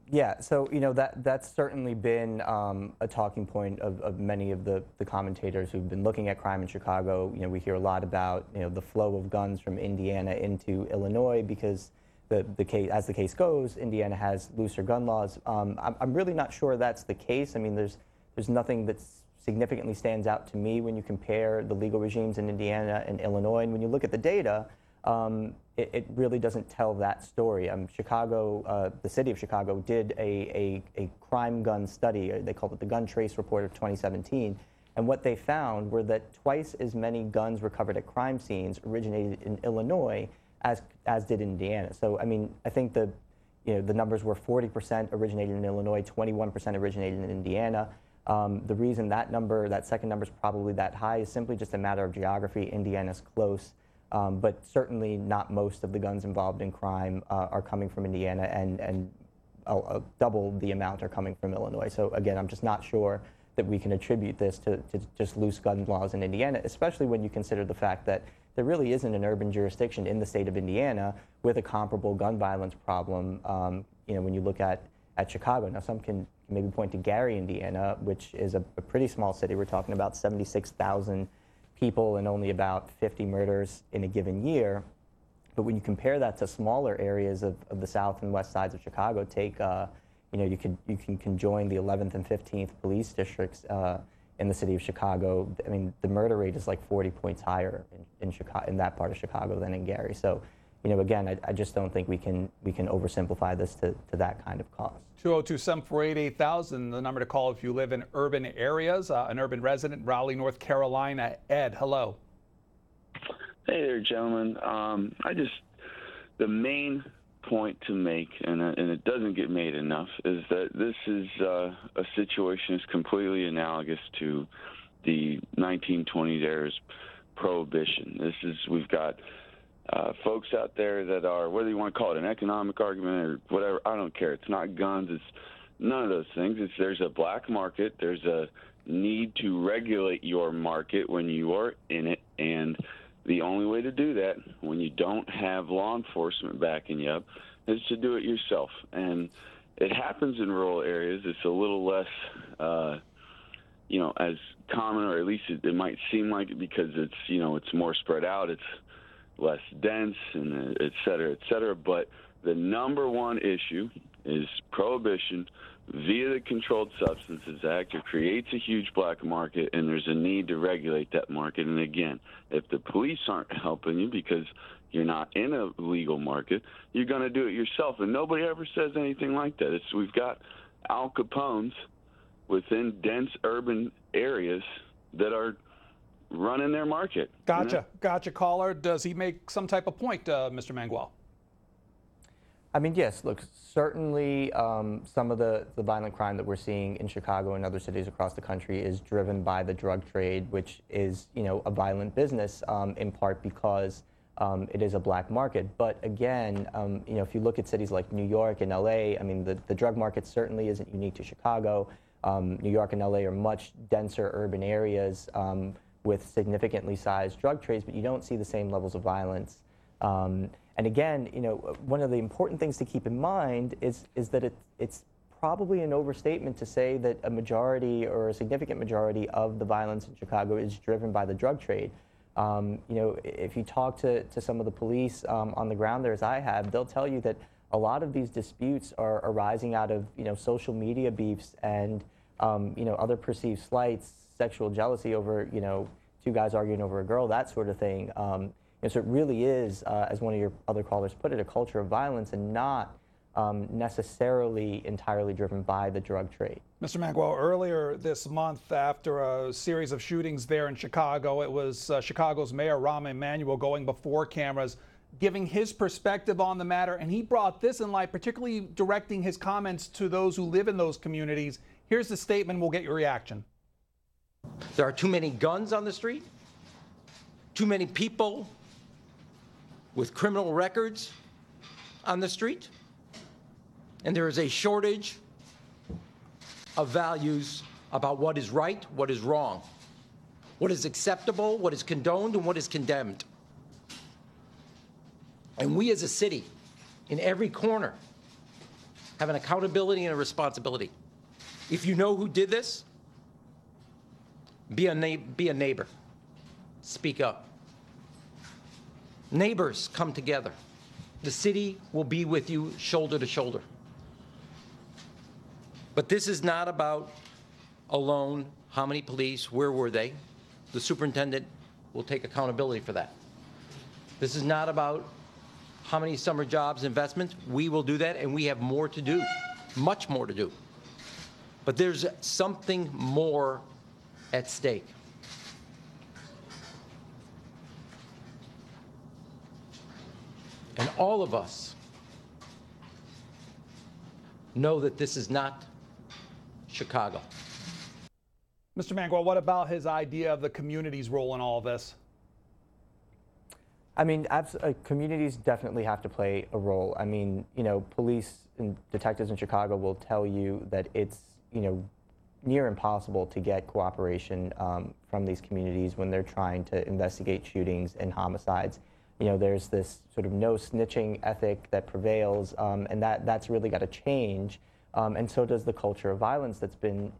Yeah, so that's certainly been a talking point of many of the commentators who've been looking at crime in Chicago. We hear a lot about the flow of guns from Indiana into Illinois because as the case goes, Indiana has looser gun laws. I'm really not sure that's the case. I mean, there's nothing that significantly stands out to me when you compare the legal regimes in Indiana and Illinois. And when you look at the data, it really doesn't tell that story. Chicago, the city of Chicago did a crime gun study. They called it the Gun Trace Report of 2017. And what they found were that twice as many guns recovered at crime scenes originated in Illinois as did Indiana. So, I mean, I think the numbers were 40% originated in Illinois, 21% originated in Indiana. The reason that second number is probably that high is simply just a matter of geography. Indiana's close. But certainly not most of the guns involved in crime are coming from Indiana, and double the amount are coming from Illinois. So again, I'm just not sure that we can attribute this to just loose gun laws in Indiana, especially when you consider the fact that there really isn't an urban jurisdiction in the state of Indiana with a comparable gun violence problem. When you look at Chicago. Now, some can maybe point to Gary, Indiana, which is a pretty small city. We're talking about 76,000 people and only about 50 murders in a given year. But when you compare that to smaller areas of the south and west sides of Chicago, take you can conjoin the 11th and 15th police districts in the city of Chicago. I mean, the murder rate is like 40 points higher in Chicago, in that part of Chicago, than in Gary. So, again, I just don't think we can oversimplify this to that kind of cost. 202-748-8000, the number to call if you live in urban areas. An urban resident, Raleigh, North Carolina. Ed, hello. Hey there, gentlemen. The main point to make, and it doesn't get made enough, is that this is a situation that's completely analogous to the 1920s era's prohibition. We've got folks out there that are, whether you want to call it an economic argument or whatever, I don't care. It's not guns. It's none of those things. There's a black market. There's a need to regulate your market when you are in it, and the only way to do that when you don't have law enforcement backing you up is to do it yourself. And it happens in rural areas. It's a little less, as common, or at least it might seem like it, because it's more spread out. It's less dense, and et cetera. But the number one issue is prohibition via the Controlled Substances Act. It creates a huge black market, and there's a need to regulate that market. And again, if the police aren't helping you because you're not in a legal market, you're going to do it yourself. And nobody ever says anything like that. We've got Al Capones within dense urban areas that are running their market. Gotcha, caller. Does he make some type of point, Mr. Mangual? I mean, yes, look, certainly some of the violent crime that we're seeing in Chicago and other cities across the country is driven by the drug trade, which is, a violent business in part because it is a black market. But again, if you look at cities like New York and LA, I mean, the drug market certainly isn't unique to Chicago. New York and LA are much denser urban areas with significantly sized drug trades, but you don't see the same levels of violence. And again, one of the important things to keep in mind is that it's probably an overstatement to say that a majority or a significant majority of the violence in Chicago is driven by the drug trade. If you talk to some of the police on the ground there, as I have, they'll tell you that a lot of these disputes are arising out of social media beefs and other perceived slights, sexual jealousy over two guys arguing over a girl, that sort of thing. So it really is, as one of your other callers put it, a culture of violence and not necessarily entirely driven by the drug trade. Mr. Mangual, earlier this month, after a series of shootings there in Chicago, it was Chicago's Mayor Rahm Emanuel going before cameras, giving his perspective on the matter, and he brought this in light, particularly directing his comments to those who live in those communities. Here's the statement. We'll get your reaction. There are too many guns on the street, too many people with criminal records on the street, and there is a shortage of values about what is right, what is wrong, what is acceptable, what is condoned, and what is condemned. And we as a city, in every corner, have an accountability and a responsibility. If you know who did this, be a neighbor. Speak up. Neighbors come together. The city will be with you shoulder to shoulder. But this is not about alone how many police, where were they. The superintendent will take accountability for that. This is not about how many summer jobs, investments. We will do that, and we have more to do, much more to do. But there's something more at stake. And all of us know that this is not Chicago. Mr. Mangual, what about his idea of the community's role in all of this? I mean, communities definitely have to play a role. I mean, police and detectives in Chicago will tell you that it's, near impossible to get cooperation from these communities when they're trying to investigate shootings and homicides. There's this sort of no snitching ethic that prevails, and that's really got to change. And so does the culture of violence that's been,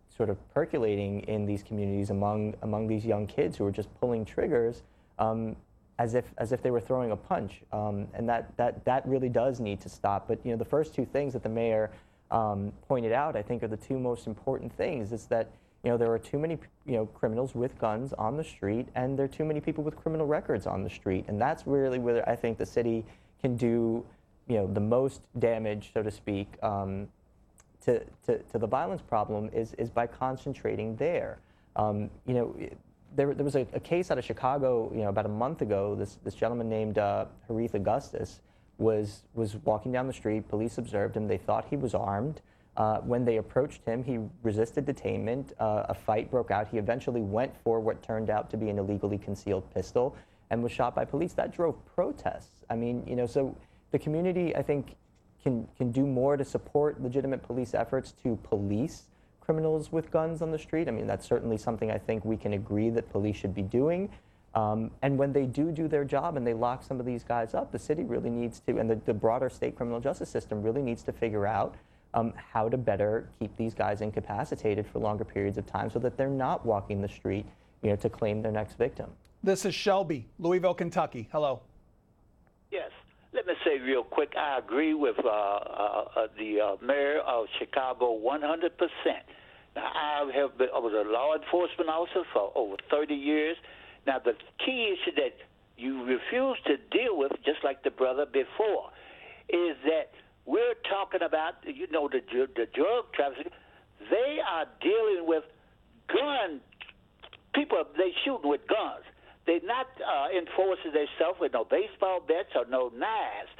sort of percolating in these communities among these young kids who are just pulling triggers as if they were throwing a punch. And that really does need to stop. But the first two things that the mayor pointed out, I think, are the two most important things. Is that there are too many criminals with guns on the street, and there are too many people with criminal records on the street, and that's really where I think the city can do the most damage, so to speak, to the violence problem is by concentrating there. There was a case out of Chicago, about a month ago. This gentleman named Harith Augustus was walking down the street. Police observed him. They thought he was armed. When they approached him, he resisted detainment. A fight broke out. He eventually went for what turned out to be an illegally concealed pistol and was shot by police. That drove protests. I mean, so the community, I think, can do more to support legitimate police efforts to police criminals with guns on the street. I mean, that's certainly something I think we can agree that police should be doing. And when they do their job and they lock some of these guys up, the city really needs to, and the broader state criminal justice system really needs to figure out how to better keep these guys incapacitated for longer periods of time so that they're not walking the street, to claim their next victim. This is Shelby, Louisville, Kentucky. Hello. Yes. Let me say real quick, I agree with the mayor of Chicago 100%. Now, I was a law enforcement officer for over 30 years. Now, the key issue that you refuse to deal with, just like the brother before, is that we're talking about, the drug trafficking. They are dealing with gun people. They shooting with guns. They're not enforcing themselves with no baseball bats or no knives.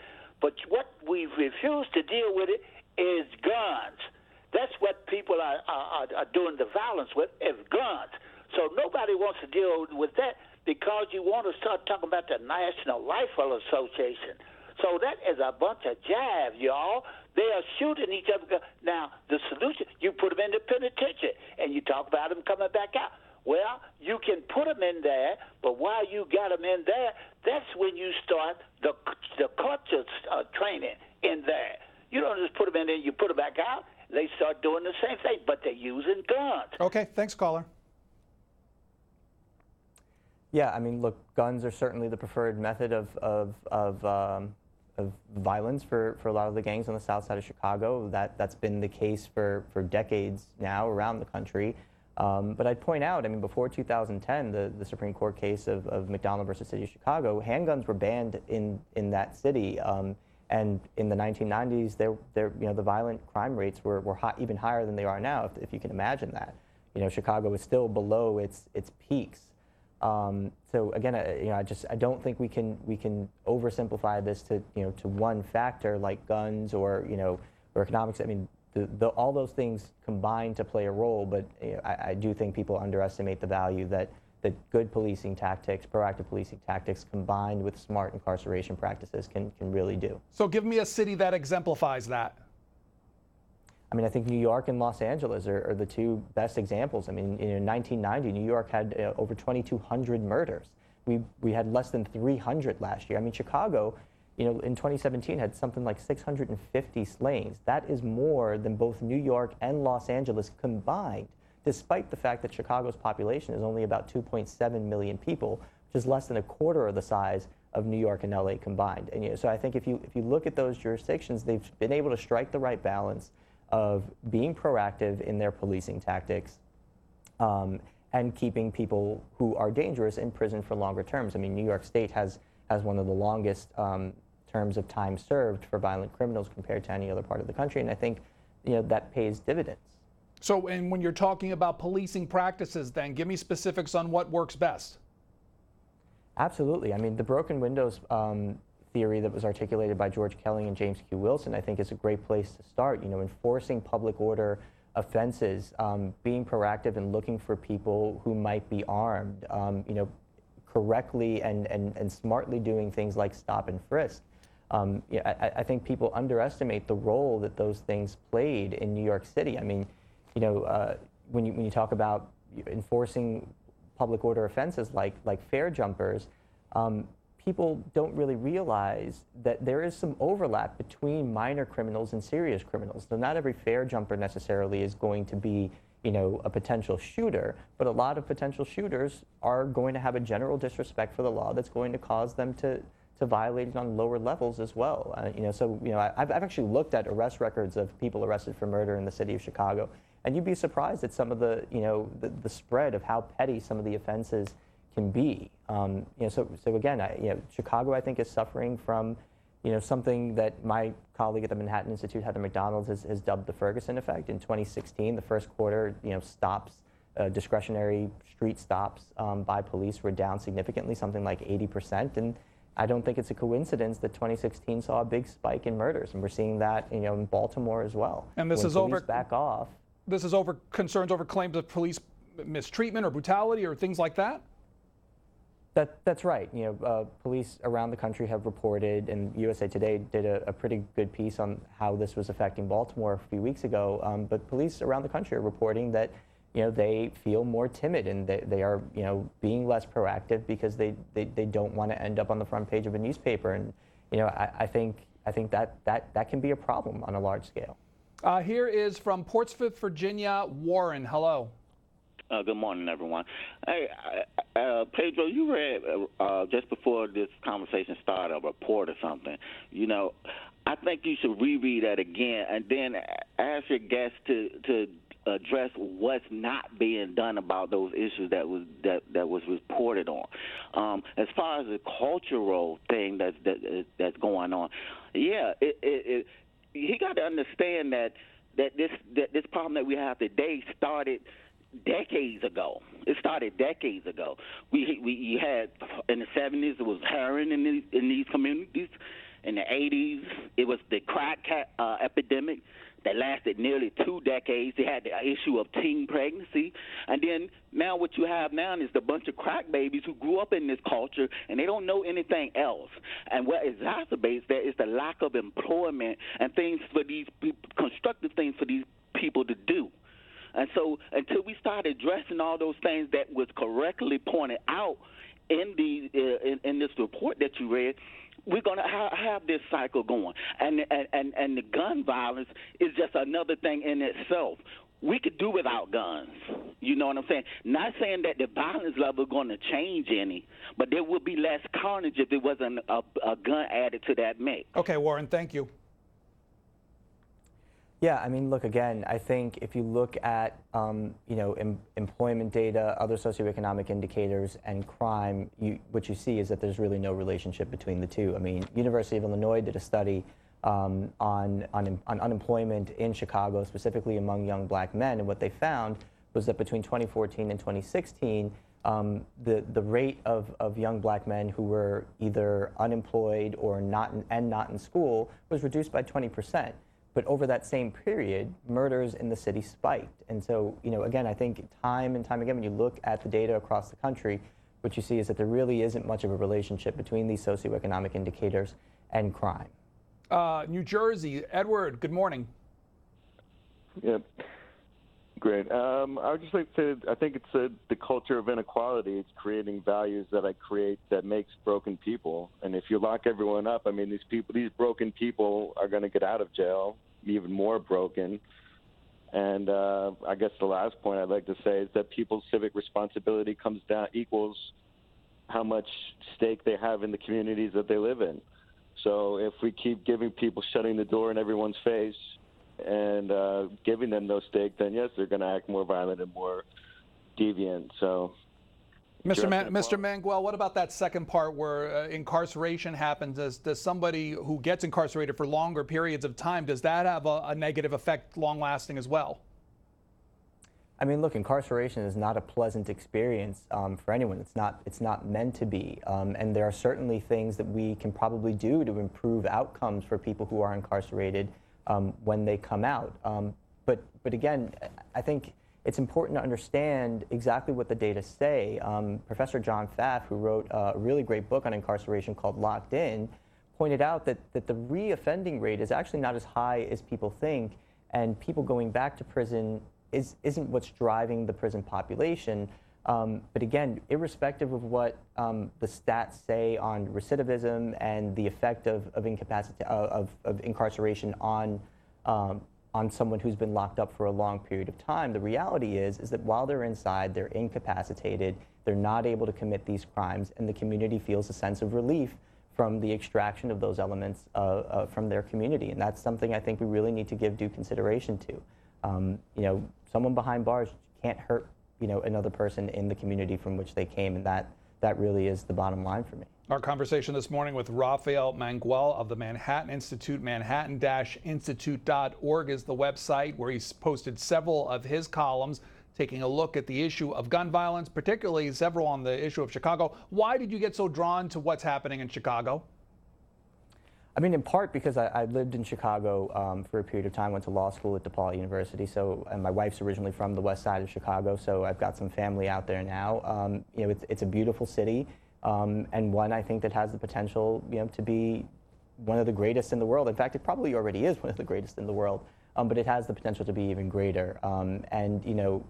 But what we refuse to deal with it is guns. That's what people are doing the violence with, is guns. So nobody wants to deal with that because you want to start talking about the National Rifle Association. So that is a bunch of jive, y'all. They are shooting each other. Now, the solution, you put them in the penitentiary, and you talk about them coming back out. Well, you can put them in there, but while you got them in there, that's when you start the culture training in there. You don't just put them in there, you put them back out. They start doing the same thing, but they're using guns. Okay, thanks, caller. Yeah, I mean, look, guns are certainly the preferred method of violence for a lot of the gangs on the south side of Chicago. That's been the case for decades now around the country. But I'd point out, I mean, before 2010, the Supreme Court case of McDonald versus City of Chicago, handguns were banned in that city. And in the 1990s, the violent crime rates were even higher than they are now, if you can imagine that. Chicago is still below its peaks. So again, I don't think we can oversimplify this to one factor like guns or economics. I mean, all those things combine to play a role, but I do think people underestimate the value that good policing tactics, proactive policing tactics, combined with smart incarceration practices can really do. So give me a city that exemplifies that. I mean, I think New York and Los Angeles are the two best examples. I mean, in 1990, New York had over 2,200 murders. We had less than 300 last year. I mean, Chicago, in 2017 had something like 650 slayings. That is more than both New York and Los Angeles combined, despite the fact that Chicago's population is only about 2.7 million people, which is less than a quarter of the size of New York and LA combined. And so I think if you look at those jurisdictions, they've been able to strike the right balance of being proactive in their policing tactics and keeping people who are dangerous in prison for longer terms. I mean, New York State has one of the longest terms of time served for violent criminals compared to any other part of the country, and I think that pays dividends. So, and when you're talking about policing practices, then give me specifics on what works best. Absolutely. I mean, the broken windows theory that was articulated by George Kelly and James Q. Wilson, I think is a great place to start. Enforcing public order offenses, being proactive and looking for people who might be armed, correctly and smartly doing things like stop and frisk. I think people underestimate the role that those things played in New York City. I mean, when you talk about enforcing public order offenses like fare jumpers, people don't really realize that there is some overlap between minor criminals and serious criminals. So not every fare jumper necessarily is going to be, a potential shooter, but a lot of potential shooters are going to have a general disrespect for the law that's going to cause them to to violate it on lower levels as well. I've actually looked at arrest records of people arrested for murder in the city of Chicago, and you'd be surprised at some of the spread of how petty some of the offenses can be. So again, Chicago, I think, is suffering from something that my colleague at the Manhattan Institute, Heather McDonald, has dubbed the Ferguson effect. In 2016, the first quarter, stops, discretionary street stops by police were down significantly, something like 80%. And I don't think it's a coincidence that 2016 saw a big spike in murders, and we're seeing that in Baltimore as well. And this when is over back off. This is over concerns over claims of police mistreatment or brutality or things like that. That's right. Police around the country have reported, and USA Today did a pretty good piece on how this was affecting Baltimore a few weeks ago. But police around the country are reporting that they feel more timid, and they are being less proactive because they don't want to end up on the front page of a newspaper. And I think that can be a problem on a large scale. Here is from Portsmouth, Virginia, Warren. Hello. Good morning, everyone. Hey, Pedro, you read just before this conversation started a report or something. I think you should reread that again and then ask your guests to address what's not being done about those issues that was reported on. As far as the cultural thing that's going on, yeah, he got to understand that this problem that we have today started decades ago. It started decades ago. We had in the 70s it was heroin in these communities. In the 80s it was the crack epidemic that lasted nearly 2 decades. They had the issue of teen pregnancy, and then now what you have now is the bunch of crack babies who grew up in this culture and they don't know anything else. And what exacerbates that is the lack of employment and things for these constructive things for these people to do. And so until we start addressing all those things that was correctly pointed out in this report that you read, we're going to have this cycle going. And the gun violence is just another thing in itself. We could do without guns. You know what I'm saying? Not saying that the violence level is going to change any, but there would be less carnage if there wasn't a gun added to that mix. Okay, Warren, thank you. Yeah, I mean, look, again, I think if you look at, employment data, other socioeconomic indicators, and crime, what you see is that there's really no relationship between the two. I mean, University of Illinois did a study on unemployment in Chicago, specifically among young black men, and what they found was that between 2014 and 2016, the rate of young black men who were either unemployed or not in school was reduced by 20%. But over that same period, murders in the city spiked. And so, again, I think time and time again, when you look at the data across the country, what you see is that there really isn't much of a relationship between these socioeconomic indicators and crime. New Jersey, Edward, good morning. Yeah, great. I would just like to, I think it's the culture of inequality. It's creating values that makes broken people. And if you lock everyone up, I mean, these broken people are going to get out of jail even more broken. And I guess the last point I'd like to say is that people's civic responsibility equals how much stake they have in the communities that they live in. So if we keep giving people shutting the door in everyone's face and giving them no stake, then yes, they're going to act more violent and more deviant. So, Mr. Mangual, what about that second part where incarceration happens? Does somebody who gets incarcerated for longer periods of time, does that have a negative effect, long-lasting as well? I mean, look, incarceration is not a pleasant experience for anyone. It's not meant to be. And there are certainly things that we can probably do to improve outcomes for people who are incarcerated when they come out. But again, I think it's important to understand exactly what the data say. Professor John Pfaff, who wrote a really great book on incarceration called Locked In, pointed out that the reoffending rate is actually not as high as people think, and people going back to prison isn't what's driving the prison population. But again, irrespective of what the stats say on recidivism and the effect of incarceration on someone who's been locked up for a long period of time, the reality is that while they're inside, they're incapacitated, they're not able to commit these crimes, and the community feels a sense of relief from the extraction of those elements from their community. And that's something I think we really need to give due consideration to. You know, someone behind bars can't hurt, you know, another person in the community from which they came, and that really is the bottom line for me. Our conversation this morning with Rafael Mangual of the Manhattan Institute. Manhattan-institute.org is the website where he's posted several of his columns taking a look at the issue of gun violence, particularly several on the issue of Chicago. Why did you get so drawn to what's happening in Chicago? I mean, in part because I lived in Chicago for a period of time, went to law school at DePaul University, and my wife's originally from the west side of Chicago, so I've got some family out there now. You know, it's a beautiful city, and one I think that has the potential, you know, to be one of the greatest in the world. In fact, it probably already is one of the greatest in the world, but it has the potential to be even greater. And, you know,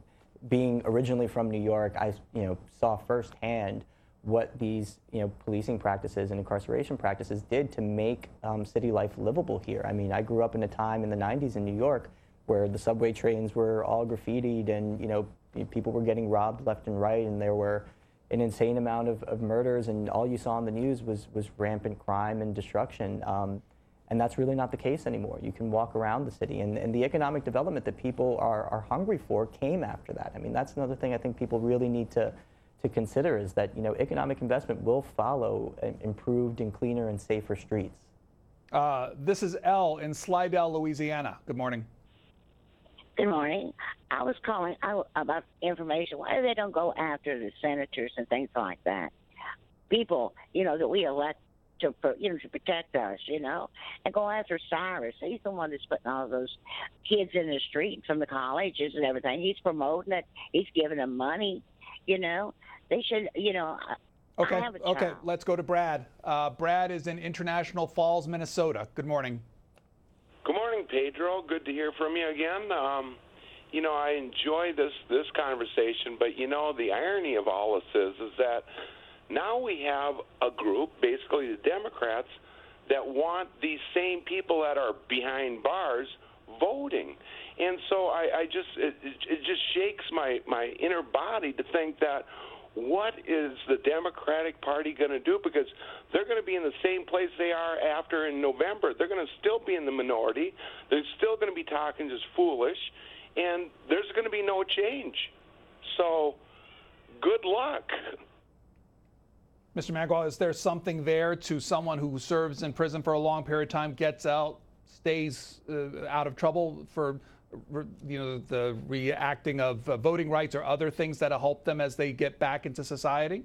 being originally from New York, I, you know, saw firsthand what these, you know, policing practices and incarceration practices did to make city life livable here. I mean, I grew up in a time in the 90s in New York where the subway trains were all graffitied, and, you know, people were getting robbed left and right, and there were an insane amount of murders, and all you saw on the news was rampant crime and destruction. And that's really not the case anymore. You can walk around the city, and the economic development that people are hungry for came after that. I mean, that's another thing I think people really need to consider, is that, you know, economic investment will follow improved and cleaner and safer streets. This is Elle in Slidell, Louisiana. Good morning. Good morning. I was calling about information. Why they don't go after the senators and things like that? People, you know, that we elect to protect us, you know, and go after Cyrus. He's the one that's putting all those kids in the street from the colleges and everything. He's promoting it. He's giving them money, you know. They should, you know. Okay, let's go to Brad. Brad is in International Falls, Minnesota. Good morning. Good morning, Pedro. Good to hear from you again. You know, I enjoy this conversation, but, you know, the irony of all this is that now we have a group, basically the Democrats, that want these same people that are behind bars voting. And so it just shakes my inner body to think that, what is the Democratic Party going to do? Because they're going to be in the same place they are after in November. They're going to still be in the minority. They're still going to be talking just foolish, and there's going to be no change. So good luck. Mr. Mangual, is there something there to someone who serves in prison for a long period of time, gets out, stays out of trouble for, you know, the reacting of voting rights or other things that help them as they get back into society?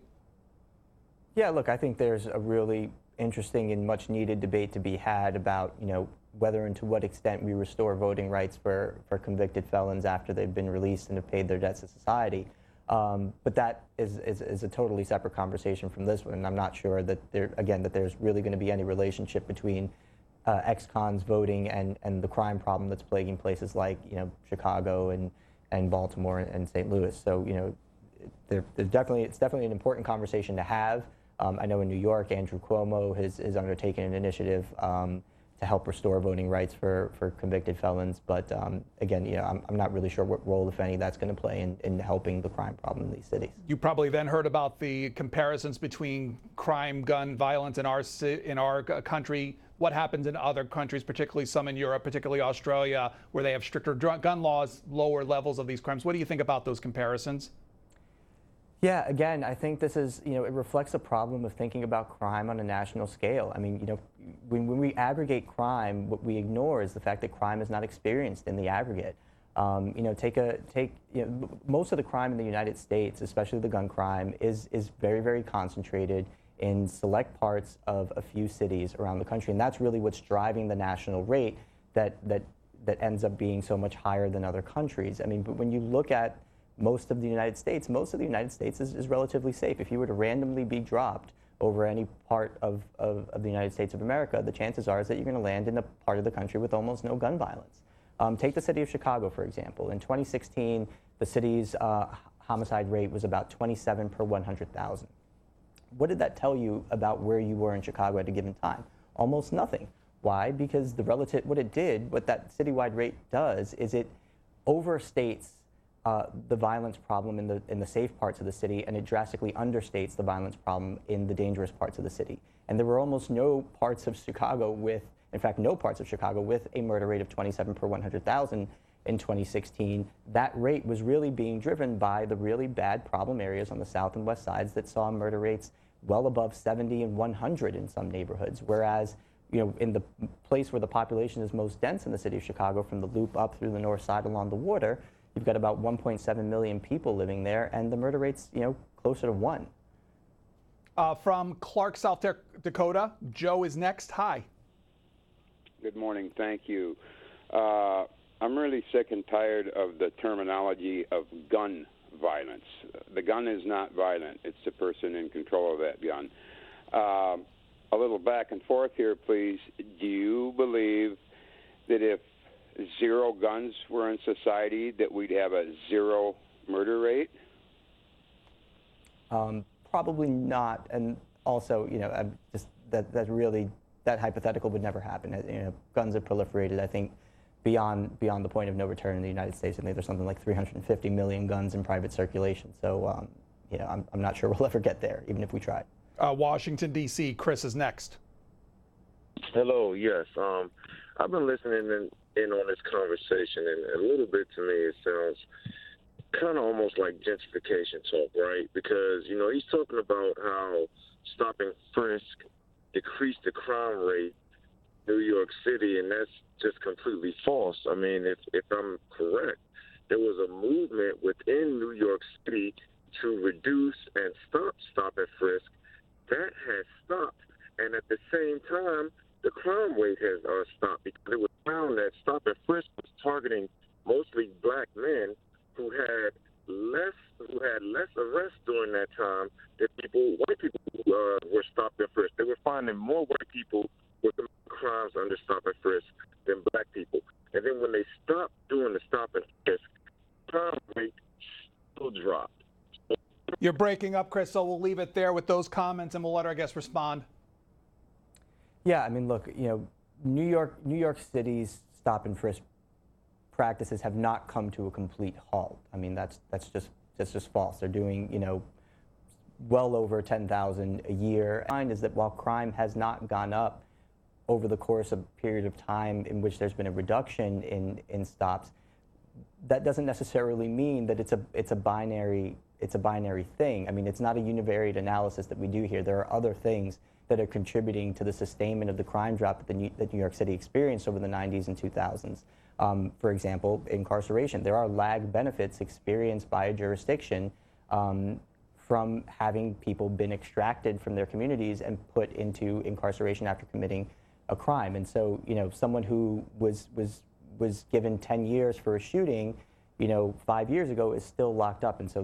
Yeah, look, I think there's a really interesting and much needed debate to be had about, you know, whether and to what extent we restore voting rights for convicted felons after they've been released and have paid their debts to society. But that is a totally separate conversation from this one. And I'm not sure that there's really going to be any relationship between ex-cons voting and the crime problem that's plaguing places like, you know, Chicago and Baltimore and St. Louis. So, you know, it's definitely an important conversation to have. I know in New York, Andrew Cuomo has undertaken an initiative to help restore voting rights for convicted felons. But again, you know, I'm not really sure what role, if any, that's going to play in helping the crime problem in these cities. You probably then heard about the comparisons between crime, gun violence in our country. What happens in other countries, particularly some in Europe, particularly Australia, where they have stricter gun laws, lower levels of these crimes. What do you think about those comparisons? Yeah, again, I think this is, you know, it reflects a problem of thinking about crime on a national scale. I mean, you know, when we aggregate crime, what we ignore is the fact that crime is not experienced in the aggregate. You know, most of the crime in the United States, especially the gun crime, is very, very concentrated in select parts of a few cities around the country, and that's really what's driving the national rate that ends up being so much higher than other countries. I mean, but when you look at most of the United States is relatively safe. If you were to randomly be dropped over any part of the United States of America, the chances are is that you're going to land in a part of the country with almost no gun violence. Take the city of Chicago, for example. In 2016, the city's homicide rate was about 27 per 100,000. What did that tell you about where you were in Chicago at a given time? Almost nothing. Why? Because what that citywide rate does is it overstates the violence problem in the safe parts of the city, and it drastically understates the violence problem in the dangerous parts of the city. And there were almost no parts of Chicago with, in fact, no parts of Chicago with a murder rate of 27 per 100,000 in 2016. That rate was really being driven by the really bad problem areas on the south and west sides that saw murder rates well above 70 and 100 in some neighborhoods, whereas in the place where the population is most dense in the city of Chicago, from the Loop up through the north side along the water, you've got about 1.7 million people living there, and the murder rate's closer to 1. From Clark, South Dakota, Joe is next. Hi. Good morning. Thank you. I'm really sick and tired of the terminology of gun violence. The gun is not violent. It's the person in control of that gun. A little back and forth here, please. Do you believe that if 0 guns were in society, that we'd have a 0 murder rate? Probably not. And also, just that hypothetical would never happen. Guns have proliferated, I think, beyond the point of no return in the United States. I think there's something like 350 million guns in private circulation. So, I'm not sure we'll ever get there, even if we tried. Washington, D.C., Chris is next. Hello, yes. I've been listening in on this conversation, and a little bit to me it sounds kind of almost like gentrification talk, right? Because, he's talking about how stop and frisk decreased the crime rate in New York City, and that's just completely false. I mean, if I'm correct, there was a movement within New York City to reduce and stop and frisk. That has stopped, and at the same time, the crime rate has stopped, because it was found that stop and frisk was targeting mostly black men who had less arrests during that time than white people who were stopped and frisked. They were finding more white people with crimes under stop and frisk than black people. And then when they stopped doing the stop and frisk, crime rate still dropped. You're breaking up, Chris, so we'll leave it there with those comments, and we'll let our guest respond. Yeah, I mean, look, New York City's stop and frisk practices have not come to a complete halt. I mean, that's just false. They're doing, well over 10,000 a year. Is that while crime has not gone up over the course of a period of time in which there's been a reduction in stops, that doesn't necessarily mean that it's a binary thing. I mean, it's not a univariate analysis that we do here. There are other things that are contributing to the sustainment of the crime drop that New York City experienced over the 90s and 2000s. For example, incarceration. There are lag benefits experienced by a jurisdiction from having people been extracted from their communities and put into incarceration after committing a crime. And so, someone who was given 10 years for a shooting, 5 years ago is still locked up. And so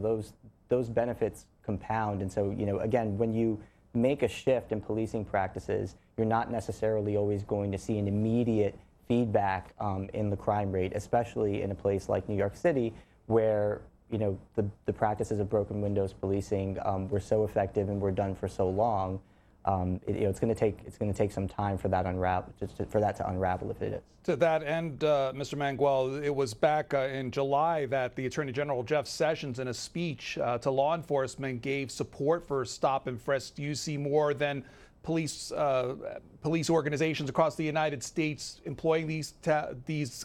those benefits compound. And so, again, when you make a shift in policing practices, you're not necessarily always going to see an immediate feedback in the crime rate, especially in a place like New York City, where the practices of broken windows policing were so effective and were done for so long. It's going to take some time for that to unravel if it is. To that end, Mr. Mangual, it was back in July that the Attorney General Jeff Sessions, in a speech to law enforcement, gave support for stop and frisk. Do you see more than police organizations across the United States employing these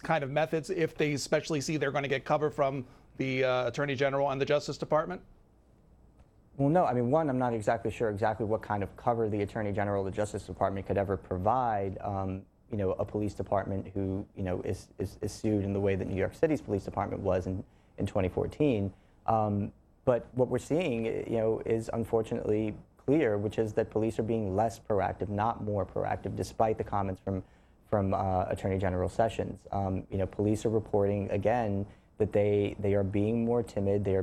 kind of methods if they especially see they're going to get cover from the Attorney General and the Justice Department? Well, no. I mean, one, I'm not exactly sure what kind of cover the Attorney General or the Justice Department could ever provide, a police department who, is sued in the way that New York City's police department was in 2014. But what we're seeing, is unfortunately clear, which is that police are being less proactive, not more proactive, despite the comments from Attorney General Sessions. Police are reporting again that they are being more timid. They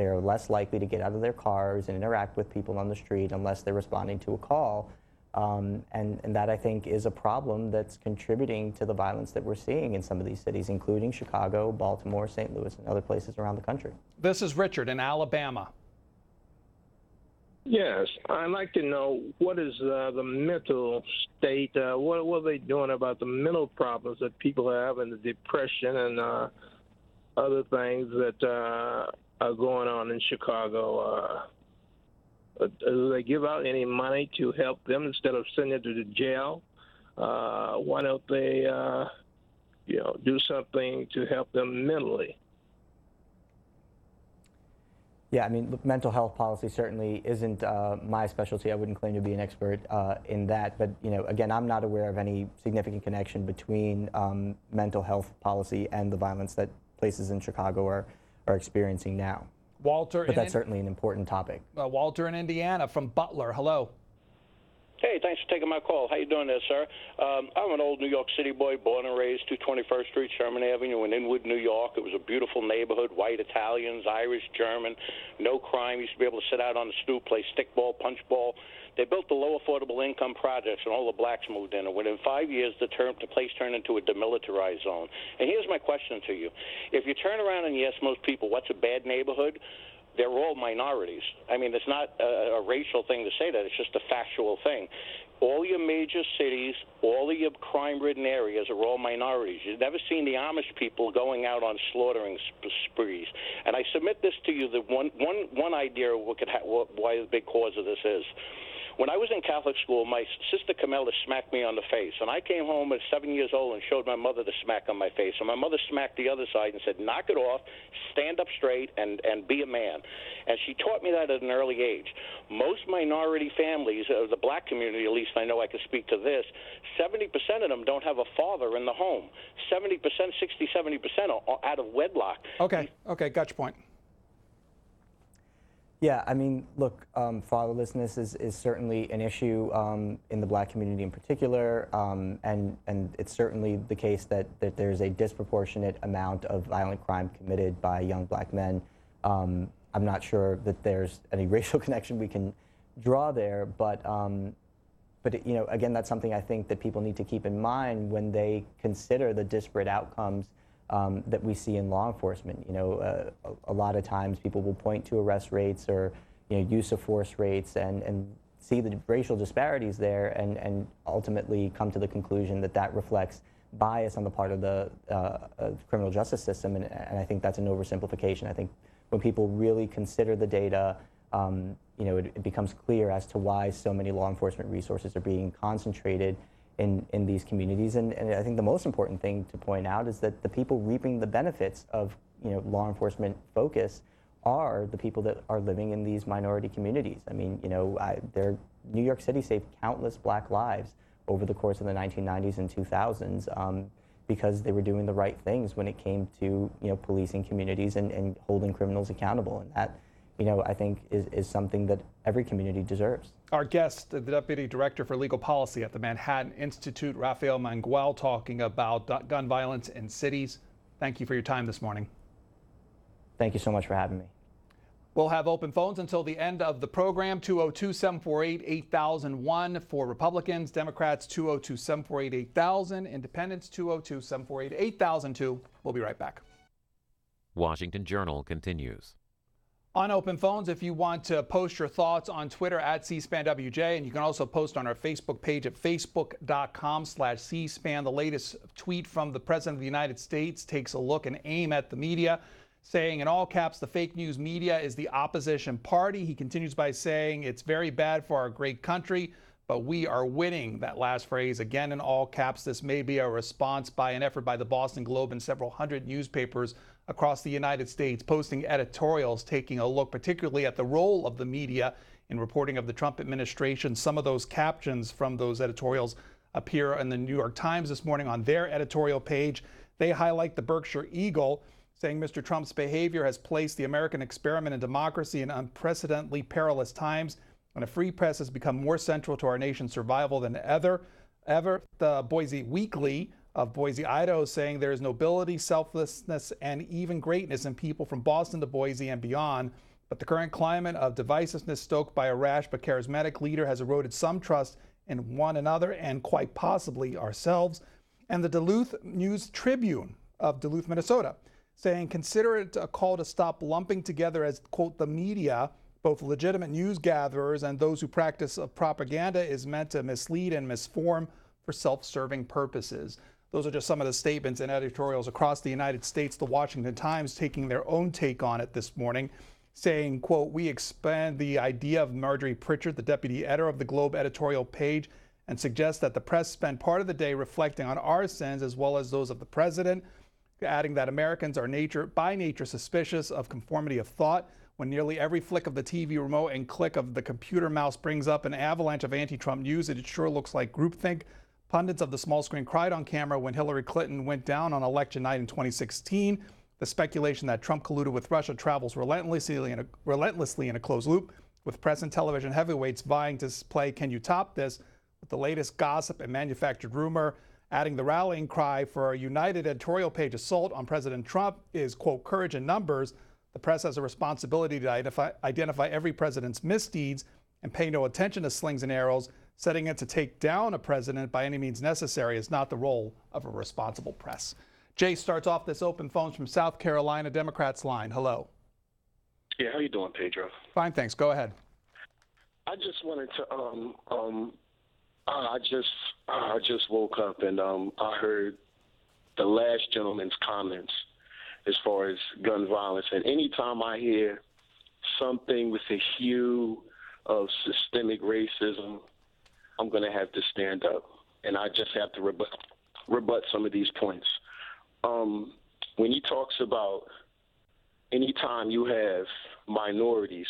are less likely to get out of their cars and interact with people on the street unless they're responding to a call. And that, I think, is a problem that's contributing to the violence that we're seeing in some of these cities, including Chicago, Baltimore, St. Louis, and other places around the country. This is Richard in Alabama. Yes, I'd like to know what is the mental state, what are they doing about the mental problems that people have and the depression and other things that are going on in Chicago. Do they give out any money to help them instead of sending them to the jail? Why don't they, do something to help them mentally? Yeah, I mean, look, mental health policy certainly isn't my specialty. I wouldn't claim to be an expert in that. But, again, I'm not aware of any significant connection between mental health policy and the violence that places in Chicago are experiencing now. Walter, but that's certainly an important topic. Walter in Indiana from Butler. Hello. Hey, thanks for taking my call. How you doing there, sir? I'm an old New York City boy, born and raised 221st Street, Sherman Avenue in Inwood, New York. It was a beautiful neighborhood, white Italians, Irish, German, no crime. Used to be able to sit out on the stoop, play stickball, punchball. They built the low affordable income projects, and all the blacks moved in. And within 5 years, the place turned into a demilitarized zone. And here's my question to you. If you turn around and you ask most people, what's a bad neighborhood? They're all minorities. I mean, it's not a racial thing to say that. It's just a factual thing. All your major cities, all of your crime-ridden areas are all minorities. You've never seen the Amish people going out on slaughtering sprees. And I submit this to you, that one idea of why the big cause of this is. When I was in Catholic school, my sister Camilla smacked me on the face, and I came home at 7 years old and showed my mother the smack on my face. And my mother smacked the other side and said, knock it off, stand up straight, and be a man. And she taught me that at an early age. Most minority families, the black community at least, I know I can speak to this, 70% of them don't have a father in the home. 70%, 60, 70% are out of wedlock. Okay, got your point. Yeah, I mean, look, fatherlessness is certainly an issue in the black community in particular, and it's certainly the case that there's a disproportionate amount of violent crime committed by young black men. I'm not sure that there's any racial connection we can draw there, but again, that's something I think that people need to keep in mind when they consider the disparate outcomes that we see in law enforcement. A lot of times people will point to arrest rates or use of force rates and see the racial disparities there and ultimately come to the conclusion that that reflects bias on the part of the criminal justice system, and I think that's an oversimplification. I think when people really consider the data, it becomes clear as to why so many law enforcement resources are being concentrated in these communities, and I think the most important thing to point out is that the people reaping the benefits of law enforcement focus are the people that are living in these minority communities. I mean, New York City saved countless black lives over the course of the 1990s and 2000s because they were doing the right things when it came to policing communities and holding criminals accountable, and that I think is something that every community deserves. Our guest, the Deputy Director for Legal Policy at the Manhattan Institute, Rafael Mangual, talking about gun violence in cities. Thank you for your time this morning. Thank you so much for having me. We'll have open phones until the end of the program, 202-748-8001 for Republicans, Democrats 202-748-8000, Independents 202-748-8002. We'll be right back. Washington Journal continues. On open phones, if you want to post your thoughts on Twitter at CSpanWJ, and you can also post on our Facebook page at facebook.com/CSpan. The latest tweet from the President of the United States takes a look and aim at the media, saying in all caps, the fake news media is the opposition party. He continues by saying it's very bad for our great country, but we are winning. That last phrase, again in all caps. This may be a response by an effort by the Boston Globe and several hundred newspapers across the United States, posting editorials taking a look particularly at the role of the media in reporting of the Trump administration. Some of those captions from those editorials appear in the New York Times this morning on their editorial page. They highlight the Berkshire Eagle, saying Mr. Trump's behavior has placed the American experiment in democracy in unprecedentedly perilous times, and a free press has become more central to our nation's survival than ever. The Boise Weekly of Boise, Idaho, saying there is nobility, selflessness, and even greatness in people from Boston to Boise and beyond. But the current climate of divisiveness stoked by a rash but charismatic leader has eroded some trust in one another and quite possibly ourselves. And the Duluth News Tribune of Duluth, Minnesota, saying consider it a call to stop lumping together as, quote, the media, both legitimate news gatherers and those who practice propaganda is meant to mislead and misform for self-serving purposes. Those are just some of the statements and editorials across the United States. The Washington Times taking their own take on it this morning, saying, quote, "We expand the idea of Marjorie Pritchard, the deputy editor of the Globe editorial page, and suggest that the press spend part of the day reflecting on our sins as well as those of the president," adding that Americans are by nature suspicious of conformity of thought. When nearly every flick of the TV remote and click of the computer mouse brings up an avalanche of anti-Trump news, it sure looks like groupthink. Pundits of the small screen cried on camera when Hillary Clinton went down on election night in 2016. The speculation that Trump colluded with Russia travels relentlessly in a closed loop, with press and television heavyweights vying to play "Can you top this?" with the latest gossip and manufactured rumor. Adding the rallying cry for a united editorial page assault on President Trump is, quote, "courage in numbers." The press has a responsibility to identify every president's misdeeds and pay no attention to slings and arrows. Setting it to take down a president by any means necessary is not the role of a responsible press. Jay starts off this open phones from South Carolina, Democrats line. Hello. Yeah, how you doing, Pedro? Fine, thanks. Go ahead. I just wanted to I just woke up and I heard the last gentleman's comments as far as gun violence, and anytime I hear something with a hue of systemic racism, I'm going to have to stand up, and I just have to rebut some of these points. When he talks about anytime you have minorities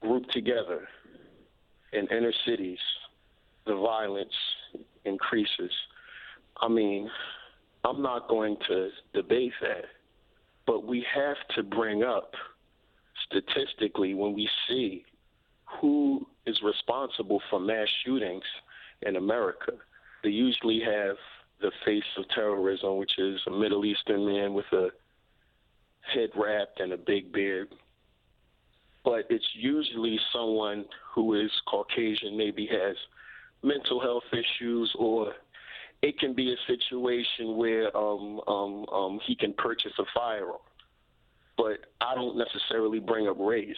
grouped together in inner cities, the violence increases. I mean, I'm not going to debate that, but we have to bring up statistically when we see who is responsible for mass shootings in America. They usually have the face of terrorism, which is a Middle Eastern man with a head wrapped and a big beard. But it's usually someone who is Caucasian, maybe has mental health issues, or it can be a situation where he can purchase a firearm. But I don't necessarily bring up race.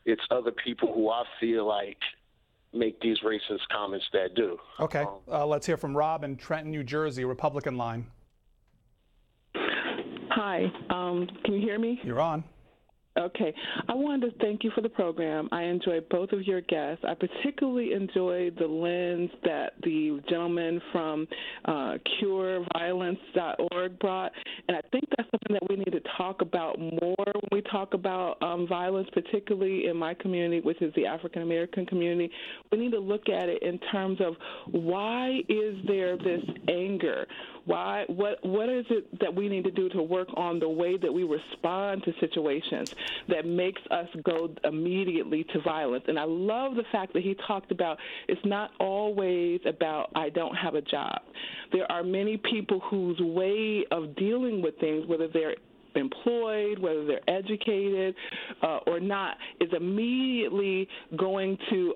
It's other people who I feel like make these racist comments that do. Okay, let's hear from Rob in Trenton, New Jersey, Republican line. Hi, can you hear me? You're on. Okay. I wanted to thank you for the program. I enjoyed both of your guests. I particularly enjoyed the lens that the gentleman from cureviolence.org brought, and I think that's something that we need to talk about more when we talk about violence, particularly in my community, which is the African American community. We need to look at it in terms of why is there this anger? Why? What is it that we need to do to work on the way that we respond to situations that makes us go immediately to violence? And I love the fact that he talked about it's not always about I don't have a job. There are many people whose way of dealing with things, whether they're employed, whether they're educated or not, is immediately going to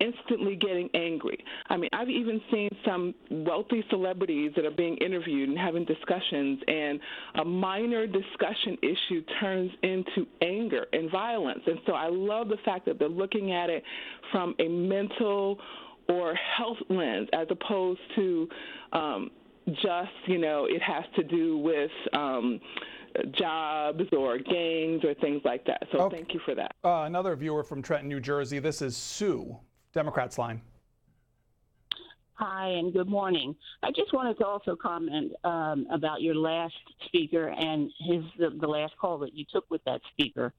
instantly getting angry. I mean, I've even seen some wealthy celebrities that are being interviewed and having discussions, and a minor discussion issue turns into anger and violence. And so I love the fact that they're looking at it from a mental or health lens as opposed to just, it has to do with jobs or gangs or things like that. So Okay. Thank you for that. Another viewer from Trenton, New Jersey. This is Sue, Democrats line. Hi, and good morning. I just wanted to also comment about your last speaker and the last call that you took with that speaker.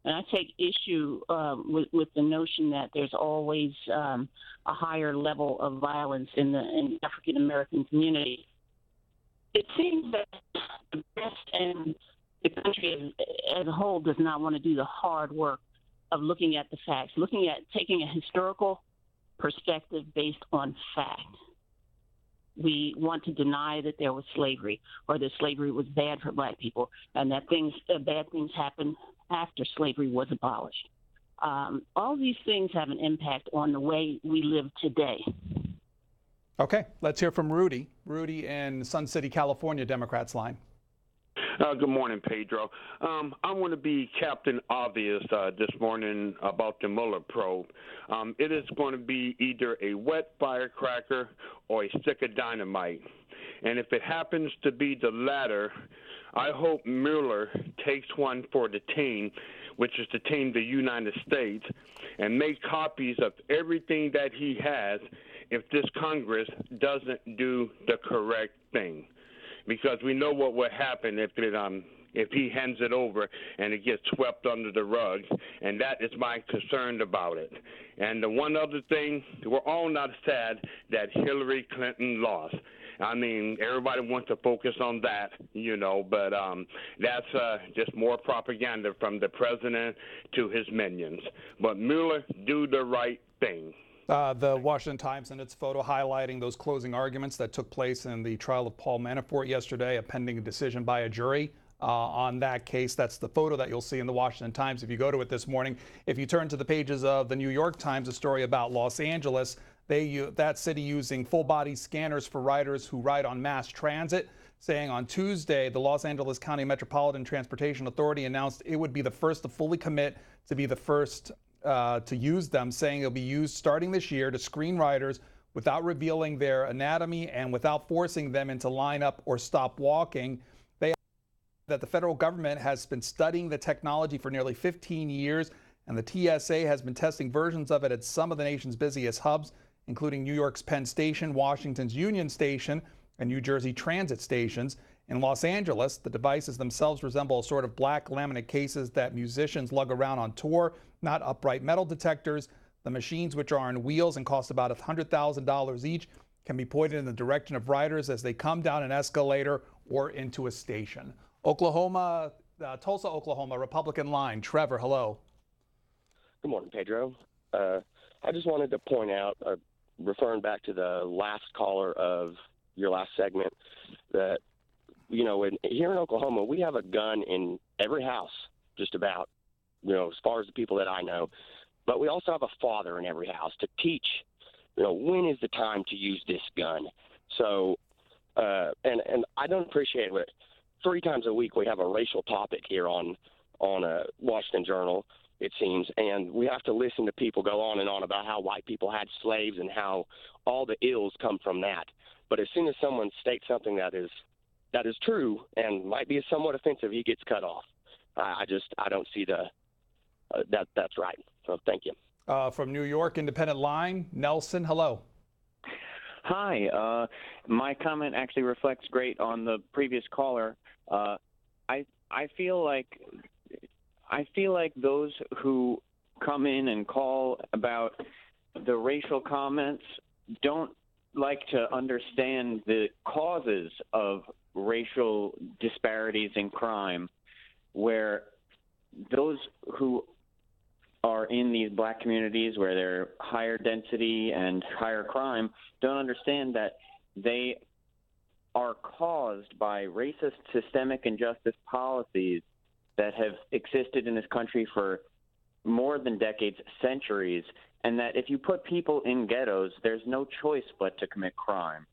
And I take issue with the notion that there's always a higher level of violence in the African American community. It seems that the press and the country as a whole does not want to do the hard work of looking at the facts, taking a historical perspective based on fact. We want to deny that there was slavery or that slavery was bad for black people and that bad things happened after slavery was abolished. All these things have an impact on the way we live today. Okay, let's hear from Rudy. Rudy in Sun City, California, Democrats line. Good morning, Pedro. I want to be Captain Obvious this morning about the Mueller probe. It is going to be either a wet firecracker or a stick of dynamite. And if it happens to be the latter, I hope Mueller takes one for the team, which is the team, the United States, and make copies of everything that he has if this Congress doesn't do the correct thing. Because we know what would happen if he hands it over and it gets swept under the rug, and that is my concern about it. And the one other thing, we're all not sad that Hillary Clinton lost. I mean, everybody wants to focus on that, but that's just more propaganda from the president to his minions. But Mueller, do the right thing. The Washington Times and its photo highlighting those closing arguments that took place in the trial of Paul Manafort yesterday, a pending decision by a jury on that case. That's the photo that you'll see in the Washington Times if you go to it this morning. If you turn to the pages of the New York Times, a story about Los Angeles, that city using full-body scanners for riders who ride on mass transit, saying on Tuesday, the Los Angeles County Metropolitan Transportation Authority announced it would be the first to fully commit to be the first to use them, saying it'll be used starting this year to screen riders without revealing their anatomy and without forcing them into line up or stop walking. They that the federal government has been studying the technology for nearly 15 years, and the TSA has been testing versions of it at some of the nation's busiest hubs, including New York's Penn Station, Washington's Union Station, and New Jersey transit stations. In Los Angeles, the devices themselves resemble a sort of black laminate cases that musicians lug around on tour, not upright metal detectors. The machines, which are on wheels and cost about $100,000 each, can be pointed in the direction of riders as they come down an escalator or into a station. Tulsa, Oklahoma, Republican line. Trevor, hello. Good morning, Pedro. I just wanted to point out, referring back to the last caller of your last segment, that, here in Oklahoma, we have a gun in every house, just about, as far as the people that I know. But we also have a father in every house to teach, when is the time to use this gun. So, and I don't appreciate it. 3 times a week we have a racial topic here on Washington Journal, it seems, and we have to listen to people go on and on about how white people had slaves and how all the ills come from that. But as soon as someone states something that is true and might be somewhat offensive, he gets cut off. I don't see that's right. So thank you. From New York, Independent Line, Nelson, hello. Hi. My comment actually reflects great on the previous caller. I feel like those who come in and call about the racial comments don't like to understand the causes of racial disparities in crime, where those who are in these black communities where they're higher density and higher crime don't understand that they are caused by racist systemic injustice policies that have existed in this country for more than decades, centuries, and that if you put people in ghettos, there's no choice but to commit crime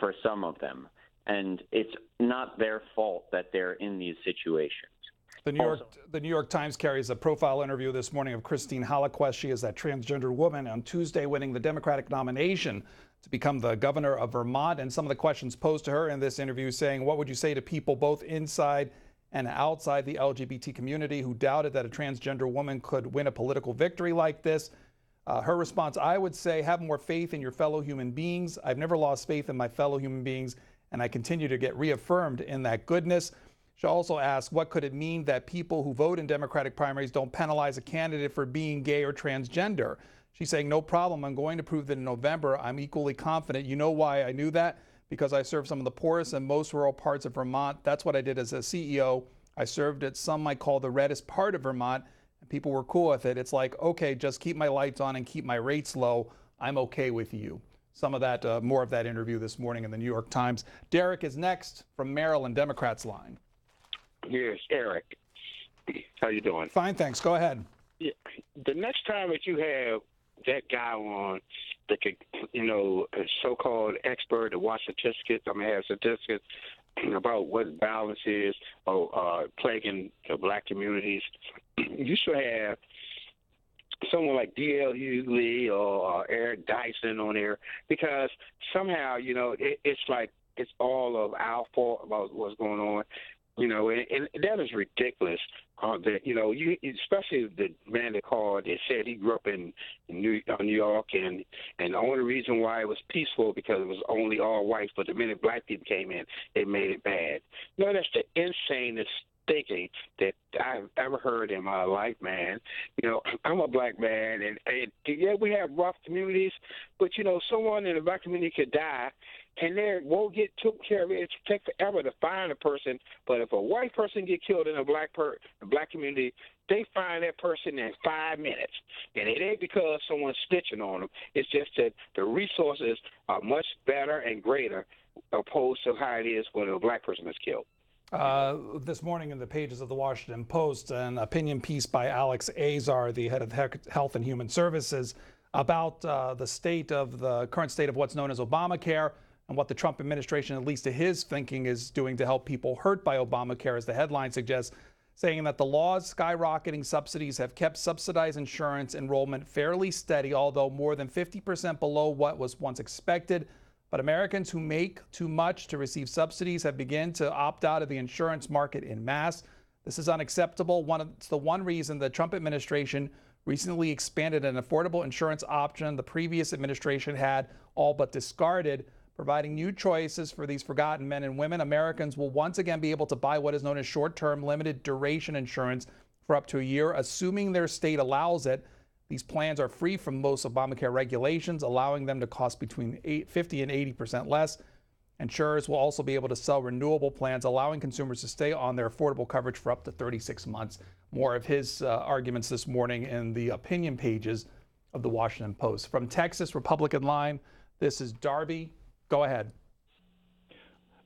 for some of them. And it's not their fault that they're in these situations. The New York Times carries a profile interview this morning of Christine Holoquest. She is that transgender woman on Tuesday winning the Democratic nomination to become the governor of Vermont. And some of the questions posed to her in this interview saying, what would you say to people both inside and outside the LGBT community who doubted that a transgender woman could win a political victory like this? Her response, I would say, have more faith in your fellow human beings. I've never lost faith in my fellow human beings, and I continue to get reaffirmed in that goodness. She also asked, what could it mean that people who vote in Democratic primaries don't penalize a candidate for being gay or transgender? She's saying, no problem. I'm going to prove that in November. I'm equally confident. You know why I knew that? Because I served some of the poorest and most rural parts of Vermont. That's what I did as a CEO. I served at some might call the reddest part of Vermont, and people were cool with it. It's like, okay, just keep my lights on and keep my rates low. I'm okay with you. Some of that, more of that interview this morning in the New York Times. Derek is next from Maryland, Democrats line. Yes, Eric. How you doing? Fine, thanks. Go ahead. Yeah. The next time that you have that guy on that could, a so-called expert to watch statistics, have statistics about what violence is plaguing the black communities, you should have someone like D.L. Hughley or Eric Dyson on there, because somehow, it's like it's all of our fault about what's going on. You know, and that is ridiculous. That you especially the man that called that said he grew up in New York, and the only reason why it was peaceful because it was only all whites, but the minute black people came in, they made it bad. No, that's the insanest thinking that I've ever heard in my life, man. You know, I'm a black man, and yeah, we have rough communities, but someone in the black community could die, and they won't get took care of. It takes forever to find a person. But if a white person get killed in a black community, they find that person in 5 minutes, and it ain't because someone's snitching on them. It's just that the resources are much better and greater opposed to how it is when a black person is killed. This morning in the pages of the Washington Post, an opinion piece by Alex Azar, the head of Health and Human Services, about the current state of what's known as Obamacare and what the Trump administration, at least to his thinking, is doing to help people hurt by Obamacare, as the headline suggests, saying that the law's skyrocketing subsidies have kept subsidized insurance enrollment fairly steady, although more than 50% below what was once expected. But Americans who make too much to receive subsidies have begun to opt out of the insurance market en masse. This is unacceptable. It's the one reason the Trump administration recently expanded an affordable insurance option the previous administration had all but discarded, providing new choices for these forgotten men and women. Americans will once again be able to buy what is known as short-term limited duration insurance for up to a year, assuming their state allows it. These plans are free from most Obamacare regulations, allowing them to cost between 50 and 80% less. Insurers will also be able to sell renewable plans, allowing consumers to stay on their affordable coverage for up to 36 months. More of his arguments this morning in the opinion pages of the Washington Post. From Texas, Republican line, this is Darby. Go ahead.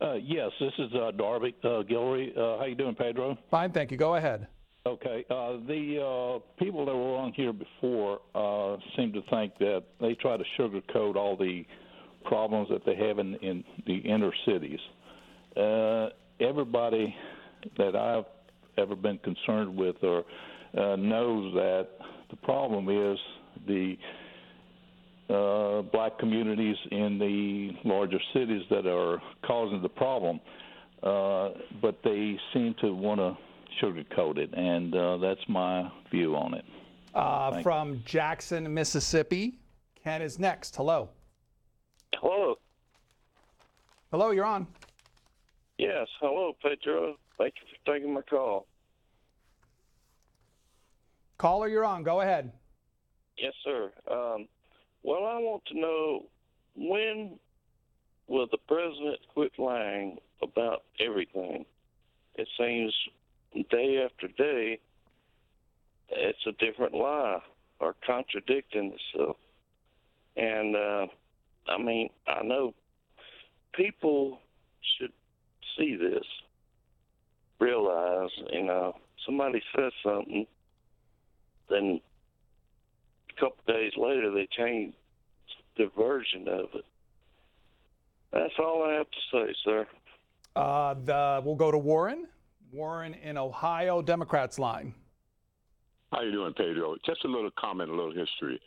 Yes, this is Darby Guillory. How you doing, Pedro? Fine, thank you. Go ahead. Okay. The people that were on here before seem to think that they try to sugarcoat all the problems that they have in the inner cities. Everybody that I've ever been concerned with or knows that the problem is the black communities in the larger cities that are causing the problem, but they seem to want to sugarcoat it, and that's my view on it. From Jackson, Mississippi, Ken is next. Hello. Hello. Hello, you're on. Yes, hello, Pedro. Thank you for taking my call. Caller, you're on. Go ahead. Yes, sir. Well, I want to know, when will the president quit lying about everything? It seems day after day it's a different lie or contradicting itself. And, I know people should see this, realize, somebody says something, then a couple days later they change the version of it. That's all I have to say, sir. We'll go to Warren. Warren in Ohio, Democrats line. How you doing, Pedro? Just a little comment, a little history.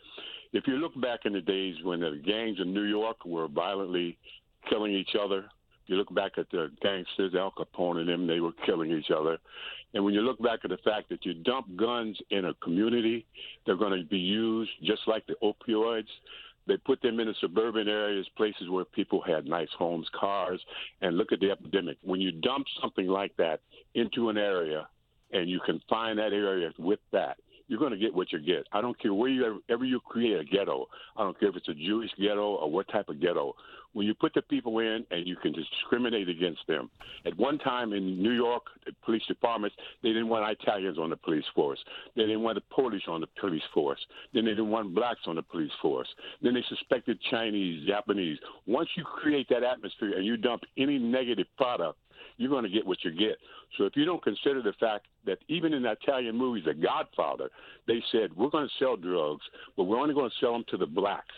If you look back in the days when the gangs in New York were violently killing each other, you look back at the gangsters, Al Capone and them, they were killing each other. And when you look back at the fact that you dump guns in a community, they're going to be used just like the opioids. They put them in the suburban areas, places where people had nice homes, cars, and look at the epidemic. When you dump something like that into an area and you confine that area with that, you're going to get what you get. I don't care wherever you create a ghetto. I don't care if it's a Jewish ghetto or what type of ghetto. When you put the people in and you can discriminate against them. At one time in New York, the police departments, they didn't want Italians on the police force. They didn't want the Polish on the police force. Then they didn't want blacks on the police force. Then they suspected Chinese, Japanese. Once you create that atmosphere and you dump any negative product, you're going to get what you get. So if you don't consider the fact that even in the Italian movies, The Godfather, they said, we're going to sell drugs, but we're only going to sell them to the blacks.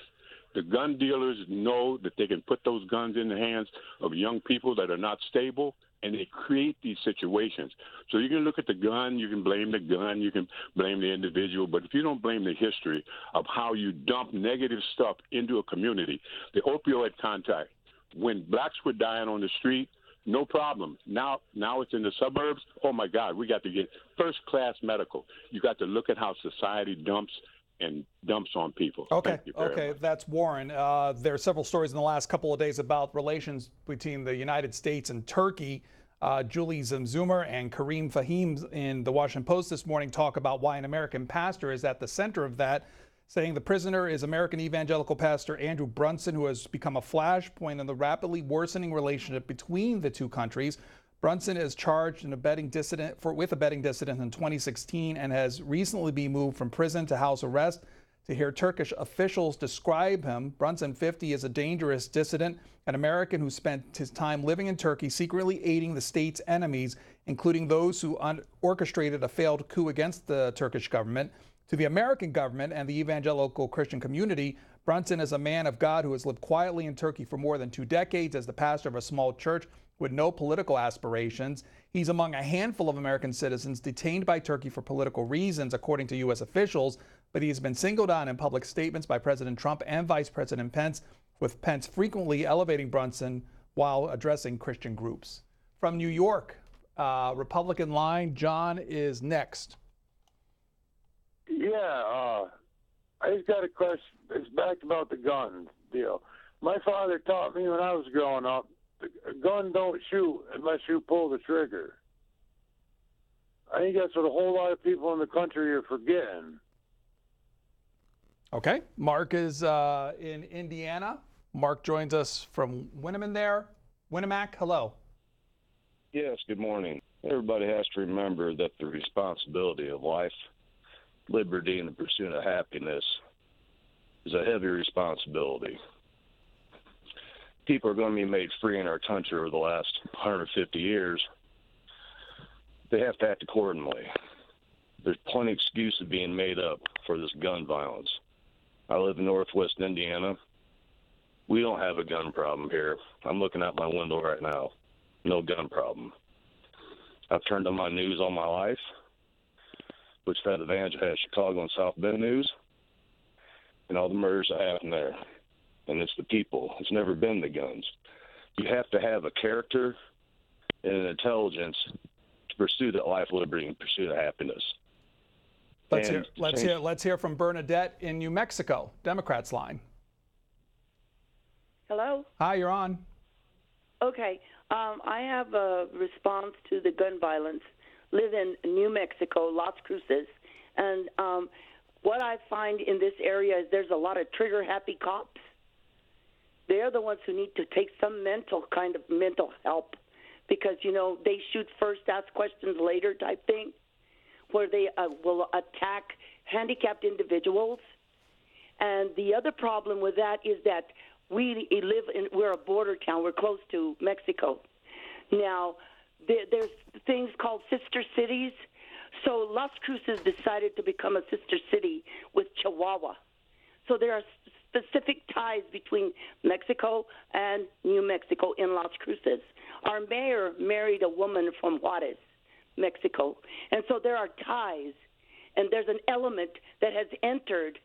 The gun dealers know that they can put those guns in the hands of young people that are not stable, and they create these situations. So you can look at the gun, you can blame the gun, you can blame the individual, but if you don't blame the history of how you dump negative stuff into a community, the opioid contact, When blacks were dying on the street, no problem. Now it's in the suburbs. Oh my God, we got to get first-class medical. You got to look at how society dumps on people. Okay, Thank you very much. That's Warren. There are several stories in the last couple of days about relations between the United States and Turkey. Julie Zimzumer and Kareem Fahim in the Washington Post this morning talk about why an American pastor is at the center of that, saying the prisoner is American evangelical pastor Andrew Brunson, who has become a flashpoint in the rapidly worsening relationship between the two countries. Brunson is charged with abetting dissident in 2016 and has recently been moved from prison to house arrest. To hear Turkish officials describe him, Brunson, 50, is a dangerous dissident, an American who spent his time living in Turkey, secretly aiding the state's enemies, including those who orchestrated a failed coup against the Turkish government. To the American government and the evangelical Christian community, Brunson is a man of God who has lived quietly in Turkey for more than 2 decades as the pastor of a small church with no political aspirations. He's among a handful of American citizens detained by Turkey for political reasons, according to U.S. officials, but he has been singled out in public statements by President Trump and Vice President Pence, with Pence frequently elevating Brunson while addressing Christian groups. From New York, Republican line, John is next. Yeah, I just got a question. It's back about the gun deal. My father taught me when I was growing up, a gun don't shoot unless you pull the trigger. I think that's what a whole lot of people in the country are forgetting. Okay. Mark is in Indiana. Mark joins us from Winneman there. Winnemac, hello. Yes, good morning. Everybody has to remember that the responsibility of life, liberty, and the pursuit of happiness is a heavy responsibility. People are going to be made free in our country over the last 150 years. They have to act accordingly. There's plenty of excuses being made up for this gun violence. I live in northwest Indiana. We don't have a gun problem here. I'm looking out my window right now. No gun problem. I've turned on my news all my life, which had advantage has Chicago and South Bend news, and all the murders that happen there. And it's the people. It's never been the guns. You have to have a character and an intelligence to pursue that life, liberty, and pursue the happiness. Let's hear from Bernadette in New Mexico, Democrats line. Hello. Hi, you're on. Okay. I have a response to the gun violence. Live in New Mexico, Las Cruces, and what I find in this area is there's a lot of trigger-happy cops. They're the ones who need to take some mental help because, you know, they shoot first, ask questions later type thing, where they will attack handicapped individuals. And the other problem with that is that we're a border town. We're close to Mexico. Now, there's things called sister cities. So Las Cruces decided to become a sister city with Chihuahua. So there are specific ties between Mexico and New Mexico in Las Cruces. Our mayor married a woman from Juarez, Mexico. And so there are ties. And there's an element that has entered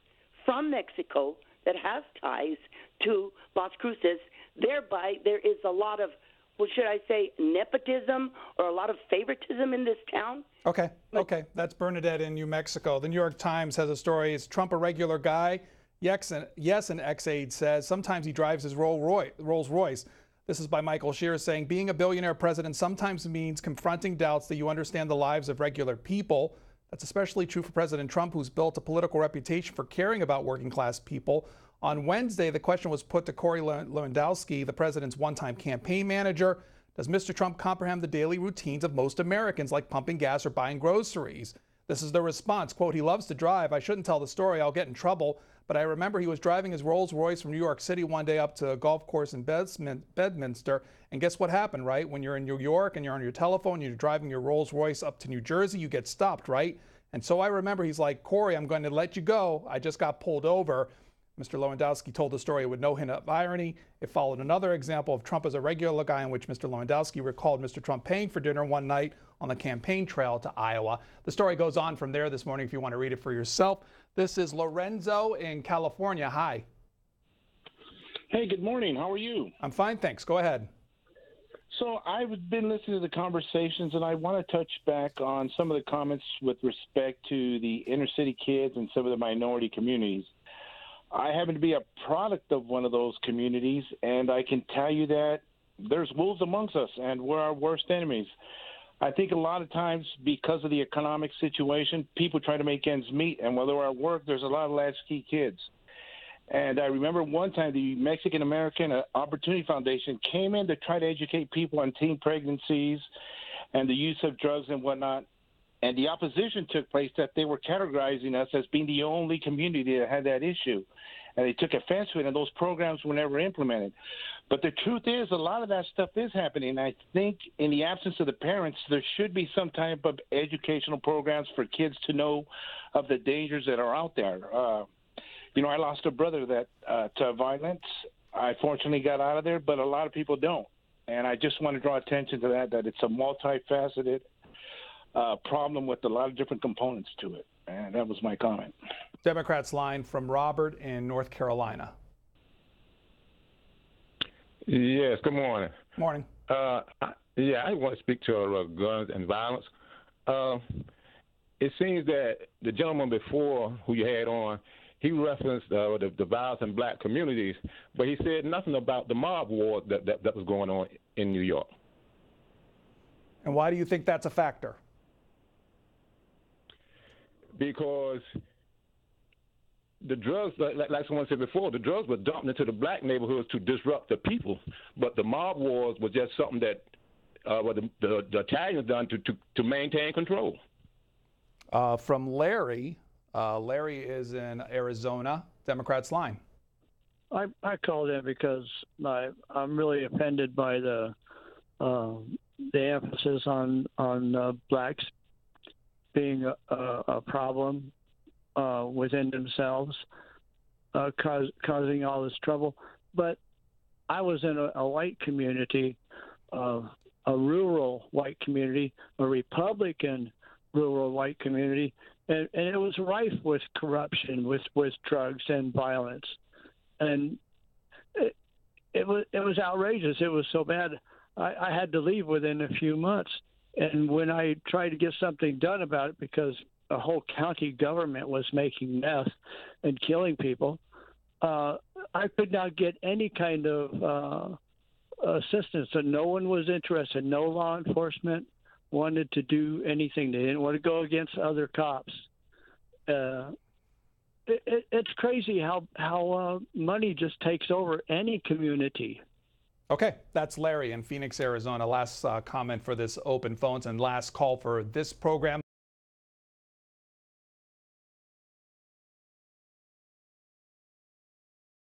from Mexico that has ties to Las Cruces. Thereby, there is a lot of, should I say, nepotism or a lot of favoritism in this town. Okay. That's Bernadette in New Mexico. The New York Times has a story. Is Trump a regular guy? Yes, an ex-aide says. Sometimes he drives his Rolls Royce. This is by Michael Shear saying, being a billionaire president sometimes means confronting doubts that you understand the lives of regular people. That's especially true for President Trump, who's built a political reputation for caring about working-class people. On Wednesday, the question was put to Corey Lewandowski, the president's one-time campaign manager. Does Mr. Trump comprehend the daily routines of most Americans, like pumping gas or buying groceries? This is the response. Quote, he loves to drive. I shouldn't tell the story. I'll get in trouble. But I remember he was driving his Rolls Royce from New York City one day up to a golf course in Bedminster. And guess what happened, right? When you're in New York and you're on your telephone, you're driving your Rolls Royce up to New Jersey, you get stopped, right? And so I remember he's like, Corey, I'm going to let you go. I just got pulled over. Mr. Lewandowski told the story with no hint of irony. It followed another example of Trump as a regular guy in which Mr. Lewandowski recalled Mr. Trump paying for dinner one night on the campaign trail to Iowa. The story goes on from there this morning if you want to read it for yourself. This is Lorenzo in California. Hi. Hey, good morning. How are you? I'm fine, thanks. Go ahead. So I've been listening to the conversations, and I want to touch back on some of the comments with respect to the inner city kids and some of the minority communities. I happen to be a product of one of those communities, and I can tell you that there's wolves amongst us, and we're our worst enemies. I think a lot of times because of the economic situation, people try to make ends meet, and while they're at work, there's a lot of latchkey kids. And I remember one time the Mexican American Opportunity Foundation came in to try to educate people on teen pregnancies and the use of drugs and whatnot. And the opposition took place that they were categorizing us as being the only community that had that issue. And they took offense to it, and those programs were never implemented. But the truth is, a lot of that stuff is happening. I think in the absence of the parents, there should be some type of educational programs for kids to know of the dangers that are out there. I lost a brother to violence. I fortunately got out of there, but a lot of people don't. And I just want to draw attention to that it's a multifaceted problem with a lot of different components to it. And that was my comment. Democrats line from Robert in North Carolina. Yes, good morning. Morning. I want to speak to guns and violence. It seems that the gentleman before who you had on, he referenced the violence in black communities, but he said nothing about the mob war that was going on in New York. And why do you think that's a factor? Because the drugs, like someone said before, the drugs were dumped into the black neighborhoods to disrupt the people, but the mob wars was just something that the Italians done to maintain control. From Larry. Larry is in Arizona. Democrats line. I called in because I'm really offended by the emphasis on blacks being a problem within themselves, causing all this trouble. But I was in a white community, a rural white community, a Republican rural white community, and it was rife with corruption, with drugs and violence, and it was outrageous. It was so bad. I had to leave within a few months, and when I tried to get something done about it, because a whole county government was making meth and killing people, I could not get any kind of assistance. And no one was interested. No law enforcement wanted to do anything. They didn't want to go against other cops. It's crazy how money just takes over any community. Okay, that's Larry in Phoenix, Arizona. Last comment for this open phones and last call for this program.